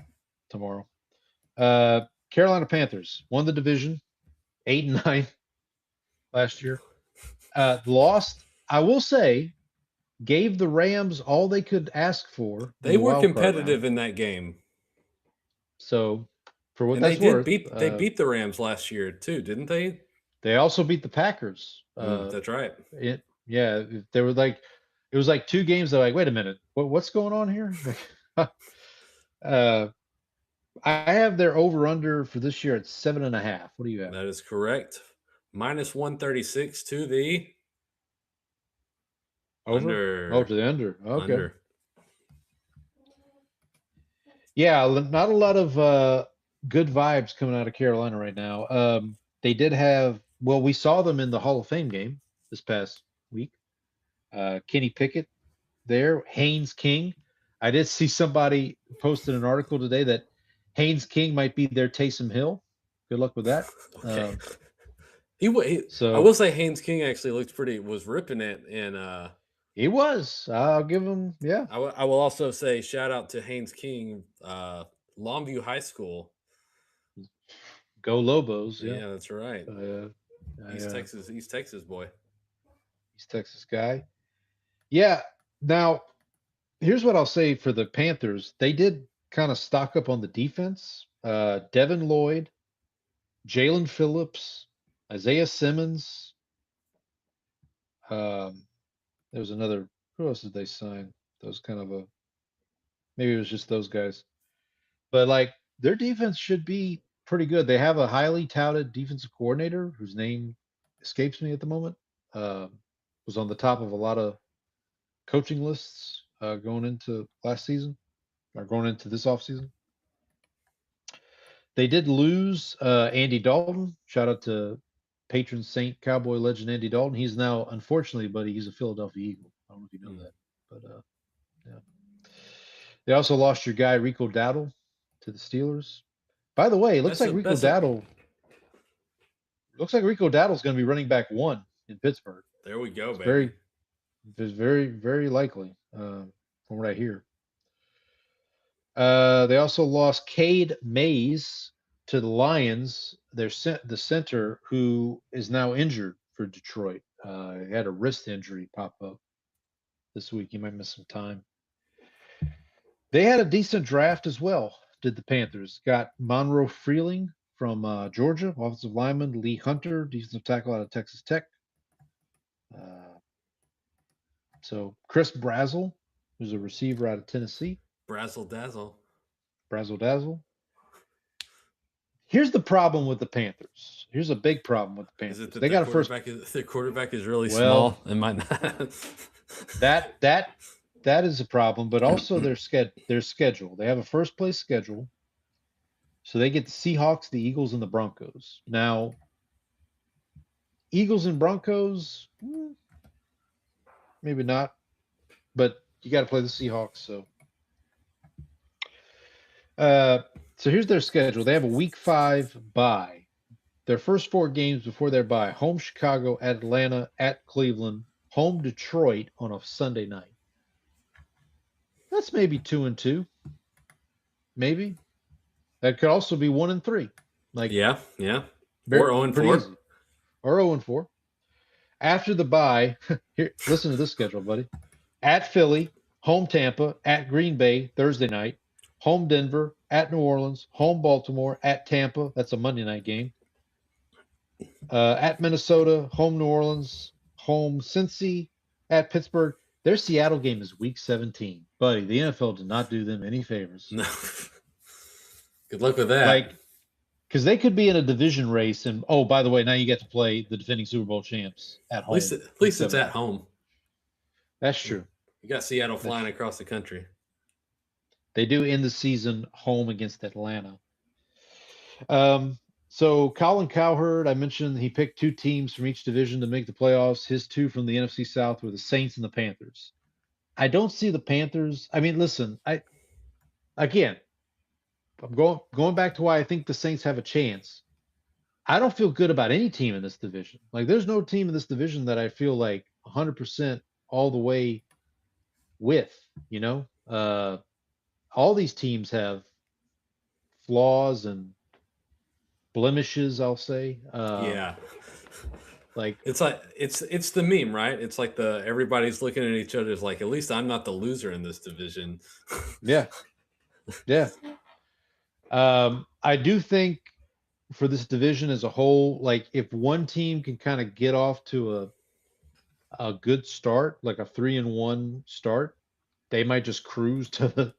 tomorrow. Carolina Panthers won the division, 8-9 last year. Lost, I will say, gave the Rams all they could ask for. They were competitive in that game. So, for what and that's they worth, they beat the Rams last year too, didn't they? They also beat the Packers. That's right. They were like, it was like 2 games. They're like, wait a minute, what's going on here? I have their over under for this year at 7.5. What do you have? That is correct. Minus 136 to the over. Oh, to the under. Okay. Under. Yeah, not a lot of good vibes coming out of Carolina right now. They did have. Well, we saw them in the Hall of Fame game this past week. Kenny Pickett there, Haynes King. I did see somebody posted an article today that Haynes King might be their Taysom Hill. Good luck with that. Okay. So I will say Haynes King actually was ripping it, and he was. I'll give him. Yeah. I will also say shout out to Haynes King, Longview High School. Go Lobos. Yeah, that's right. East Texas boy. East Texas guy. Yeah. Now, here's what I'll say for the Panthers. They did kind of stock up on the defense. Devin Lloyd, Jalen Phillips, Isaiah Simmons. There was another. Who else did they sign? Those kind of maybe it was just those guys. But like their defense should be pretty good. They have a highly touted defensive coordinator whose name escapes me at the moment. Was on the top of a lot of coaching lists going into last season or going into this offseason. They did lose Andy Dalton. Shout out to patron saint Cowboy legend Andy Dalton. He's now, unfortunately, buddy, he's a Philadelphia Eagle. I don't know if you know that, but yeah. They also lost your guy Rico Dowdle to the Steelers. By the way, it looks like Rico Dowdle. Looks like Rico Dowdle's going to be running back 1 in Pittsburgh. There we go, baby. Very, very likely from what I hear. They also lost Cade Mays to the Lions. The center who is now injured for Detroit. He had a wrist injury pop up this week. He might miss some time. They had a decent draft as well, did the Panthers. Got Monroe Freeling from Georgia, offensive lineman. Lee Hunter, defensive tackle out of Texas Tech. So Chris Brazzell, who's a receiver out of Tennessee. Brazzle dazzle. Here's the problem with the Panthers. Here's a big problem with the Panthers. Is it that they got their quarterback is really small and might not. that is a problem, but also their schedule. They have a first place schedule. So they get the Seahawks, the Eagles, and the Broncos. Now, Eagles and Broncos, maybe not, but you got to play the Seahawks. So here's their schedule. They have a week 5 bye. Their first 4 games before their bye: home Chicago, at Atlanta, at Cleveland, home Detroit on a Sunday night. That's maybe 2-2. Maybe. That could also be 1-3. Like Yeah. very- Or 0-4. pretty easy. Or 0-4. After the bye, here, listen to this schedule, buddy. At Philly, home Tampa, at Green Bay Thursday night, home Denver, at New Orleans, home Baltimore, at Tampa. That's a Monday night game. At Minnesota, home New Orleans, home Cincy, at Pittsburgh. Their Seattle game is week 17. Buddy, the NFL did not do them any favors. No. Good luck with that. Like, because they could be in a division race, and oh, by the way, now you get to play the defending Super Bowl champs at home. at least it's at home. That's true. You got Seattle flying across the country. They do end the season home against Atlanta. So Colin Cowherd, I mentioned he picked 2 teams from each division to make the playoffs. His 2 from the NFC South were the Saints and the Panthers. I don't see the Panthers. I mean, listen, I'm going back to why I think the Saints have a chance. I don't feel good about any team in this division. Like, there's no team in this division that I feel like 100% all the way with, all these teams have flaws and blemishes, I'll say. Yeah. Like, It's like it's the meme, right? It's like everybody's looking at each other as like, at least I'm not the loser in this division. yeah. I do think for this division as a whole, like, if one team can kind of get off to a good start, like a 3-1 start, they might just cruise to the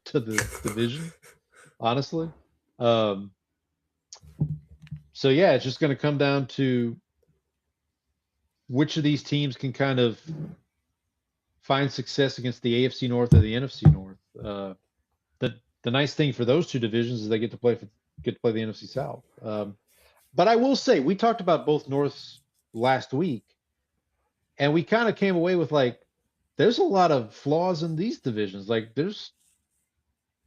division, honestly. So yeah, it's just going to come down to which of these teams can kind of find success against the AFC North or the NFC North. The nice thing for those 2 divisions is they get to play the NFC South. But I will say, we talked about both Norths last week, and we kind of came away with, like, there's a lot of flaws in these divisions. Like, there's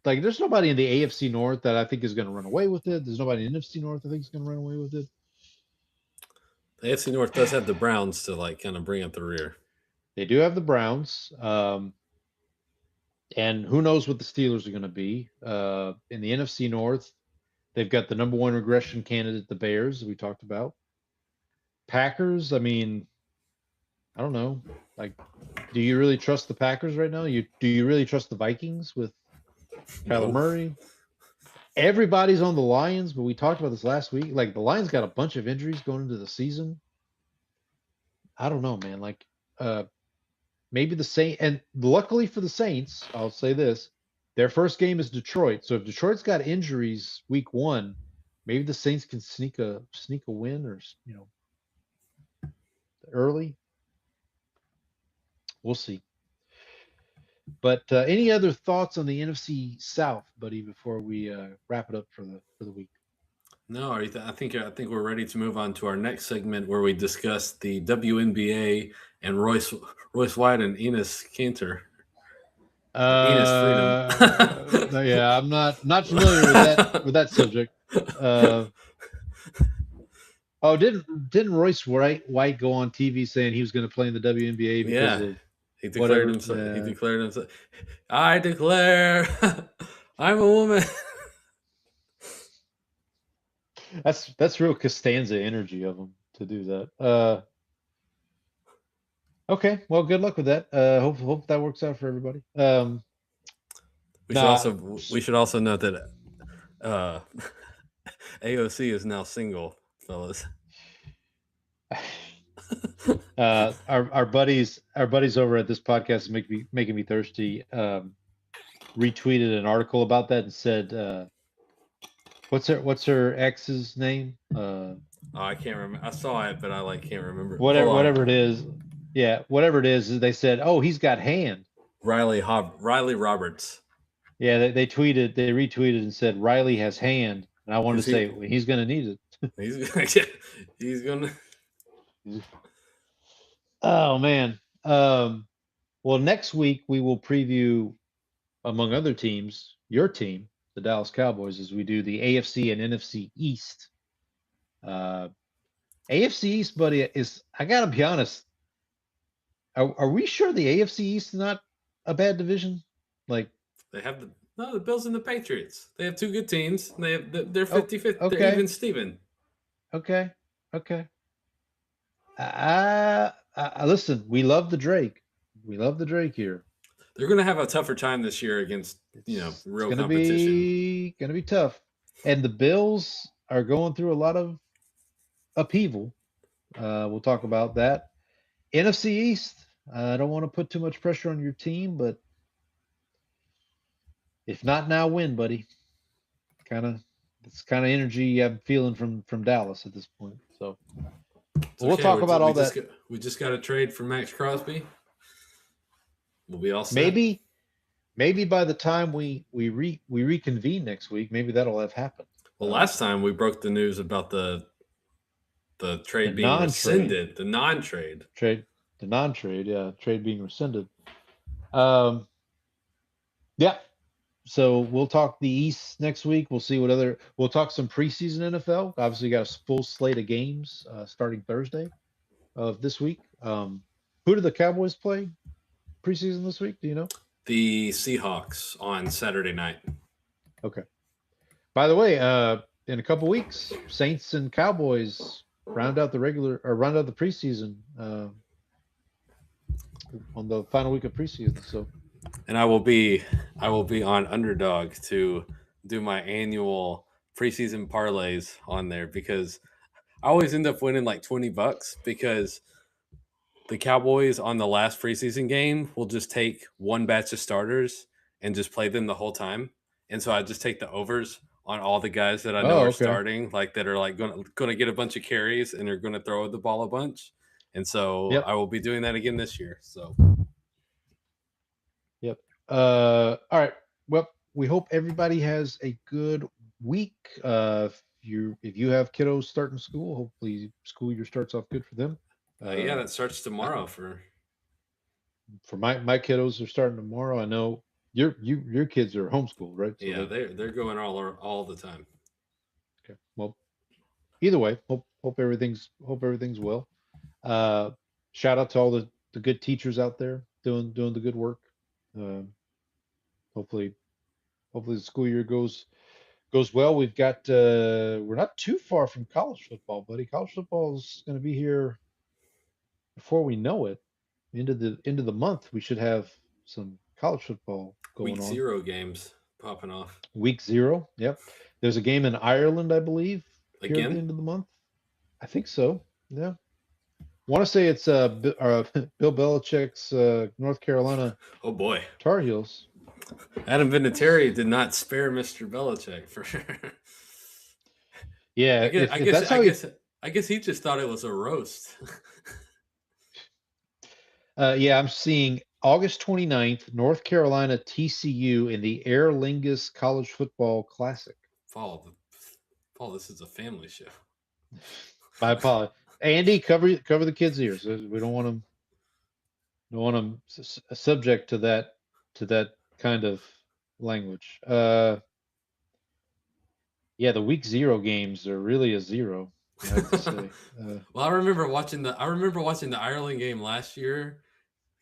nobody in the AFC North that I think is going to run away with it. There's nobody in the NFC North I think is going to run away with it. The AFC North does have the Browns to, like, kind of bring up the rear. They do have the Browns. And who knows what the Steelers are going to be. In the NFC North, they've got the number 1 regression candidate, the Bears, that we talked about. Packers, I mean, I don't know. Like, do you really trust the Packers right now? Do you really trust the Vikings with Kyler Murray? Everybody's on the Lions, but we talked about this last week. Like, the Lions got a bunch of injuries going into the season. I don't know, man. Like, maybe the Saints, and luckily for the Saints, I'll say this: their first game is Detroit. So if Detroit's got injuries week 1, maybe the Saints can sneak a win, or early. We'll see. But any other thoughts on the NFC South, buddy, before we wrap it up for the week? No, I think we're ready to move on to our next segment where we discuss the WNBA and Royce White and Enes Kanter. Enes Freedom. Yeah, I'm not familiar with that subject. Didn't Royce White go on TV saying he was going to play in the WNBA because of he declared himself. He declared himself. I declare, I'm a woman. That's real Costanza energy of him to do that. Okay, well, good luck with that. Hope that works out for everybody. We should also note that AOC is now single, fellas. Our buddies over at this podcast making me thirsty. Retweeted an article about that and said, "What's her ex's name?" I can't remember. I saw it, but I can't remember. Whatever it is. Yeah, whatever it is, they said, "Oh, he's got hand." Riley Roberts. Yeah, they retweeted and said Riley has hand, and I wanted to say he's going to need it. He's going to. Oh man. Well, next week we will preview, among other teams, your team, the Dallas Cowboys is we do the AFC and NFC East. AFC East, buddy, is I gotta be honest. Are we sure the AFC East is not a bad division? Like They have the Bills and the Patriots. They have two good teams. And they're 50-50. okay. They're even Steven. okay. Listen, we love the Drake. We love the Drake here. They're going to have a tougher time this year against real It's competition. Gonna be tough. And the Bills are going through a lot of upheaval. We'll talk about that. NFC East. I don't want to put too much pressure on your team, but if not now, when, buddy? It's kind of energy I'm feeling from Dallas at this point. So we'll talk about all that. We just got a trade for Max Crosby. We'll be all set. Maybe by the time we reconvene next week, maybe that'll have happened. Well, last time we broke the news about the trade being rescinded, the non-trade. The non-trade, yeah, trade being rescinded. Yeah. So we'll talk the East next week. We'll see we'll talk some preseason NFL. Obviously, got a full slate of games starting Thursday of this week. Who do the Cowboys play preseason this week? Do you know? The Seahawks on Saturday night. Okay. By the way, in a couple weeks, Saints and Cowboys round out the preseason on the final week of preseason. So. And I will be on Underdog to do my annual preseason parlays on there because I always end up winning like $20 because the Cowboys on the last preseason game will just take one batch of starters and just play them the whole time. And so I just take the overs on all the guys that I know are starting, like that are like going to get a bunch of carries and they're going to throw the ball a bunch. And so I will be doing that again this year. So. Yep. All right. Well, we hope everybody has a good week. If you have kiddos starting school, hopefully school year starts off good for them. That starts tomorrow for my kiddos are starting tomorrow. I know your kids are homeschooled, right? So yeah, they're going all the time. Okay. Well, either way, hope everything's well. Shout out to all the good teachers out there doing the good work. Hopefully the school year goes well. We've got we're not too far from college football, buddy. College football is going to be here before we know it. End of the month, we should have some college football going on. Week 0 games popping off. Week 0, yep. There's a game in Ireland, I believe, again here at the end of the month. I think so. Yeah. Want to say it's Bill Belichick's North Carolina. Oh boy, Tar Heels. Adam Vinatieri did not spare Mr. Belichick for sure. Yeah, I guess he just thought it was a roast. Yeah, I'm seeing August 29th, North Carolina TCU in the Aer Lingus College Football Classic. Paul, this is a family show. I apologize. Andy, cover the kids' ears. We don't want them subject to that kind of language. Yeah, the week 0 games are really a 0. I have to say. Well, I remember watching the Ireland game last year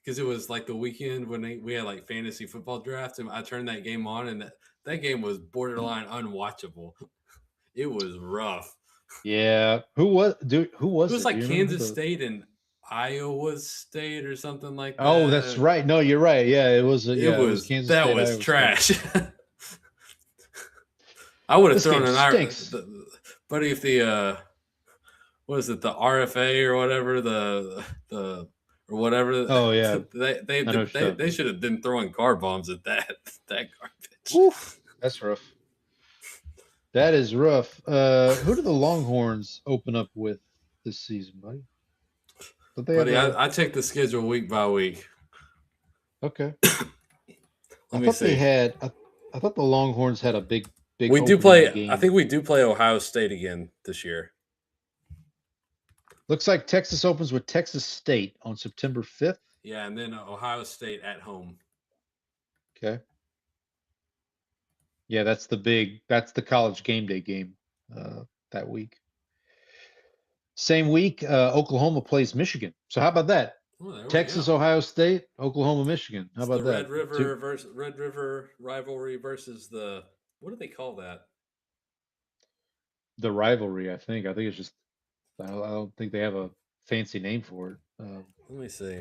because it was like the weekend when we had like fantasy football drafts, and I turned that game on, and that game was borderline unwatchable. It was rough. Yeah, who was it? It was like Kansas State and Iowa State or something like that. Oh, that's right. No, you're right. Yeah, it was. It was Kansas that State, was Iowa trash. State. I would have thrown an stinks. but if the what is it, the RFA or whatever, the or whatever. Oh yeah, they should have been throwing car bombs at that garbage. Oof, that's rough. That is rough. Who do the Longhorns open up with this season, buddy? Buddy, I check the schedule week by week. Okay. Let me see. I thought the Longhorns had a big. We do play. Game. I think we do play Ohio State again this year. Looks like Texas opens with Texas State on September 5th. Yeah, and then Ohio State at home. Okay. Yeah, that's the college game day game that week. Same week, Oklahoma plays Michigan. So how about that? Oh, there we Texas, go. Ohio State, Oklahoma, Michigan. How It's about the that? Red River rivalry versus the, what do they call that? The rivalry, I think. I think it's just, I don't think they have a fancy name for it. Let me see.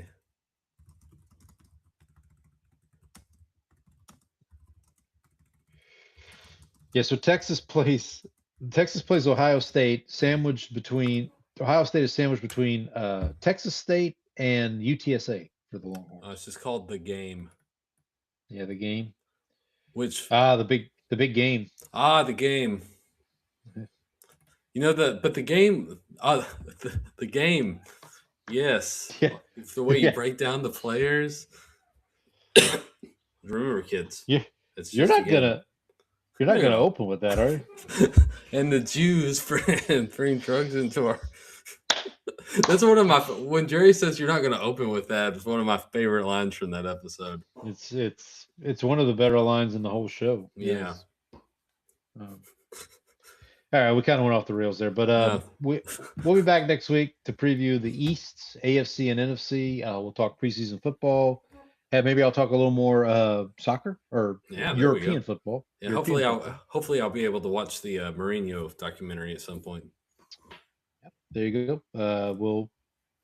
Yeah, so Texas plays Ohio State, Ohio State is sandwiched between Texas State and UTSA for the Longhorns. It's just called The Game. Yeah, the game. Which the big game. the game. You know the game. The game. Yes. Yeah. It's the way you Yeah. break down the players. Remember, kids. Yeah. It's You're just not a game. gonna open with that, are you? And the Jews bring drugs into our. That's one of my. When Jerry says you're not going to open with that, it's one of my favorite lines from that episode. It's one of the better lines in the whole show. Yeah. Yes. All right, we kind of went off the rails there, but we'll be back next week to preview the East's AFC and NFC. We'll talk preseason football. Maybe I'll talk a little more soccer or European football. Yeah, hopefully I'll be able to watch the Mourinho documentary at some point. There you go. We'll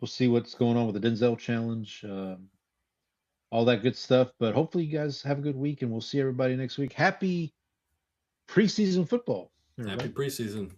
see what's going on with the Denzel Challenge, all that good stuff. But hopefully you guys have a good week, and we'll see everybody next week. Happy preseason football. Everybody. Happy preseason.